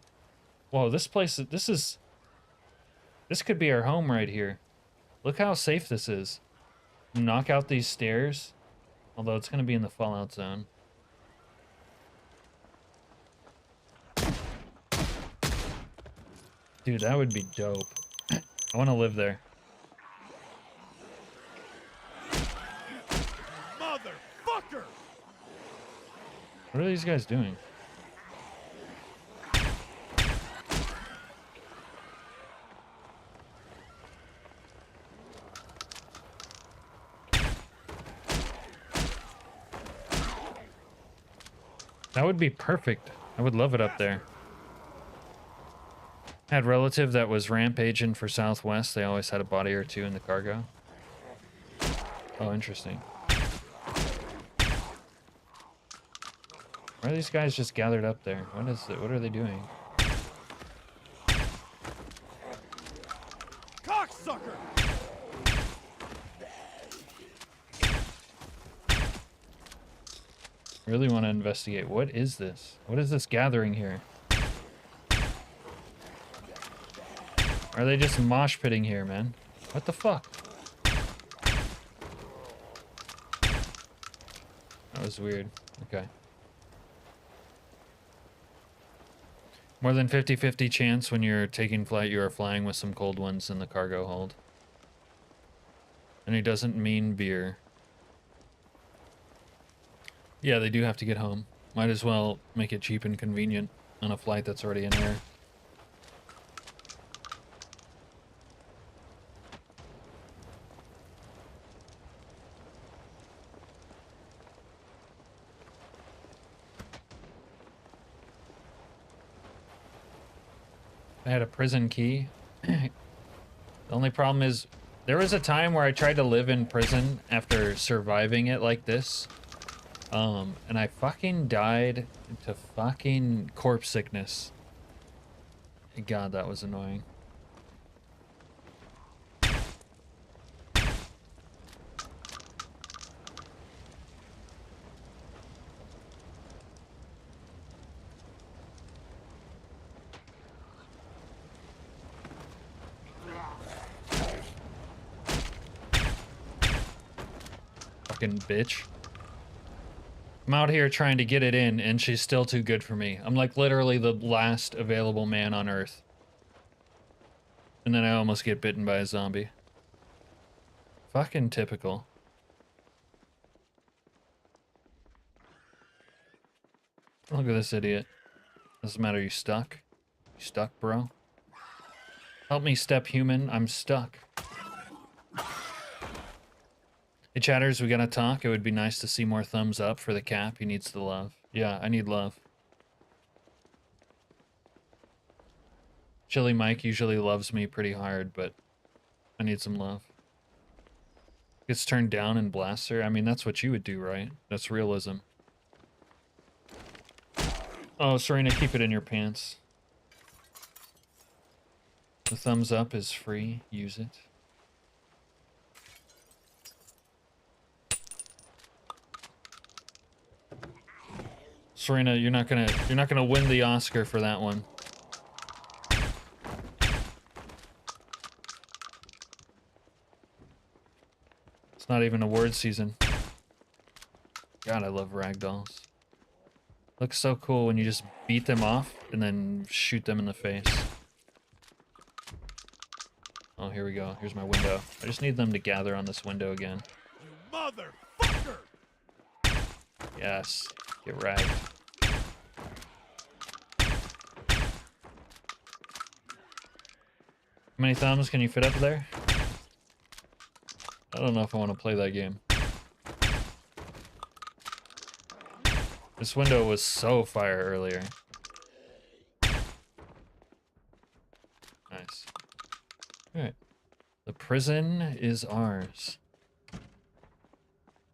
Whoa, this place, this could be our home right here. Look how safe this is. Knock out these stairs. Although it's going to be in the Fallout zone. Dude, that would be dope. I want to live there. Motherfucker! What are these guys doing? That would be perfect. I would love it up there. Had relative that was rampaging for Southwest. They always had a body or two in the cargo. Oh, interesting. Why are these guys just gathered up there? What is it? What are they doing? Cocksucker! Really want to investigate. What is this? What is this gathering here? Are they just mosh pitting here, man? What the fuck? That was weird. Okay. More than 50-50 chance when you're taking flight, you are flying with some cold ones in the cargo hold. And he doesn't mean beer. Yeah, they do have to get home. Might as well make it cheap and convenient on a flight that's already in air. I had a prison key. The only problem is there was a time where I tried to live in prison after surviving it like this. And I fucking died to fucking corpse sickness. God, that was annoying. Fucking bitch. I'm out here trying to get it in, and she's still too good for me. I'm like literally the last available man on Earth. And then I almost get bitten by a zombie. Fucking typical. Look at this idiot. Doesn't matter, you stuck? You stuck, bro? Help me, step human, I'm stuck. Hey chatters, we gotta talk. It would be nice to see more thumbs up for the cap. He needs the love. Yeah, I need love. Chili Mike usually loves me pretty hard, but I need some love. Gets turned down and blasts her. I mean, that's what you would do, right? That's realism. Oh, Serena, keep it in your pants. The thumbs up is free. Use it. Serena, you're not gonna win the Oscar for that one. It's not even award season. God, I love ragdolls. Looks so cool when you just beat them off and then shoot them in the face. Oh, here we go. Here's my window. I just need them to gather on this window again. You motherfucker! Yes. Get ragged. How many thumbs can you fit up there? I don't know if I want to play that game. This window was so fire earlier. Nice. Alright. The prison is ours.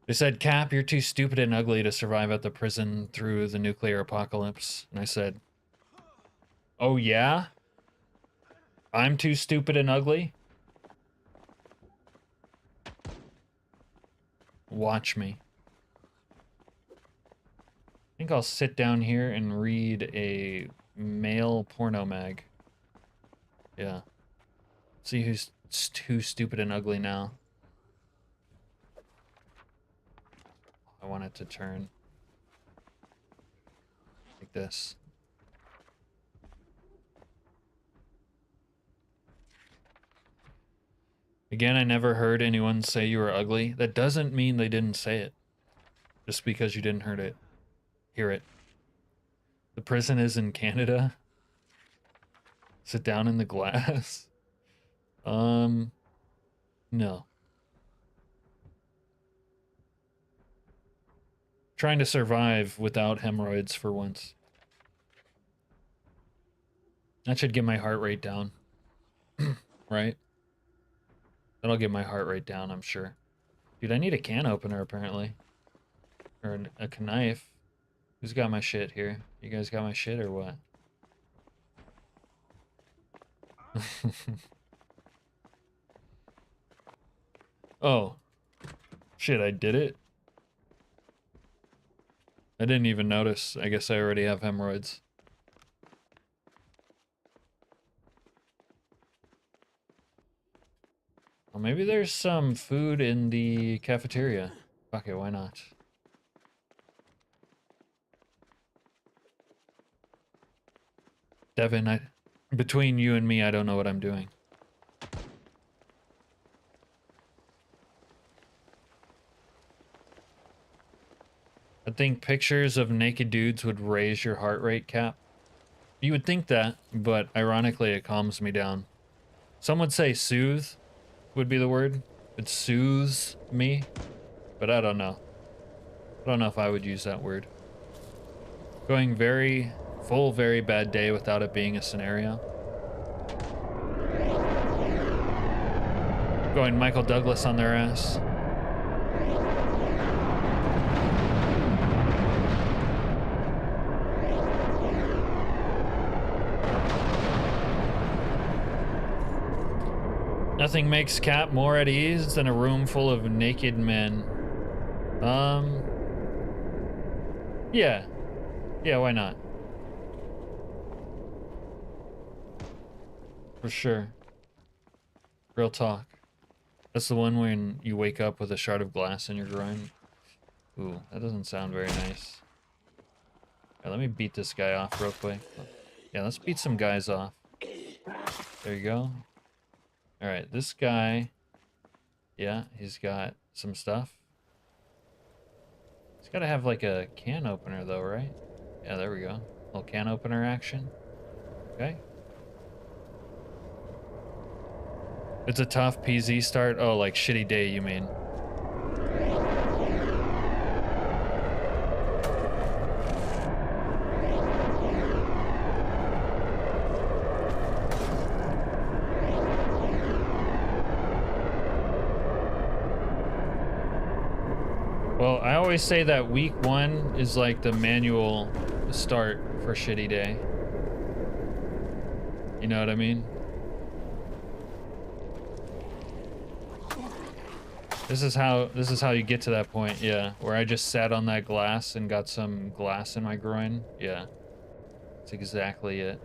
They said, Cap, you're too stupid and ugly to survive at the prison through the nuclear apocalypse. And I said, oh yeah? I'm too stupid and ugly? Watch me. I think I'll sit down here and read a male porno mag. Yeah. See who's too stupid and ugly now. I want it to turn like this. Again, I never heard anyone say you were ugly. That doesn't mean they didn't say it. Just because you didn't hear it. The prison is in Canada. Sit down in the glass. No. Trying to survive without hemorrhoids for once. That should get my heart rate down. Right? That'll get my heart rate down, I'm sure. Dude, I need a can opener, apparently. Or a knife. Who's got my shit here? You guys got my shit or what? Oh. Shit, I did it? I didn't even notice. I guess I already have hemorrhoids. Well, maybe there's some food in the cafeteria. Fuck it, why not? Devin, between you and me, I don't know what I'm doing. I think pictures of naked dudes would raise your heart rate, Cap. You would think that, but ironically it calms me down. Some would say soothe would be the word. It soothes me, but I don't know. I don't know if I would use that word. Going very bad day without it being a scenario. Going Michael Douglas on their ass. Nothing makes Cap more at ease than a room full of naked men. Yeah. Yeah, why not? For sure. Real talk. That's the one when you wake up with a shard of glass in your groin. Ooh, that doesn't sound very nice. Alright, let me beat this guy off real quick. Yeah, let's beat some guys off. There you go. Alright, this guy... Yeah, he's got some stuff. He's gotta have like a can opener though, right? Yeah, there we go. Little can opener action. Okay. It's a tough PZ start. Oh, like shitty day, you mean? Well, I always say that week 1 is like the manual start for shitty day. You know what I mean? This is how you get to that point, yeah. Where I just sat on that glass and got some glass in my groin. Yeah. That's exactly it.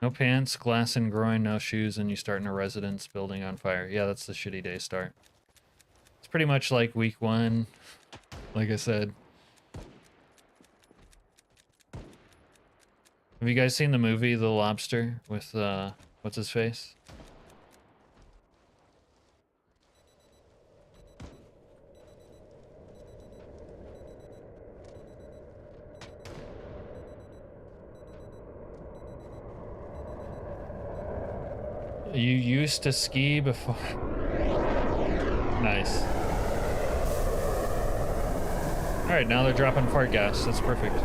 No pants, glass in groin, no shoes, and you start in a residence building on fire. Yeah, that's the shitty day start. It's pretty much like week 1, like I said. Have you guys seen the movie The Lobster with, what's his face? You used to ski before? Nice. Alright, now they're dropping fart gas. That's perfect.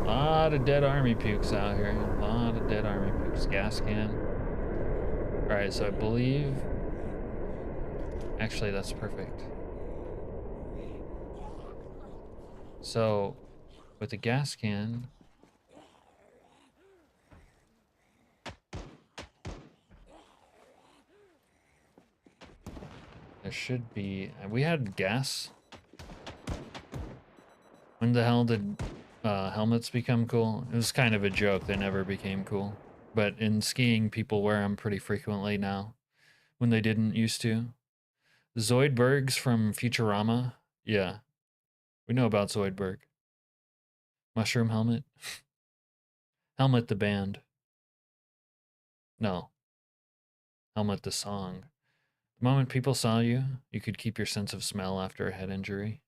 A lot of dead army pukes out here. A lot of dead army pukes. Gas can. Alright, so I believe... Actually, that's perfect. So, with the gas can... There should be... We had gas. When the hell did helmets become cool? It was kind of a joke. They never became cool. But in skiing, people wear them pretty frequently now. When they didn't used to. Zoidbergs from Futurama. Yeah. We know about Zoidberg. Mushroom helmet. Helmet the band. No. Helmet the song. The moment people saw you, you could keep your sense of smell after a head injury.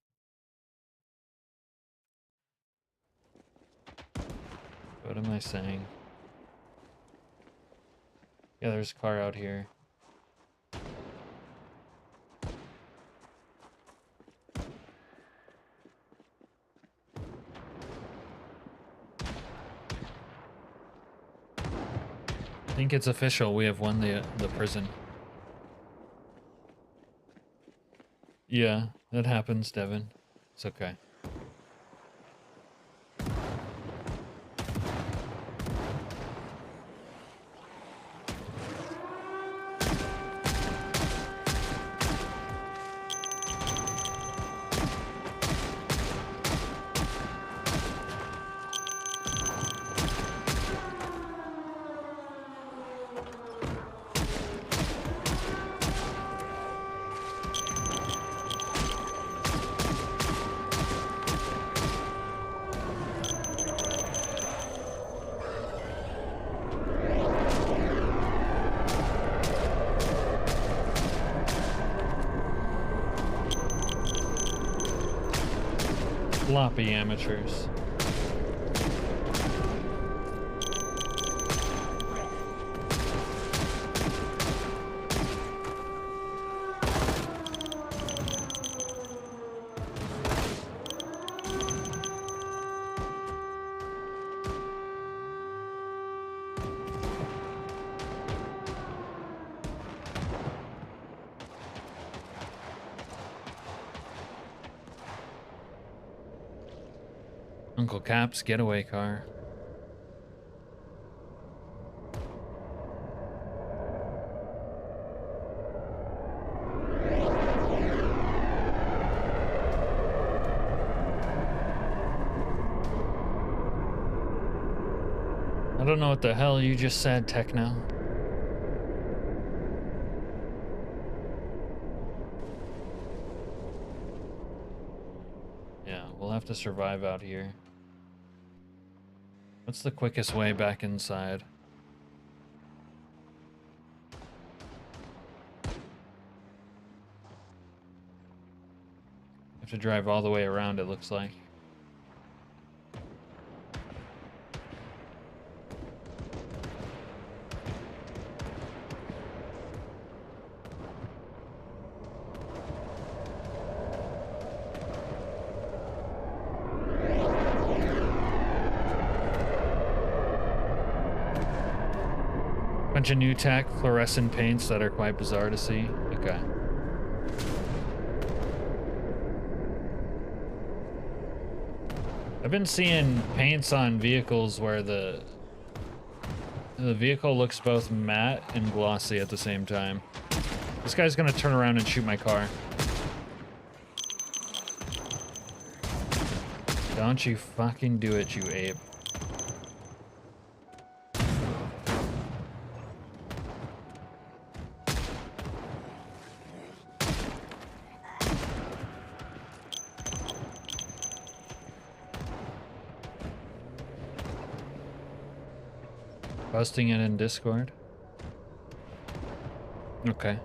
What am I saying? Yeah, there's a car out here. I think it's official. We have won the prison. Yeah, that happens, Devin. It's okay. Sloppy amateurs. Uncle Cap's getaway car. I don't know what the hell you just said, Techno. Yeah, we'll have to survive out here. What's the quickest way back inside? Have to drive all the way around, it looks like. Bunch of new tech, fluorescent paints that are quite bizarre to see. Okay. I've been seeing paints on vehicles where the vehicle looks both matte and glossy at the same time. This guy's gonna turn around and shoot my car. Don't you fucking do it, you ape. Posting it in Discord. Okay.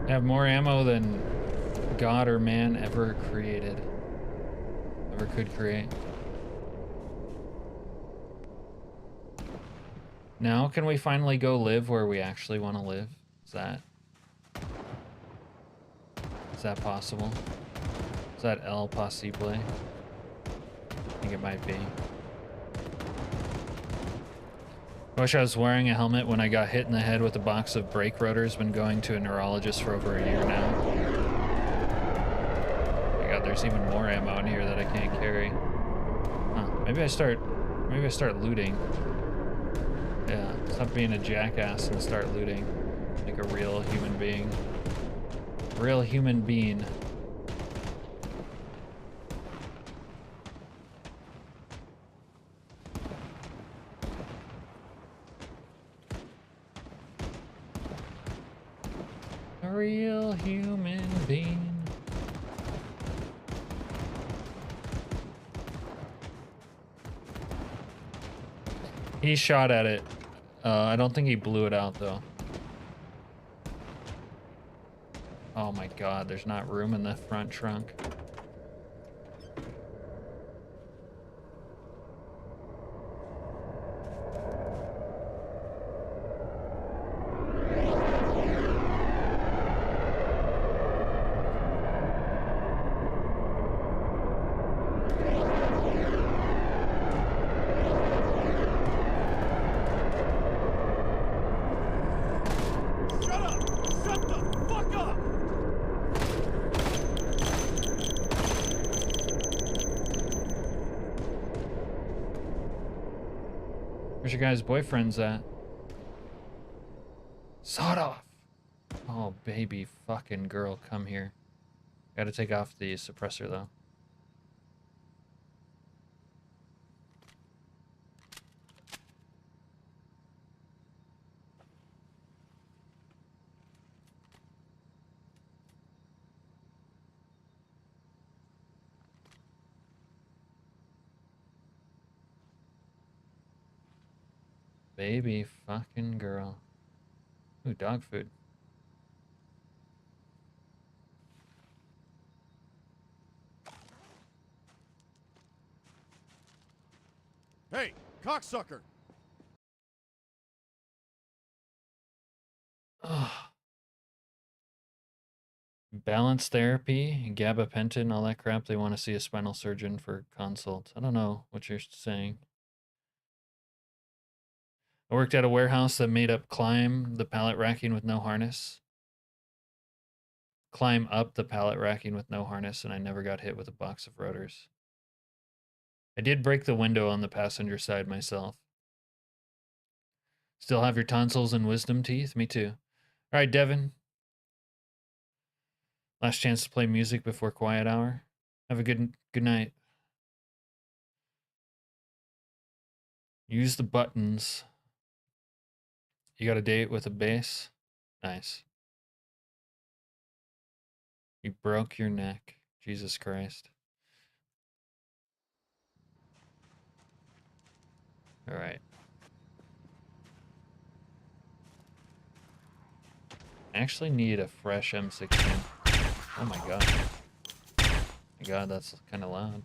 Have more ammo than God or man ever created. Ever could create. Now can we finally go live where we actually want to live? Is that possible? Is that el possible? I think it might be. I wish I was wearing a helmet when I got hit in the head with a box of brake rotors. Been going to a neurologist for over a year now. Oh my god, there's even more ammo in here that I can't carry. Huh, maybe I start looting. Yeah, stop being a jackass and start looting like a real human being. Real human being. A real human being. He shot at it. I don't think he blew it out though. Oh my god, there's not room in the front trunk. Where's your guy's boyfriend's at? Sawed off. Oh, baby fucking girl, come here. Gotta take off the suppressor, though. Baby fucking girl. Ooh, dog food. Hey, cocksucker! Ugh. Balance therapy, gabapentin, all that crap. They want to see a spinal surgeon for consult. I don't know what you're saying. I worked at a warehouse that made up climb the pallet racking with no harness. Climb up the pallet racking with no harness, and I never got hit with a box of rotors. I did break the window on the passenger side myself. Still have your tonsils and wisdom teeth? Me too. All right, Devin. Last chance to play music before quiet hour. Have a good night. Use the buttons. You got a date with a bass? Nice. You broke your neck. Jesus Christ. All right. I actually need a fresh M16. Oh my god. My god, that's kind of loud.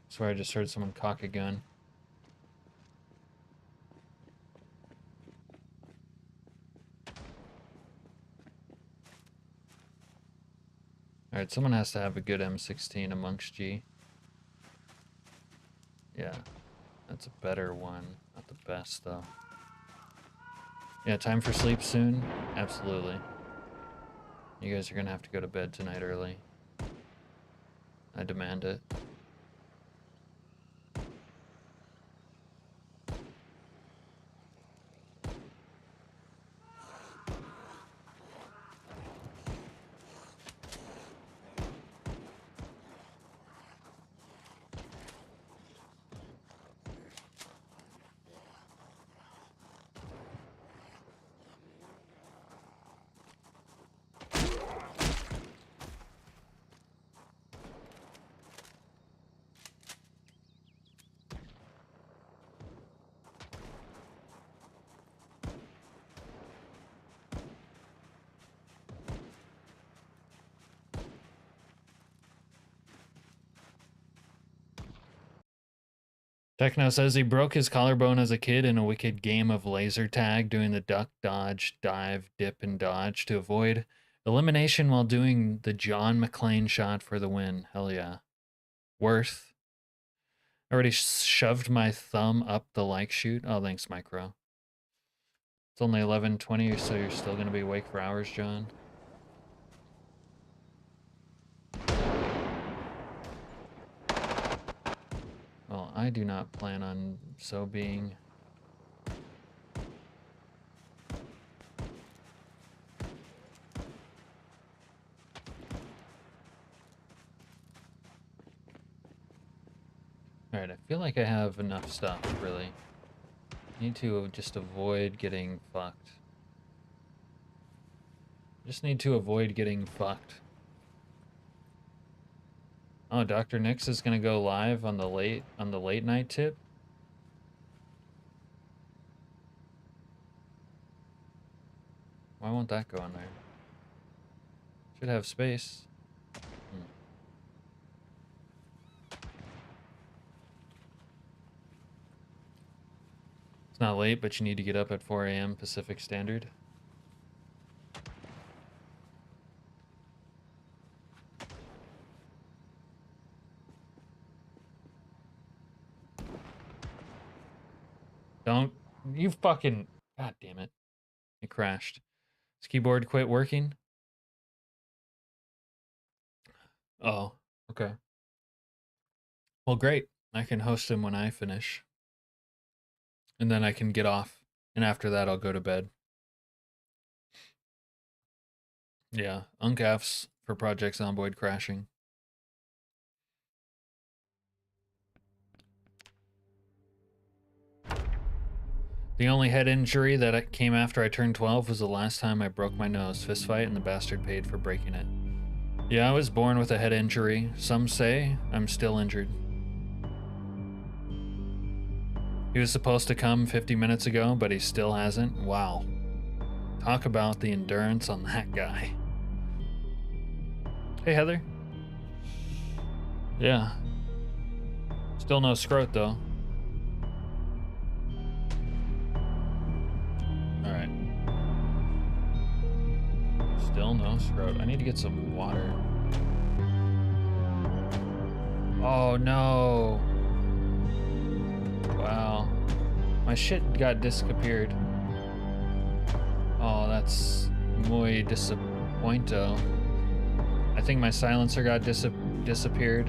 Swear I just heard someone cock a gun. Alright, someone has to have a good M16 amongst G. Yeah, that's a better one. Not the best, though. Yeah, time for sleep soon? Absolutely. You guys are gonna have to go to bed tonight early. I demand it. Techno says he broke his collarbone as a kid in a wicked game of laser tag, doing the duck, dodge, dive, dip, and dodge to avoid elimination while doing the John McClane shot for the win. Hell yeah. Worth. Already shoved my thumb up the like chute. Oh, thanks, Micro. It's only 11:20, so you're still going to be awake for hours, John. Well, I do not plan on so being. Alright, I feel like I have enough stuff, really. Need to just avoid getting fucked. Just need to avoid getting fucked. Oh, Dr. Nix is gonna go live on the late night tip. Why won't that go on there? Should have space. It's not late, but you need to get up at 4 a.m. Pacific Standard. Don't you fucking... God damn it. It crashed. His keyboard quit working? Oh, okay. Well, great. I can host him when I finish. And then I can get off. And after that, I'll go to bed. Yeah, uncafs for Project Zomboid crashing. The only head injury that came after I turned 12 was the last time I broke my nose. Fist fight, and the bastard paid for breaking it. Yeah, I was born with a head injury. Some say I'm still injured. He was supposed to come 50 minutes ago, but he still hasn't. Wow. Talk about the endurance on that guy. Hey, Heather. Yeah. Still no scrot, though. Alright. Still no scrot. I need to get some water. Oh, no. Wow. My shit got disappeared. Oh, that's muy disappointo. I think my silencer got disappeared.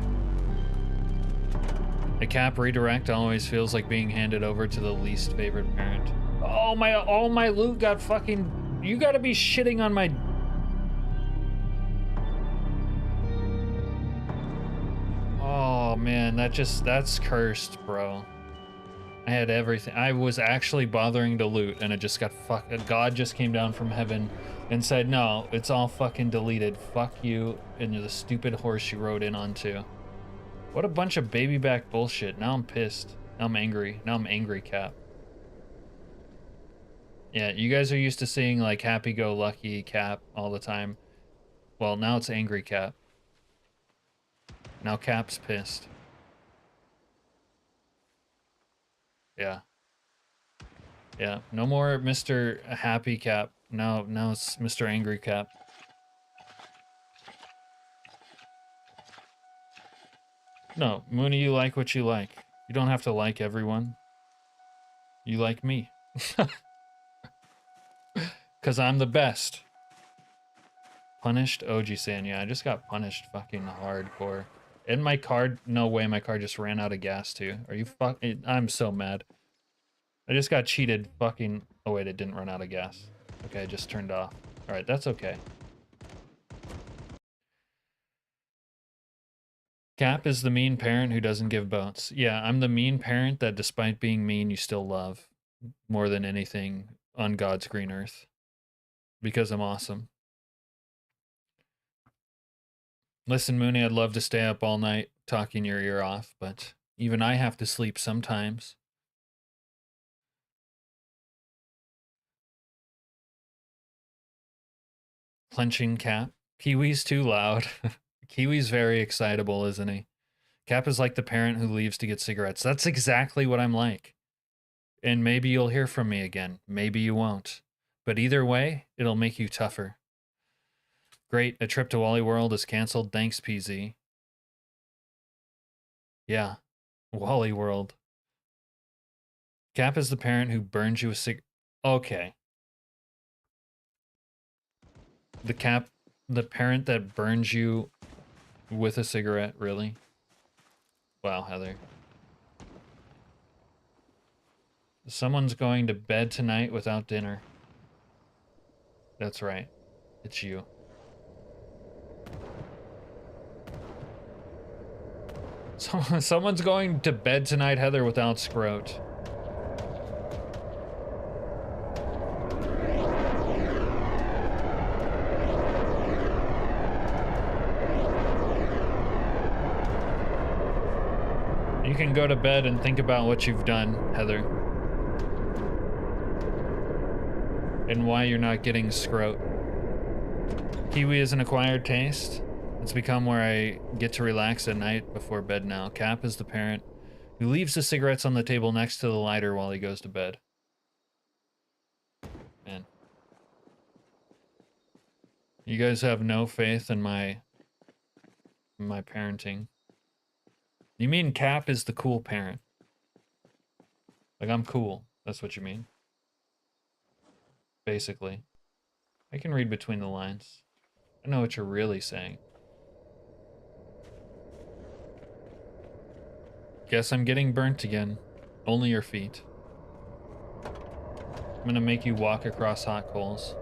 A cap redirect always feels like being handed over to the least favorite parent. Oh, all my loot got fucking... You gotta be shitting on my... Oh, man, that's cursed, bro. I had everything. I was actually bothering to loot, and it just got fucked. God just came down from heaven and said, no, it's all fucking deleted. Fuck you and the stupid horse you rode in onto. What a bunch of baby back bullshit. Now I'm pissed. Now I'm angry. Now I'm angry, Cap. Yeah, you guys are used to seeing like happy-go-lucky Cap all the time. Well, now it's angry Cap. Now Cap's pissed. Yeah. Yeah, no more Mr. Happy Cap. Now it's Mr. Angry Cap. No, Mooney, you like what you like. You don't have to like everyone. You like me. Because I'm the best. Punished OG-san. Yeah, I just got punished fucking hardcore. And my card... No way, my car just ran out of gas, too. Are you fucking... I'm so mad. I just got cheated fucking... Oh, wait, it didn't run out of gas. Okay, I just turned off. Alright, that's okay. Cap is the mean parent who doesn't give boats. Yeah, I'm the mean parent that despite being mean, you still love. More than anything on God's green earth. Because I'm awesome. Listen, Mooney, I'd love to stay up all night talking your ear off, but even I have to sleep sometimes. Clenching Cap. Kiwi's too loud. Kiwi's very excitable, isn't he? Cap is like the parent who leaves to get cigarettes. That's exactly what I'm like. And maybe you'll hear from me again. Maybe you won't. But either way, it'll make you tougher. Great, a trip to Wally World is canceled. Thanks, PZ. Yeah, Wally World. Cap is the parent who burns you a Okay. The parent that burns you with a cigarette, really? Wow, Heather. Someone's going to bed tonight without dinner. That's right. It's you. So, someone's going to bed tonight, Heather, without scrote. You can go to bed and think about what you've done, Heather. And why you're not getting scrote. Kiwi is an acquired taste. It's become where I get to relax at night before bed now. Cap is the parent who leaves the cigarettes on the table next to the lighter while he goes to bed. Man. You guys have no faith in my parenting. You mean Cap is the cool parent? Like, I'm cool. That's what you mean? Basically. I can read between the lines. I know what you're really saying. Guess I'm getting burnt again. Only your feet. I'm gonna make you walk across hot coals.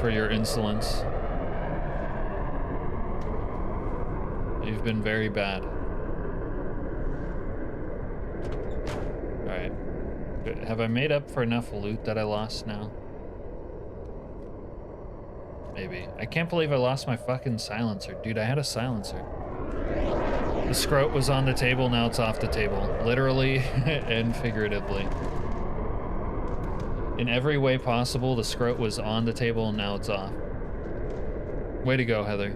For your insolence. You've been very bad. Alright. Have I made up for enough loot that I lost now? Maybe. I can't believe I lost my fucking silencer. Dude, I had a silencer. The scrote was on the table, now it's off the table. Literally and figuratively. In every way possible, the scrote was on the table and now it's off. Way to go, Heather.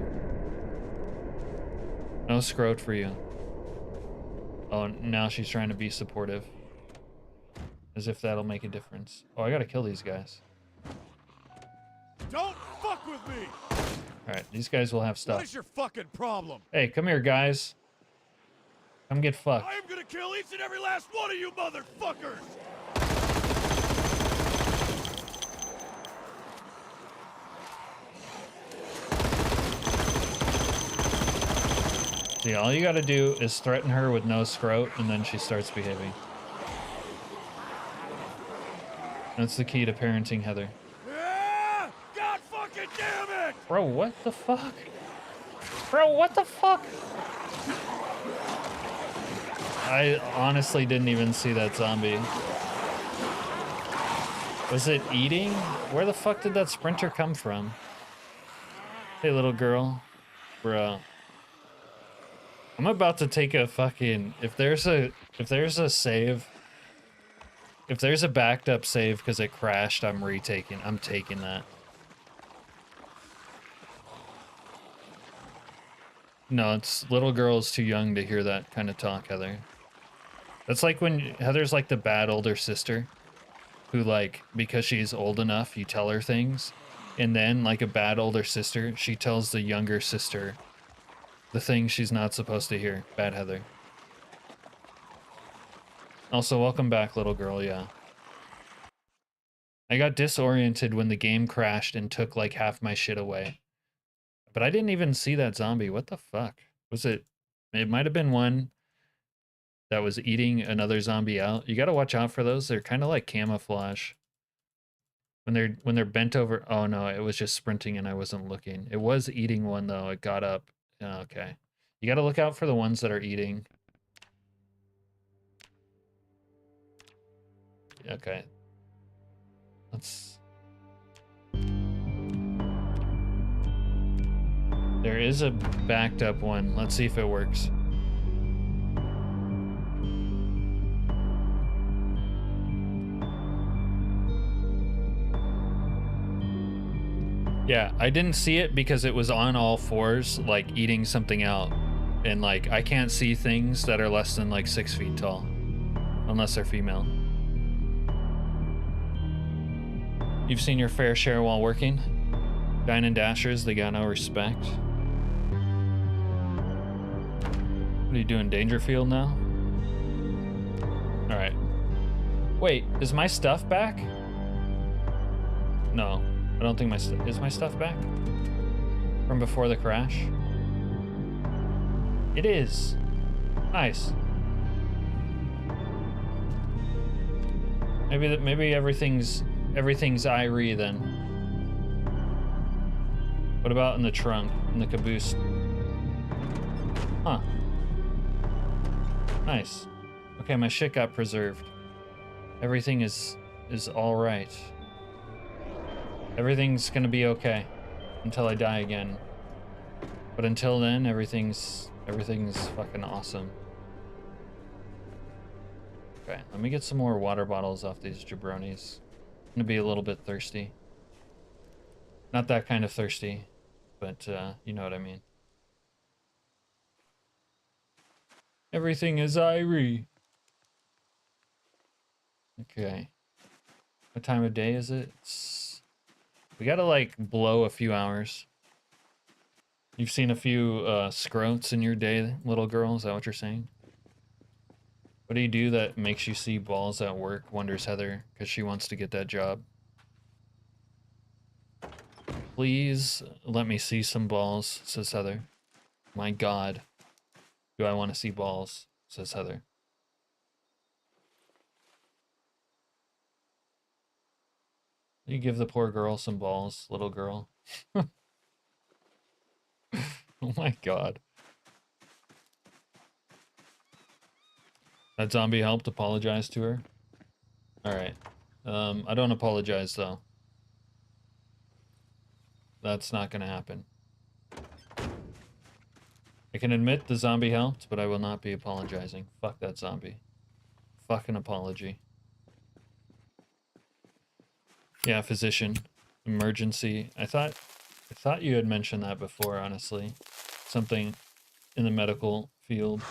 No scrote for you. Oh, now she's trying to be supportive. As if that'll make a difference. Oh, I gotta kill these guys. Don't fuck with me! Alright, these guys will have stuff. What is your fucking problem? Hey, come here, guys. Come get fucked. I am gonna kill each and every last one of you motherfuckers! See, all you gotta do is threaten her with no scrote, and then she starts behaving. That's the key to parenting, Heather. Ah! God fucking damn it! Bro, what the fuck? Bro, what the fuck? I honestly didn't even see that zombie. Was it eating? Where the fuck did that sprinter come from? Hey, little girl. Bro. I'm about to take a fucking... If there's a save... If there's a backed up save because it crashed, I'm taking that. No, it's little girl's too young to hear that kind of talk, Heather. That's like when Heather's like the bad older sister who, like, because she's old enough, you tell her things, and then like a bad older sister, she tells the younger sister the thing she's not supposed to hear. Bad Heather. Also, welcome back, little girl, yeah. I got disoriented when the game crashed and took like half my shit away. But I didn't even see that zombie. What the fuck? Was it? It might have been one that was eating another zombie out. You gotta watch out for those. They're kind of like camouflage. When they're bent over. Oh no, it was just sprinting and I wasn't looking. It was eating one though. It got up. Oh, okay. You gotta look out for the ones that are eating. Okay. Let's... There is a backed up one. Let's see if it works. Yeah, I didn't see it because it was on all fours, like eating something out. And like, I can't see things that are less than like 6 feet tall. Unless they're female. You've seen your fair share while working? Dine and Dashers, they got no respect. What are you doing, Dangerfield now? Alright. Wait, is my stuff back? No, I don't think is my stuff back? From before the crash? It is. Nice. Maybe everything's Irie then. What about in the trunk? in the caboose. Huh. Nice. Okay, my shit got preserved. Everything is all right. Everything's gonna be okay until I die again. But until then, everything's fucking awesome. Okay, let me get some more water bottles off these jabronis. I'm gonna be a little bit thirsty. Not that kind of thirsty, but you know what I mean. Everything is Irie. Okay. What time of day is it? We gotta like blow a few hours. You've seen a few scrotes in your day, little girl, is that what you're saying? What do you do that makes you see balls at work, wonders Heather, because she wants to get that job. Please let me see some balls, says Heather. My God, do I want to see balls, says Heather. You give the poor girl some balls, little girl. Oh my God. That zombie helped apologize to her. Alright. I don't apologize though. That's not gonna happen. I can admit the zombie helped, but I will not be apologizing. Fuck that zombie. Fucking apology. Yeah, physician. Emergency. I thought you had mentioned that before, honestly. Something in the medical field.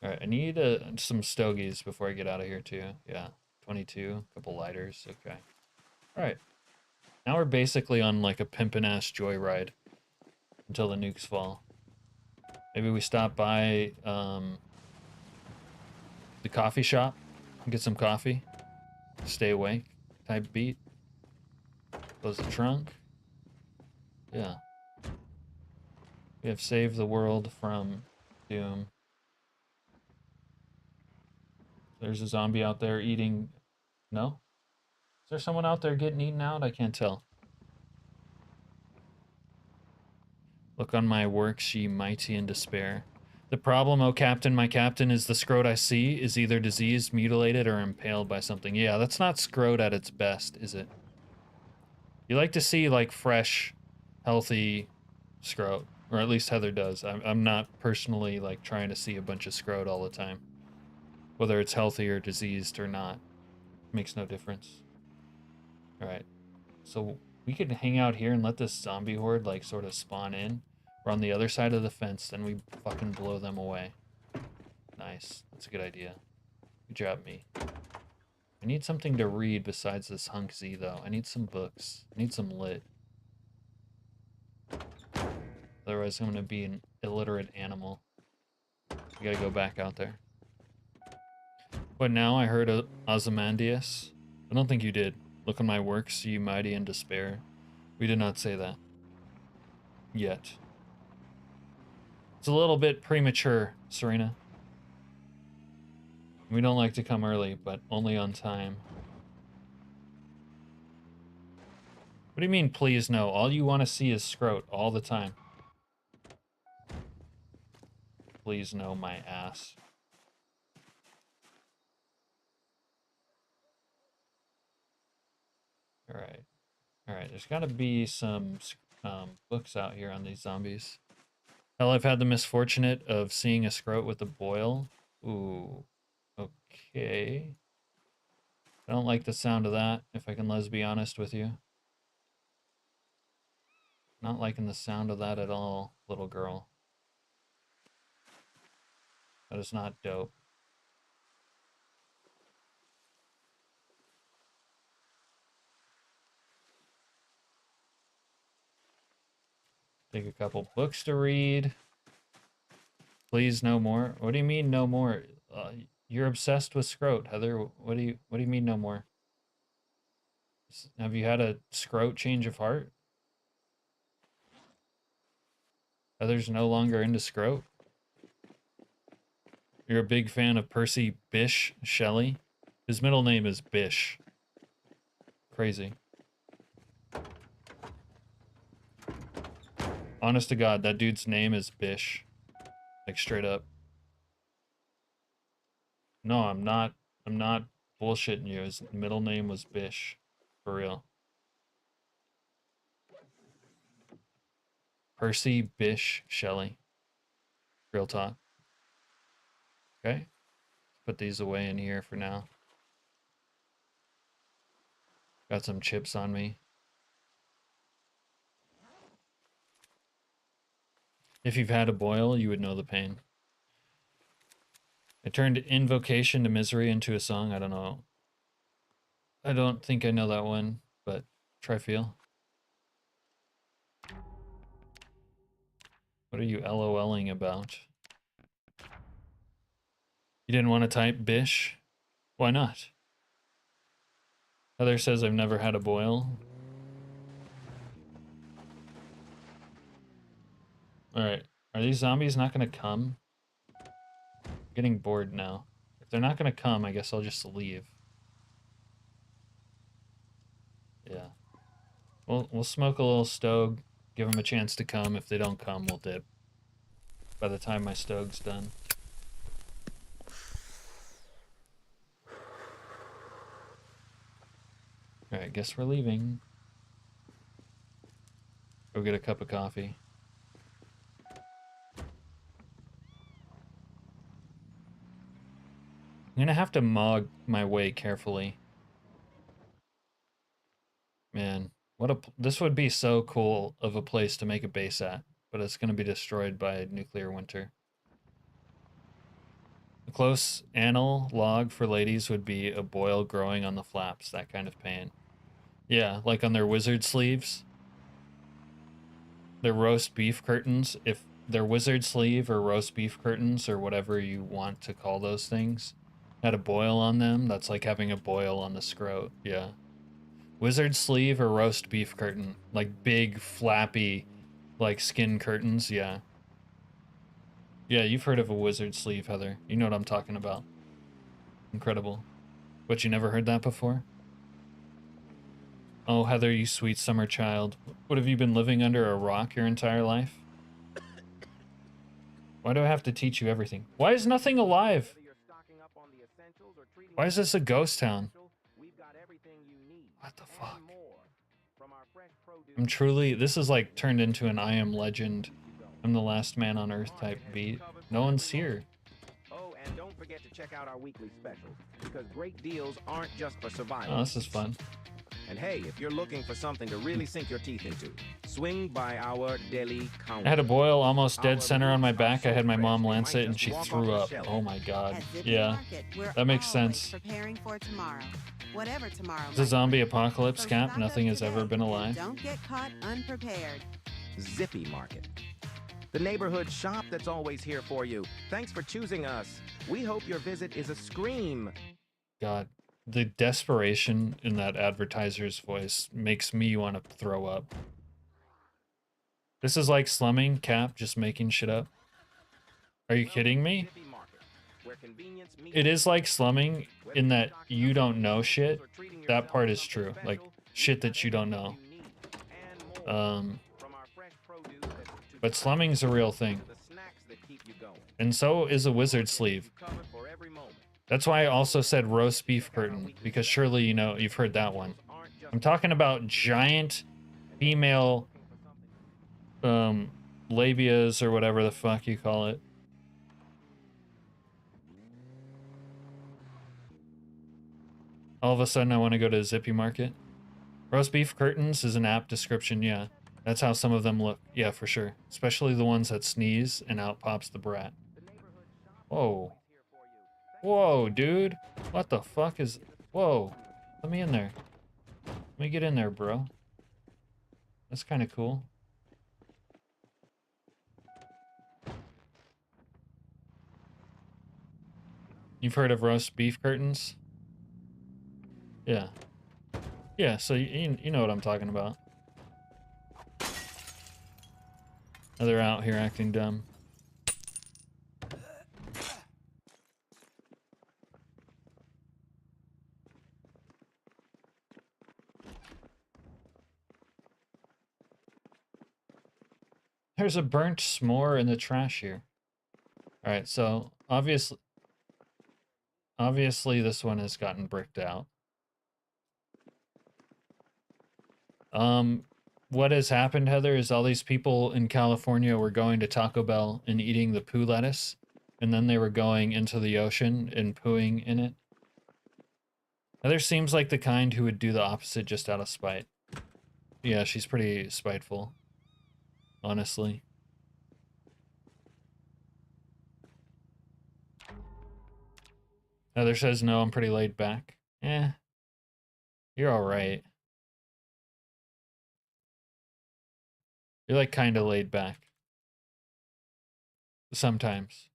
Alright, I need some stogies before I get out of here too. Yeah, 22, a couple lighters, okay. Alright. Now we're basically on like a pimpin' ass joyride until the nukes fall. Maybe we stop by the coffee shop and get some coffee. Stay awake type beat. Close the trunk. Yeah. We have saved the world from doom. There's a zombie out there eating. No? Is there someone out there getting eaten out? I can't tell. Look on my works, ye mighty in despair. The problem, oh captain, my captain, is the scrote I see is either diseased, mutilated, or impaled by something. Yeah, that's not scrote at its best, is it? You like to see, like, fresh, healthy scrote. Or at least Heather does. I'm not personally, like, trying to see a bunch of scrote all the time. Whether it's healthy or diseased or not. Makes no difference. Alright. So, we could hang out here and let this zombie horde, like, sort of spawn in. We're on the other side of the fence, then we fucking blow them away. Nice. That's a good idea. Good job, me. I need something to read besides this hunk Z, though. I need some books. I need some lit. Otherwise, I'm gonna be an illiterate animal. We gotta go back out there. What now? I heard Ozymandias. I don't think you did. Look on my works, ye mighty in despair. We did not say that. Yet. It's a little bit premature, Serena. We don't like to come early, but only on time. What do you mean, please no? All you want to see is scrote all the time. Please no, my ass. Alright. Alright, there's gotta be some books out here on these zombies. Hell, I've had the misfortunate of seeing a scrote with a boil. Ooh. Okay. I don't like the sound of that, if I can be honest with you. Not liking the sound of that at all, little girl. That is not dope. Take a couple books to read. Please, no more. What do you mean, no more? You're obsessed with scrote, Heather. What do you mean, no more? Have you had a scrote change of heart? Heather's no longer into scrote. You're a big fan of Percy Bysshe Shelley. His middle name is Bish. Crazy. Honest to God, that dude's name is Bish. Like straight up. No, I'm not bullshitting you. His middle name was Bish. For real. Percy Bish Shelley. Real talk. Okay. Put these away in here for now. Got some chips on me. If you've had a boil, you would know the pain. I turned Invocation to Misery into a song. I don't know. I don't think I know that one, but try feel. What are you LOLing about? You didn't want to type Bish? Why not? Heather says I've never had a boil. Alright. Are these zombies not going to come? I'm getting bored now. If they're not going to come, I guess I'll just leave. Yeah. We'll smoke a little stove, give them a chance to come. If they don't come, we'll dip. By the time my stove's done. Alright, guess we're leaving. Go get a cup of coffee. I'm gonna have to mog my way carefully. Man, this would be so cool of a place to make a base at, but it's gonna be destroyed by nuclear winter. A close analog for ladies would be a boil growing on the flaps, that kind of pain. Yeah, like on their wizard sleeves. Their roast beef curtains, if their wizard sleeve or roast beef curtains or whatever you want to call those things had a boil on them, that's like having a boil on the scrot. Yeah. Wizard sleeve or roast beef curtain. Like big, flappy, like skin curtains, yeah. Yeah, you've heard of a wizard sleeve, Heather. You know what I'm talking about. Incredible. But you never heard that before? Oh, Heather, you sweet summer child. What, have you been living under a rock your entire life? Why do I have to teach you everything? Why is nothing alive? Why is this a ghost town? What the fuck? I'm truly... This is like turned into an I Am Legend, I'm the last man on earth type beat. No one's here. Oh, and don't forget to check out our weekly specials, because great deals aren't just for survival. Oh, this is fun. And hey, if you're looking for something to really sink your teeth into, swing by our deli counter. I had a boil almost dead center on my back. I had my mom lance it and she threw up. Oh my god. Yeah, that makes sense. Preparing for tomorrow. Whatever tomorrow. It's a zombie apocalypse, Cap. Nothing has ever been alive. Don't get caught unprepared. Zippy Market. The neighborhood shop that's always here for you. Thanks for choosing us. We hope your visit is a scream. God, the desperation in that advertiser's voice makes me want to throw up. This is like slumming, Cap, just making shit up. Are you kidding me? It is like slumming in that you don't know shit. That part is true. Like, shit that you don't know. But slumming's a real thing. And so is a wizard sleeve. That's why I also said roast beef curtain, because surely you know, you've heard that one. I'm talking about giant female labias or whatever the fuck you call it. All of a sudden I want to go to Zippy Market. Roast beef curtains is an apt description, yeah. That's how some of them look. Yeah, for sure. Especially the ones that sneeze and out pops the brat. Whoa. Whoa, dude. What the fuck is... Whoa. Let me in there. Let me get in there, bro. That's kind of cool. You've heard of roast beef curtains? Yeah. Yeah, so you know what I'm talking about. Now they're out here acting dumb. There's a burnt s'more in the trash here. All right, so obviously this one has gotten bricked out. What has happened, Heather, is all these people in California were going to Taco Bell and eating the poo lettuce, and then they were going into the ocean and pooing in it. Heather seems like the kind who would do the opposite just out of spite. Yeah, she's pretty spiteful, honestly. Heather says, no, I'm pretty laid back. Eh, you're alright. You're like kinda laid back. Sometimes.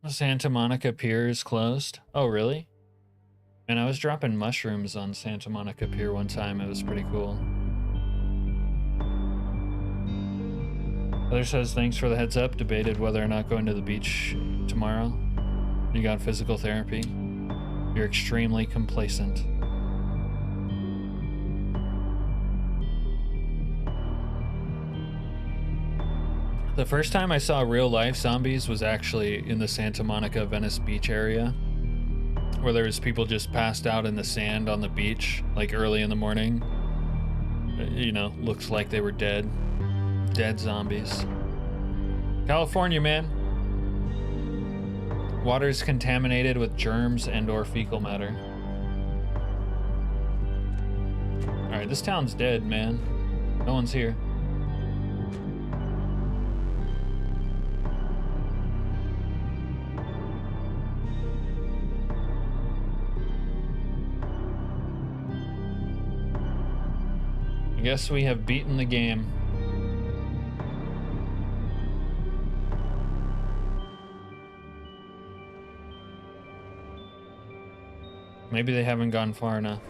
Santa Monica Pier is closed. Oh, really? And I was dropping mushrooms on Santa Monica Pier one time. It was pretty cool. Heather says, thanks for the heads up. Debated whether or not going to the beach tomorrow. You got physical therapy. You're extremely complacent. The first time I saw real life zombies was actually in the Santa Monica Venice Beach area, where there was people just passed out in the sand on the beach, like early in the morning. You know, looks like they were dead. Dead zombies. California, man. Water's contaminated with germs and or fecal matter. Alright, this town's dead, man. No one's here. I guess we have beaten the game. Maybe they haven't gone far enough.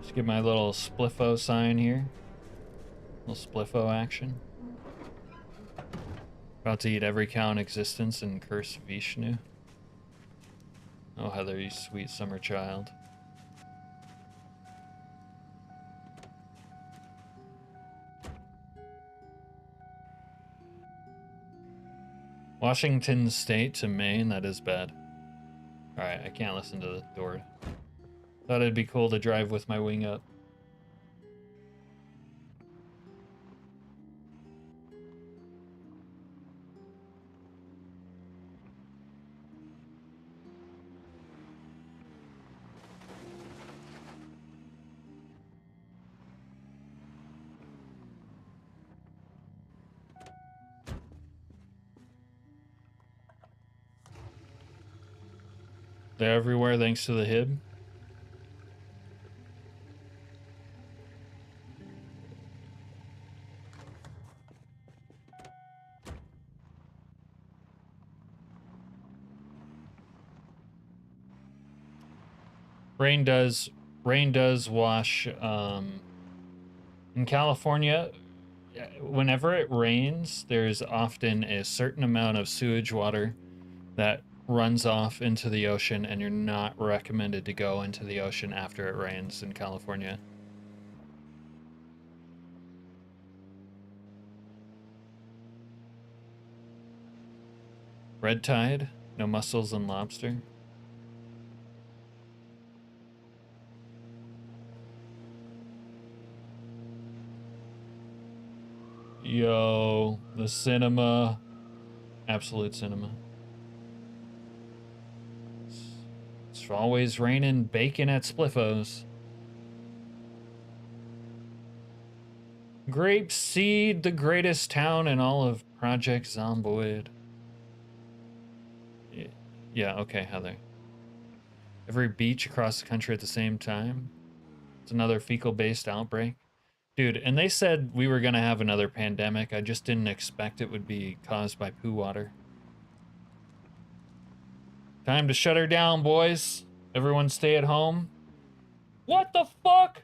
Just get my little spliffo sign here. Little spliffo action. About to eat every cow in existence and curse Vishnu. Oh, Heather, you sweet summer child. Washington State to Maine, that is bad. Alright, I can't listen to the door. Thought it'd be cool to drive with my wing up. They're everywhere thanks to the HIB. Rain does wash, in California, whenever it rains, there's often a certain amount of sewage water that runs off into the ocean, and you're not recommended to go into the ocean after it rains in California. Red tide, no mussels and lobster. Yo, the cinema. Absolute cinema. It's always raining bacon at Spliffos. Grape Seed, the greatest town in all of Project Zomboid. Yeah, okay, Heather. Every beach across the country at the same time. It's another fecal-based outbreak. Dude, and they said we were gonna have another pandemic. I just didn't expect it would be caused by poo water. Time to shut her down, boys. Everyone stay at home. What the fuck?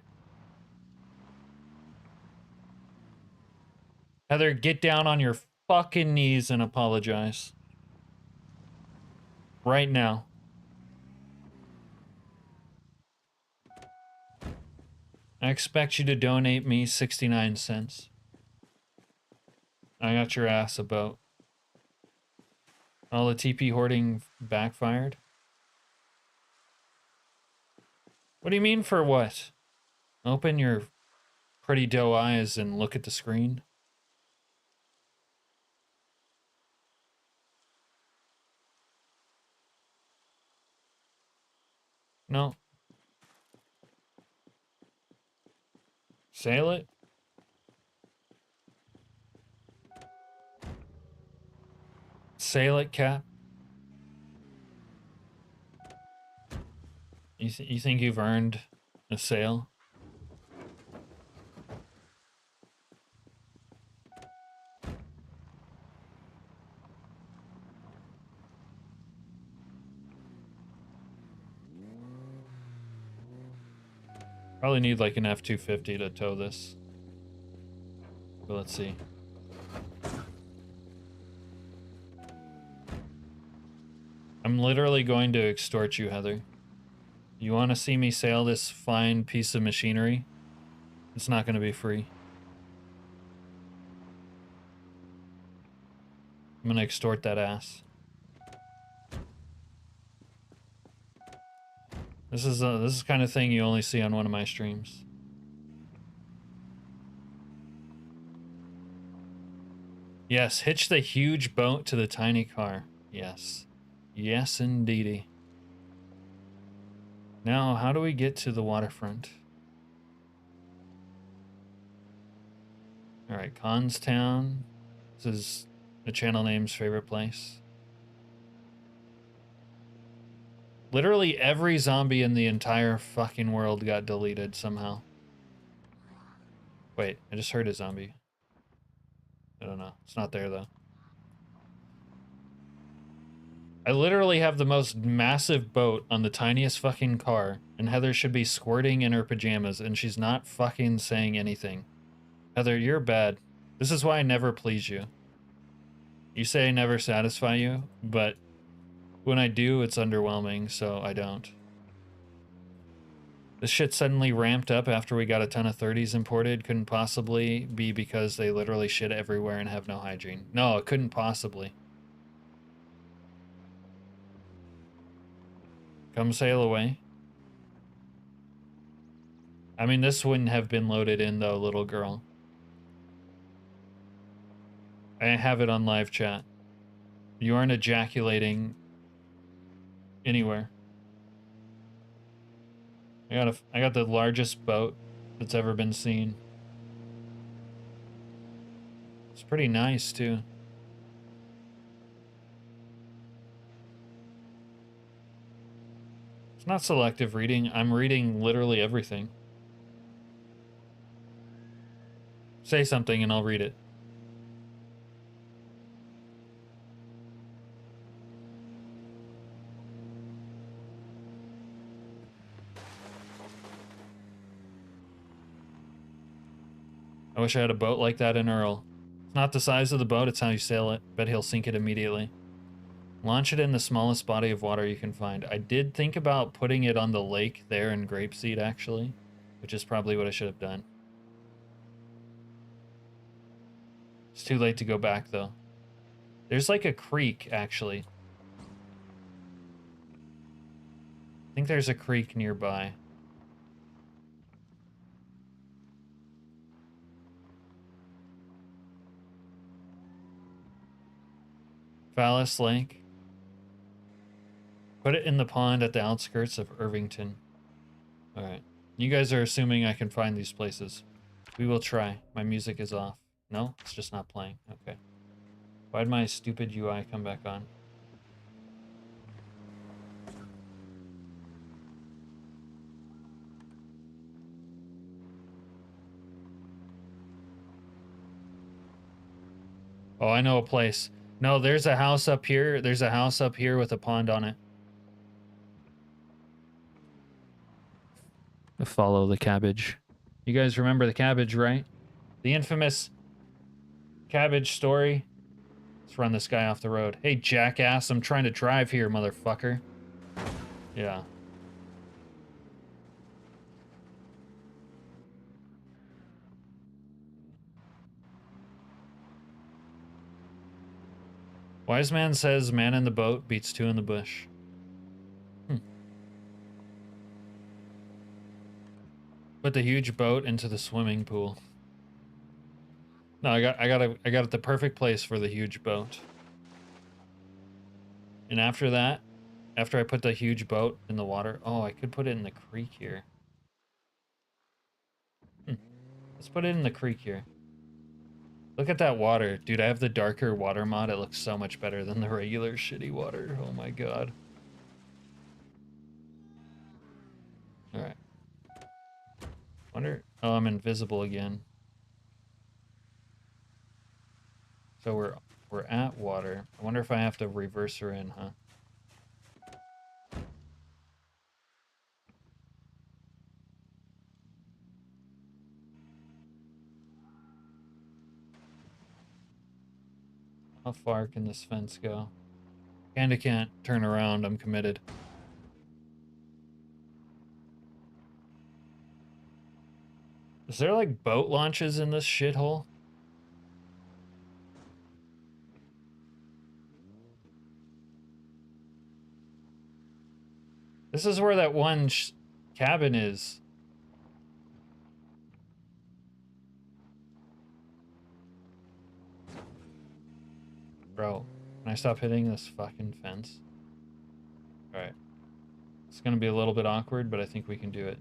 Heather, get down on your fucking knees and apologize. Right now. I expect you to donate me 69 cents. I got your ass about. All the TP hoarding backfired? What do you mean for what? Open your pretty doe eyes and look at the screen. No. Sail it? Sail it, Cap. You think you've earned a sail? Probably need like an F-250 to tow this. But let's see. I'm literally going to extort you, Heather. You want to see me sail this fine piece of machinery? It's not going to be free. I'm going to extort that ass. This is the kind of thing you only see on one of my streams. Yes, hitch the huge boat to the tiny car. Yes. Yes, indeedy. Now, how do we get to the waterfront? Alright, Constown. This is the channel name's favorite place. Literally every zombie in the entire fucking world got deleted somehow. Wait, I just heard a zombie. I don't know. It's not there, though. I literally have the most massive boat on the tiniest fucking car, and Heather should be squirting in her pajamas, and she's not fucking saying anything. Heather, you're bad. This is why I never please you. You say I never satisfy you, but when I do, it's underwhelming, so I don't. This shit suddenly ramped up after we got a ton of 30s imported. Couldn't possibly be because they literally shit everywhere and have no hygiene. No, it couldn't possibly. Come sail away. I mean, this wouldn't have been loaded in, though, little girl. I have it on live chat. You aren't ejaculating anywhere. I got the largest boat that's ever been seen. It's pretty nice, too. It's not selective reading. I'm reading literally everything. Say something and I'll read it. I wish I had a boat like that in Earl. It's not the size of the boat, it's how you sail it. Bet he'll sink it immediately. Launch it in the smallest body of water you can find. I did think about putting it on the lake there in Grapeseed, actually, which is probably what I should have done. It's too late to go back, though. There's like a creek, actually. I think there's a creek nearby. Phallus Lake. Put it in the pond at the outskirts of Irvington. Alright. You guys are assuming I can find these places. We will try. My music is off. No? It's just not playing. Okay. Why'd my stupid UI come back on? Oh, I know a place. No, there's a house up here. There's a house up here with a pond on it. follow the cabbage. You guys remember the cabbage, right? The infamous cabbage story. Let's run this guy off the road. Hey, jackass, I'm trying to drive here, motherfucker. Yeah. Wise man says man in the boat beats two in the bush. Put the huge boat into the swimming pool. No, I got the perfect place for the huge boat. And after that, after I put the huge boat in the water, oh, I could put it in the creek here. Let's put it in the creek here. Look at that water. Dude, I have the darker water mod. It looks so much better than the regular shitty water. Oh my god. Alright. Wonder... Oh, I'm invisible again. So we're at water. I wonder if I have to reverse her in, huh? How far can this fence go? Kinda can't turn around, I'm committed. Is there like boat launches in this shithole? This is where that one cabin is. Bro, can I stop hitting this fucking fence? Alright. It's gonna be a little bit awkward, but I think we can do it.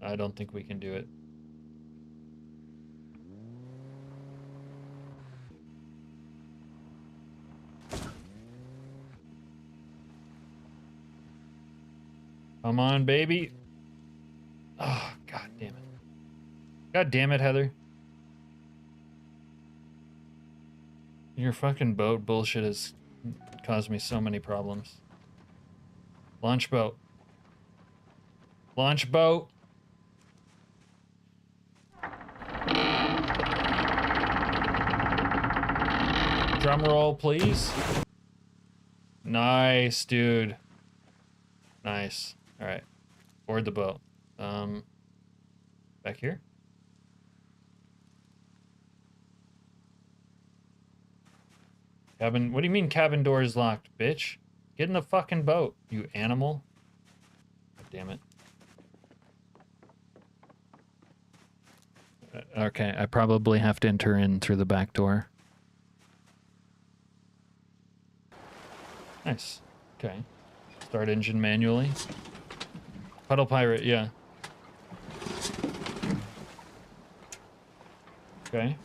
I don't think we can do it. Come on, baby. Oh, god damn it. God damn it, Heather. Your fucking boat bullshit has caused me so many problems. Launch boat. Launch boat. Drum roll, please. Nice, dude. Nice. All right. Board the boat. Back here? Cabin, what do you mean cabin door is locked, bitch? Get in the fucking boat, you animal. God damn it. Okay, I probably have to enter in through the back door. Nice. Okay. Start engine manually. Puddle pirate, yeah. Okay.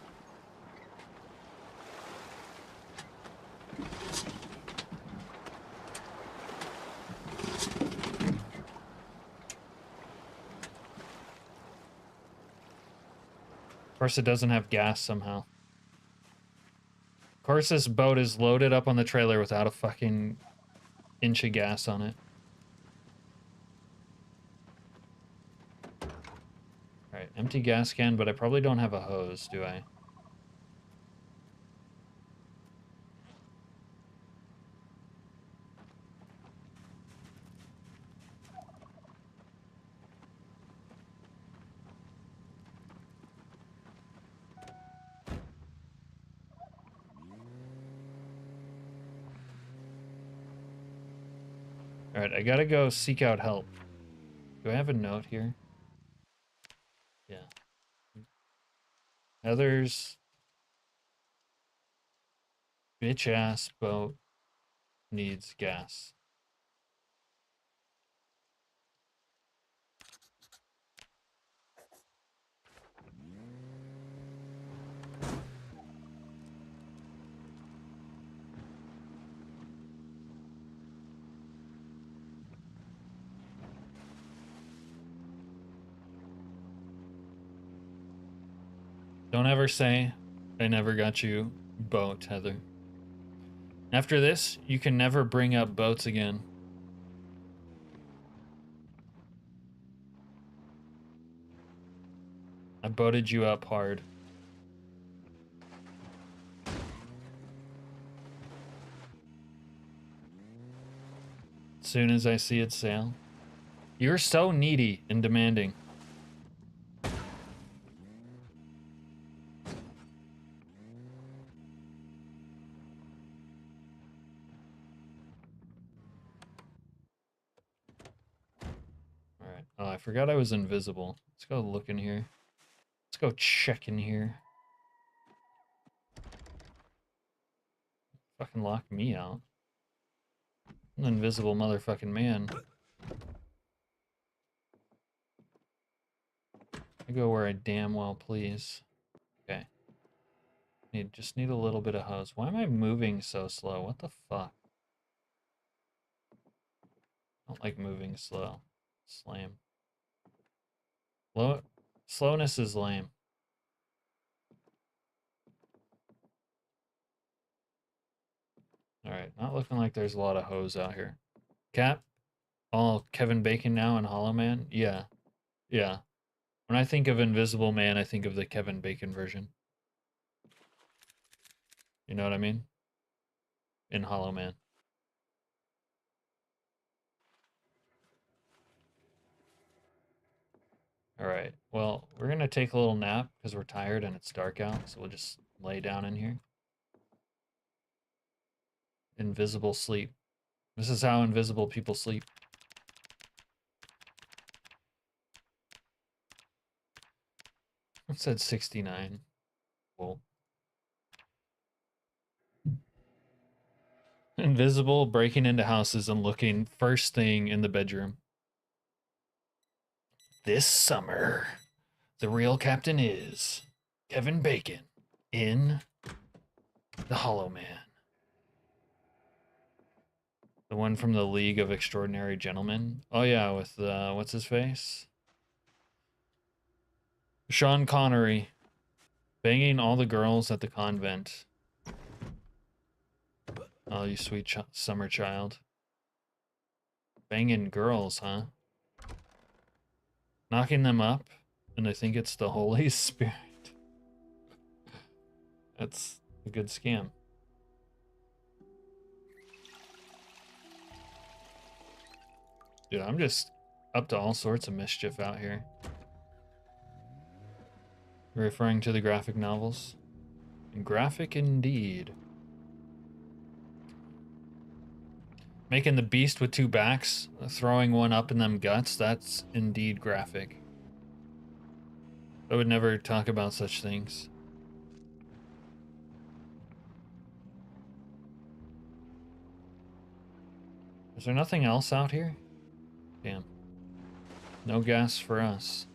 Of course it doesn't have gas somehow. Of course this boat is loaded up on the trailer without a fucking inch of gas on it. Alright, empty gas can, but I probably don't have a hose, do I? Alright, I gotta go seek out help. Do I have a note here? Yeah. Heather's bitch ass boat needs gas. Don't ever say, I never got you boat, Heather. After this, you can never bring up boats again. I boated you up hard. As soon as I see it sail. You're so needy and demanding. Alright. Oh, I forgot I was invisible. Let's go look in here. Let's go check in here. Fucking lock me out. I'm an invisible motherfucking man. I go where I damn well please. Okay. Just need a little bit of hose. Why am I moving so slow? What the fuck? I don't like moving slow. It's lame. Slowness is lame. Alright, not looking like there's a lot of hose out here. Cap? All Kevin Bacon now in Hollow Man? Yeah. Yeah. When I think of Invisible Man, I think of the Kevin Bacon version. You know what I mean? In Hollow Man. Alright, well, we're gonna take a little nap because we're tired and it's dark out, so we'll just lay down in here. Invisible sleep. This is how invisible people sleep. It said 69. Cool. Invisible, breaking into houses and looking first thing in the bedroom. This summer, the real captain is Kevin Bacon in The Hollow Man. The one from the League of Extraordinary Gentlemen. Oh yeah, with what's his face? Sean Connery. Banging all the girls at the convent. Oh, you sweet summer child. Banging girls, huh? Knocking them up, and I think it's the Holy Spirit. That's a good scam. Dude, I'm just up to all sorts of mischief out here. Referring to the graphic novels. Graphic indeed. Making the beast with two backs, throwing one up in them guts, that's indeed graphic. I would never talk about such things. Is there nothing else out here? Damn. No gas for us.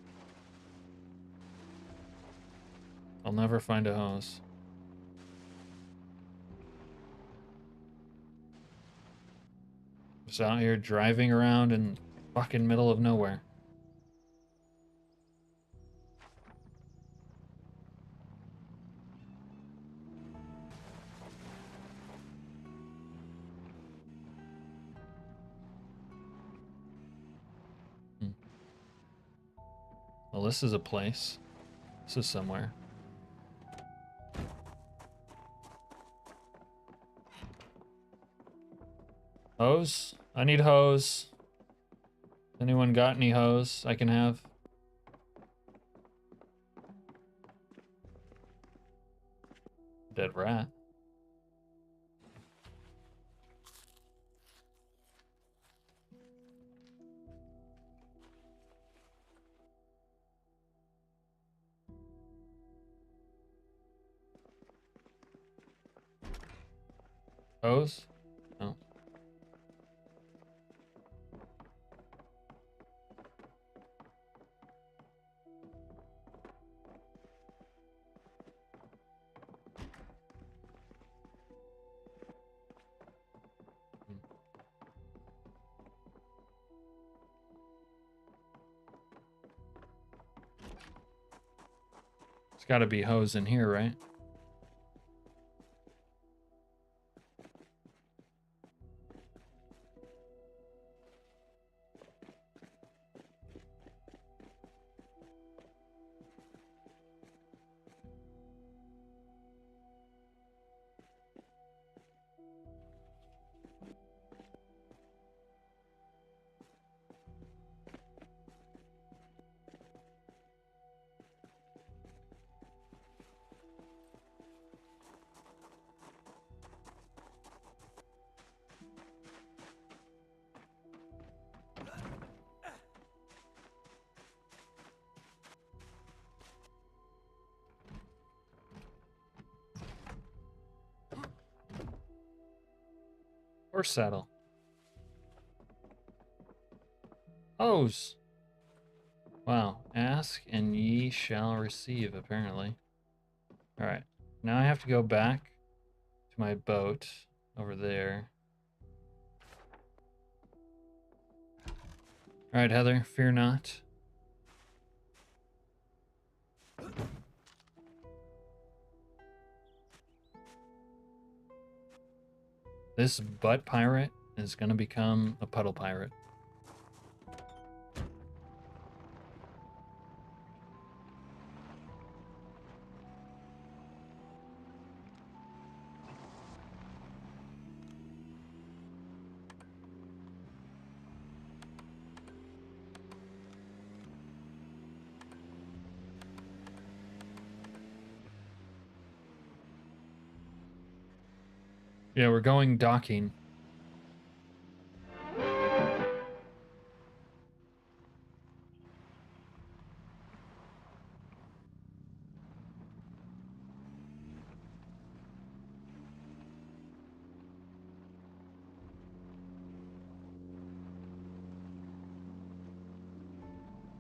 I'll never find a hose. Just out here driving around in fucking middle of nowhere. Well, this is a place. This is somewhere. Hose? I need hose. Anyone got any hose I can have? Dead rat. Hose? No. There's gotta be hose in here, right? Horse saddle. Hose. Wow. Ask and ye shall receive, apparently. Alright. Now I have to go back to my boat over there. Alright, Heather, fear not. This butt pirate is gonna become a puddle pirate. Yeah, we're going docking.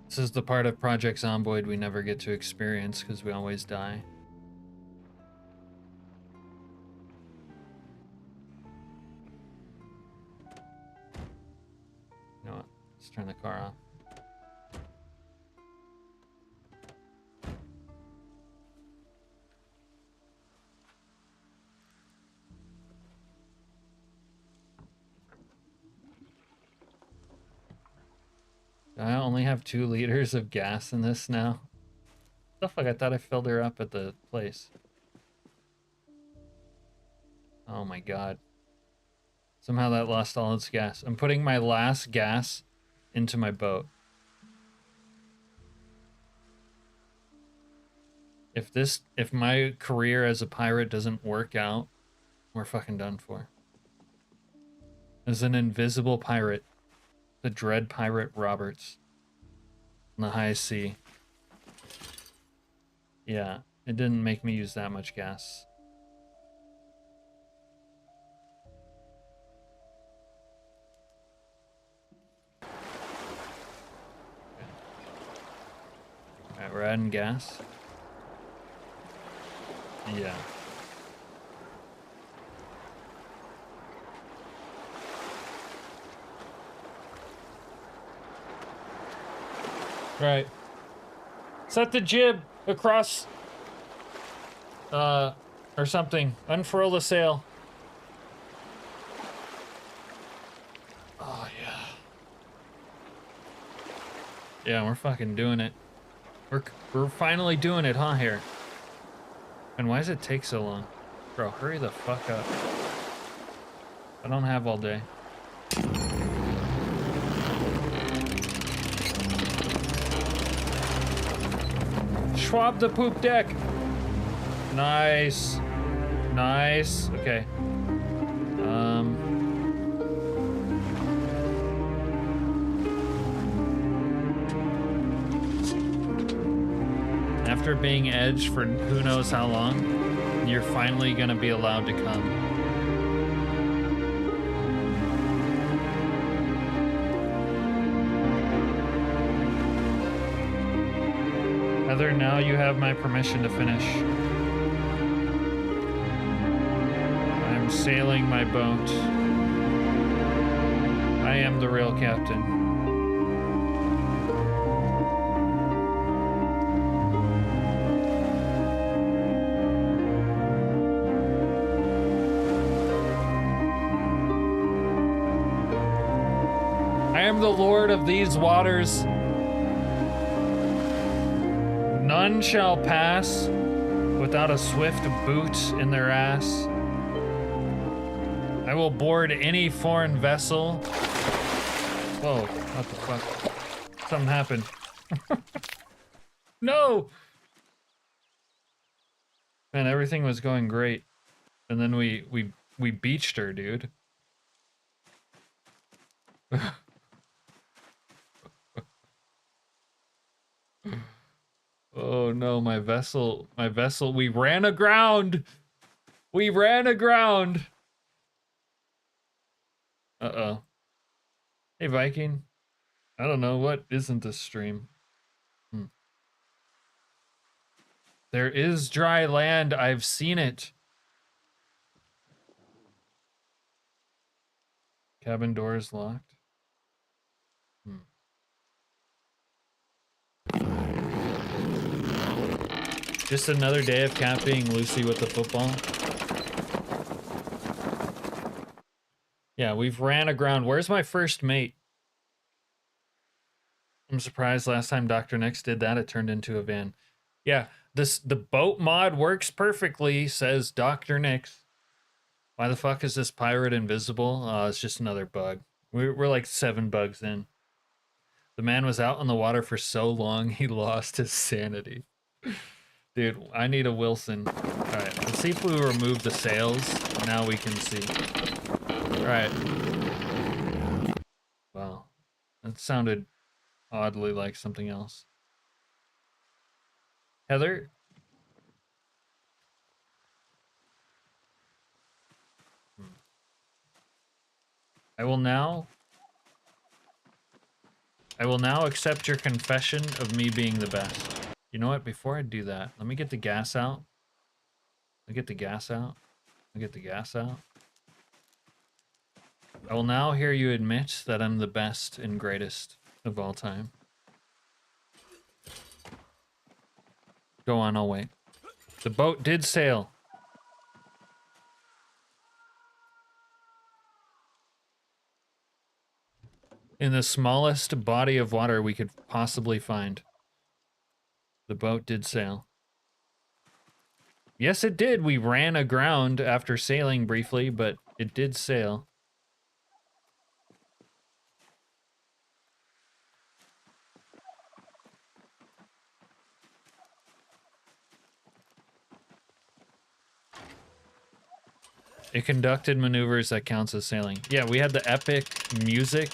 This is the part of Project Zomboid we never get to experience because we always die. You know what? Let's turn the car off. Do I only have 2 liters of gas in this now? The fuck, I thought I filled her up at the place. Oh my god. Somehow that lost all its gas. I'm putting my last gas into my boat. If my career as a pirate doesn't work out, we're fucking done for. As an invisible pirate, the Dread Pirate Roberts, in the high sea. Yeah, it didn't make me use that much gas. Alright, we're adding gas. Yeah. Right. Set the jib across, or something. Unfurl the sail. Oh, yeah. Yeah, we're fucking doing it. We're finally doing it, huh, here? And why does it take so long? Bro, hurry the fuck up. I don't have all day. Schwab the poop deck. Nice. Nice. Okay. After being edged for who knows how long, you're finally gonna be allowed to come. Heather, now you have my permission to finish. I'm sailing my boat. I am the real captain. I am the lord of these waters. None shall pass without a swift boot in their ass. I will board any foreign vessel. Whoa, what the fuck? Something happened. No! Man, everything was going great. And then we beached her, dude. Oh no, my vessel, we ran aground! We ran aground! Uh-oh. Hey, Viking. I don't know. What isn't this stream? There is dry land. I've seen it. Cabin door is locked. Just another day of camping Lucy with the football. Yeah, we've ran aground. Where's my first mate? I'm surprised last time Dr. Nix did that, it turned into a van. Yeah, the boat mod works perfectly, says Dr. Nix. Why the fuck is this pirate invisible? It's just another bug. We're like 7 bugs in. The man was out on the water for so long, he lost his sanity. Dude, I need a Wilson. Alright, let's see if we remove the sails. Now we can see. Alright. Wow. That sounded oddly like something else. Heather? I will now accept your confession of me being the best. You know what? Before I do that, let me get the gas out. Let me get the gas out. Let me get the gas out. I will now hear you admit that I'm the best and greatest of all time. Go on, I'll wait. The boat did sail. In the smallest body of water we could possibly find. The boat did sail. Yes, it did. We ran aground after sailing briefly, but it did sail. It conducted maneuvers that counts as sailing. Yeah, we had the epic music.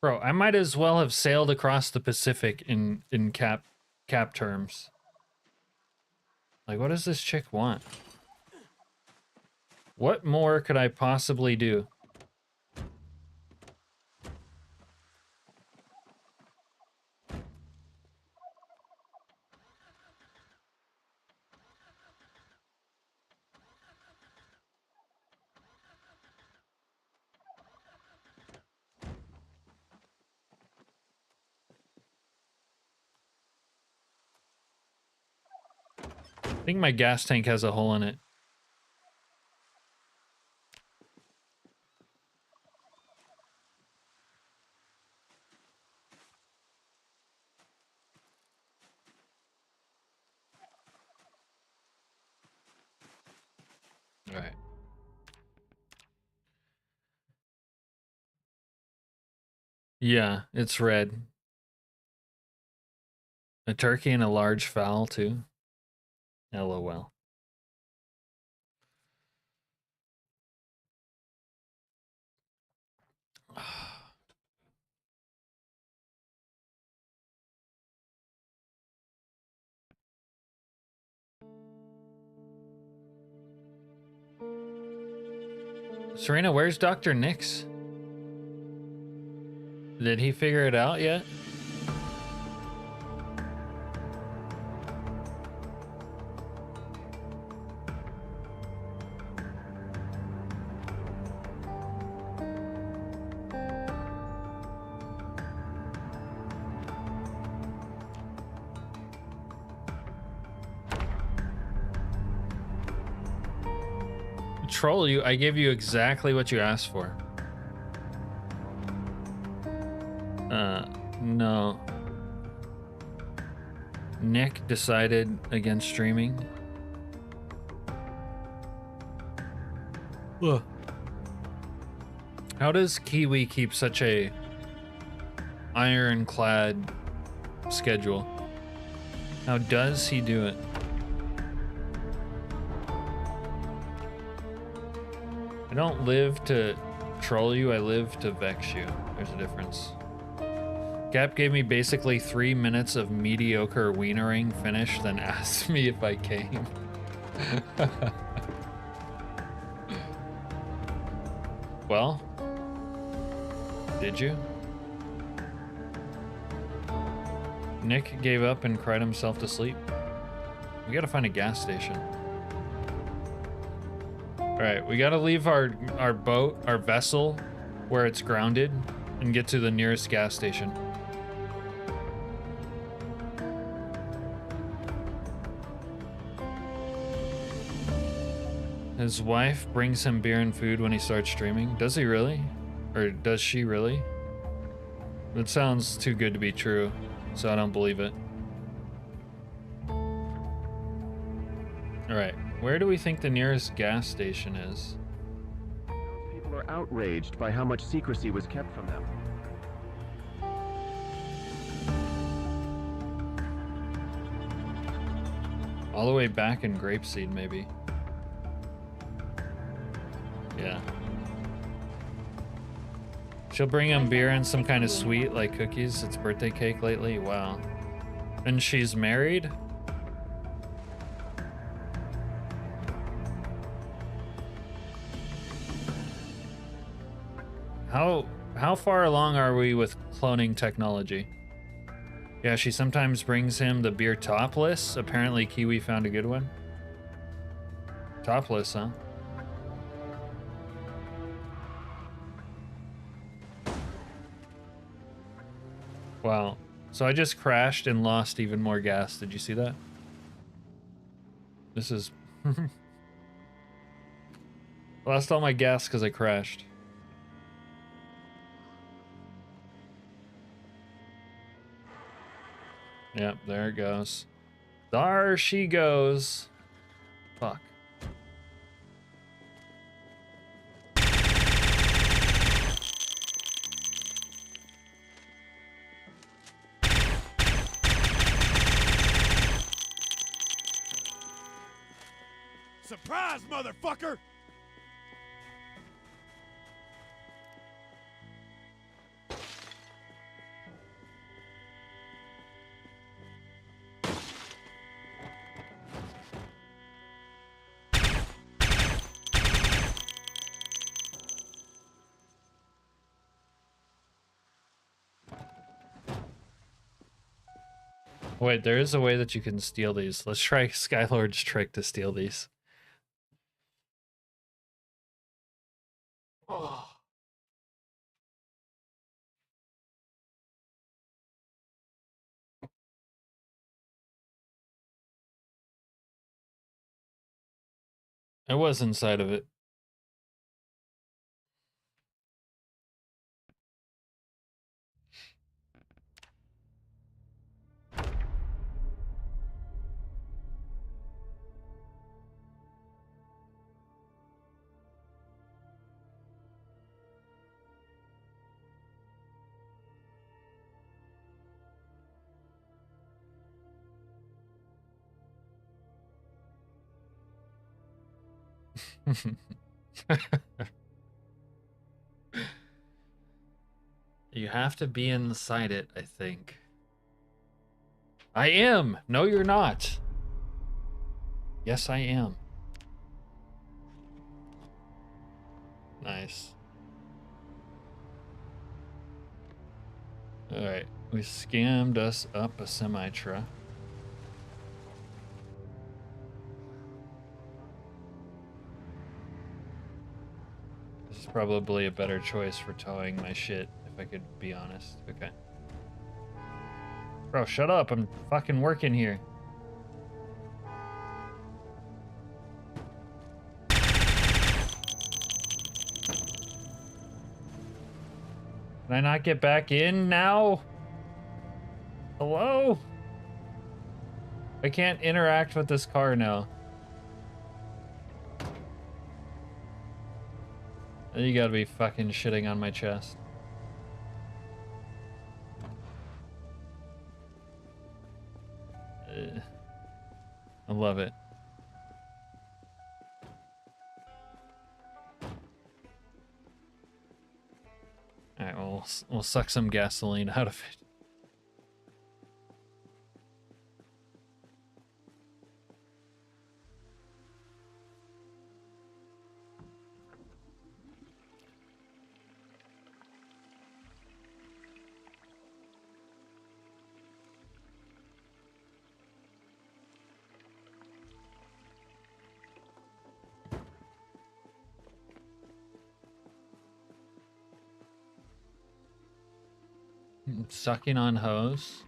Bro, I might as well have sailed across the Pacific in cap terms. Like, what does this chick want? What more could I possibly do? I think my gas tank has a hole in it. All right. Yeah, it's red. A turkey and a large fowl, too. LOL. Serena, where's Dr. Nix? Did he figure it out yet? Troll you, I gave you exactly what you asked for. No. Nick decided against streaming. Ugh. How does Kiwi keep such a ironclad schedule? How does he do it? I don't live to troll you, I live to vex you. There's a difference. Cap gave me basically 3 minutes of mediocre wienering finish, then asked me if I came. Well, did you? Nick gave up and cried himself to sleep. We gotta find a gas station. Alright, we gotta leave our boat, our vessel, where it's grounded, and get to the nearest gas station. His wife brings him beer and food when he starts streaming. Does he really? Or does she really? It sounds too good to be true, so I don't believe it. Alright, where do we think the nearest gas station is? People are outraged by how much secrecy was kept from them. All the way back in Grapeseed, maybe. Yeah. She'll bring him beer and some kind of sweet, like cookies. It's birthday cake lately. Wow. And she's married? How far along are we with cloning technology? Yeah, she sometimes brings him the beer topless. Apparently Kiwi found a good one. Topless, huh? Wow. So I just crashed and lost even more gas. Did you see that? This is... Lost all my gas because I crashed. Yep, there it goes. There she goes. Fuck. Surprise, motherfucker! Wait, there is a way that you can steal these. Let's try Skylord's trick to steal these. Oh. I was inside of it. You have to be inside it, I think. I am! No, you're not. Yes, I am. Nice. Alright, we scammed us up a semi-truck. This is probably a better choice for towing my shit, if I could be honest. Okay. Bro, shut up. I'm fucking working here. Can I not get back in now? Hello? I can't interact with this car now. You gotta be fucking shitting on my chest. I love it. Alright, well, we'll suck some gasoline out of it. Sucking on hose?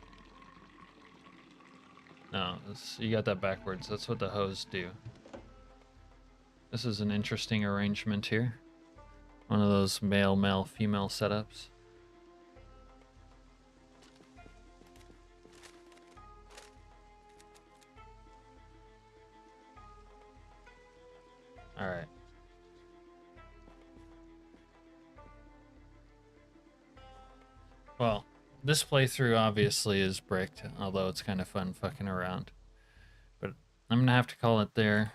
No, you got that backwards. That's what the hose do. This is an interesting arrangement here. One of those male, female setups. Alright. Well, this playthrough obviously is bricked, although it's kind of fun fucking around. But I'm gonna have to call it there.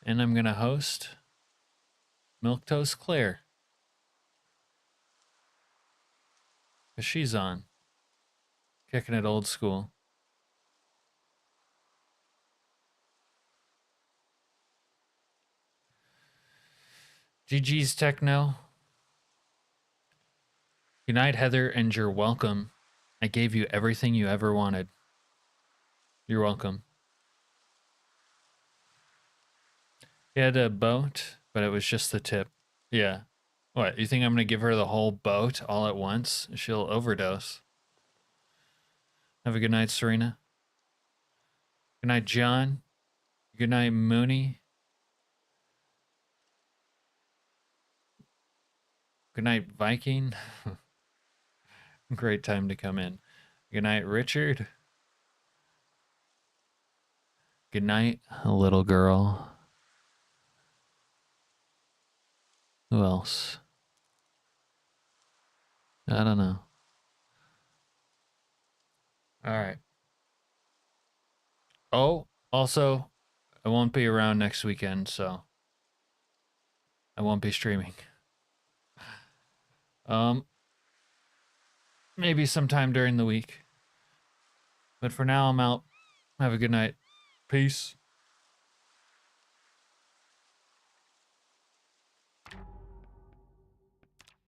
And I'm gonna host Milquetoast Claire. 'Cause she's on. Kicking it old school. GG's Techno. Good night, Heather, and you're welcome. I gave you everything you ever wanted. You're welcome. He had a boat, but it was just the tip. Yeah. What, you think I'm going to give her the whole boat all at once? She'll overdose. Have a good night, Serena. Good night, John. Good night, Mooney. Good night, Viking. Great time to come in. Good night, Richard. Good night, little girl. Who else? I don't know. All right. Oh, also, I won't be around next weekend, so I won't be streaming. Maybe sometime during the week. But for now, I'm out. Have a good night. Peace.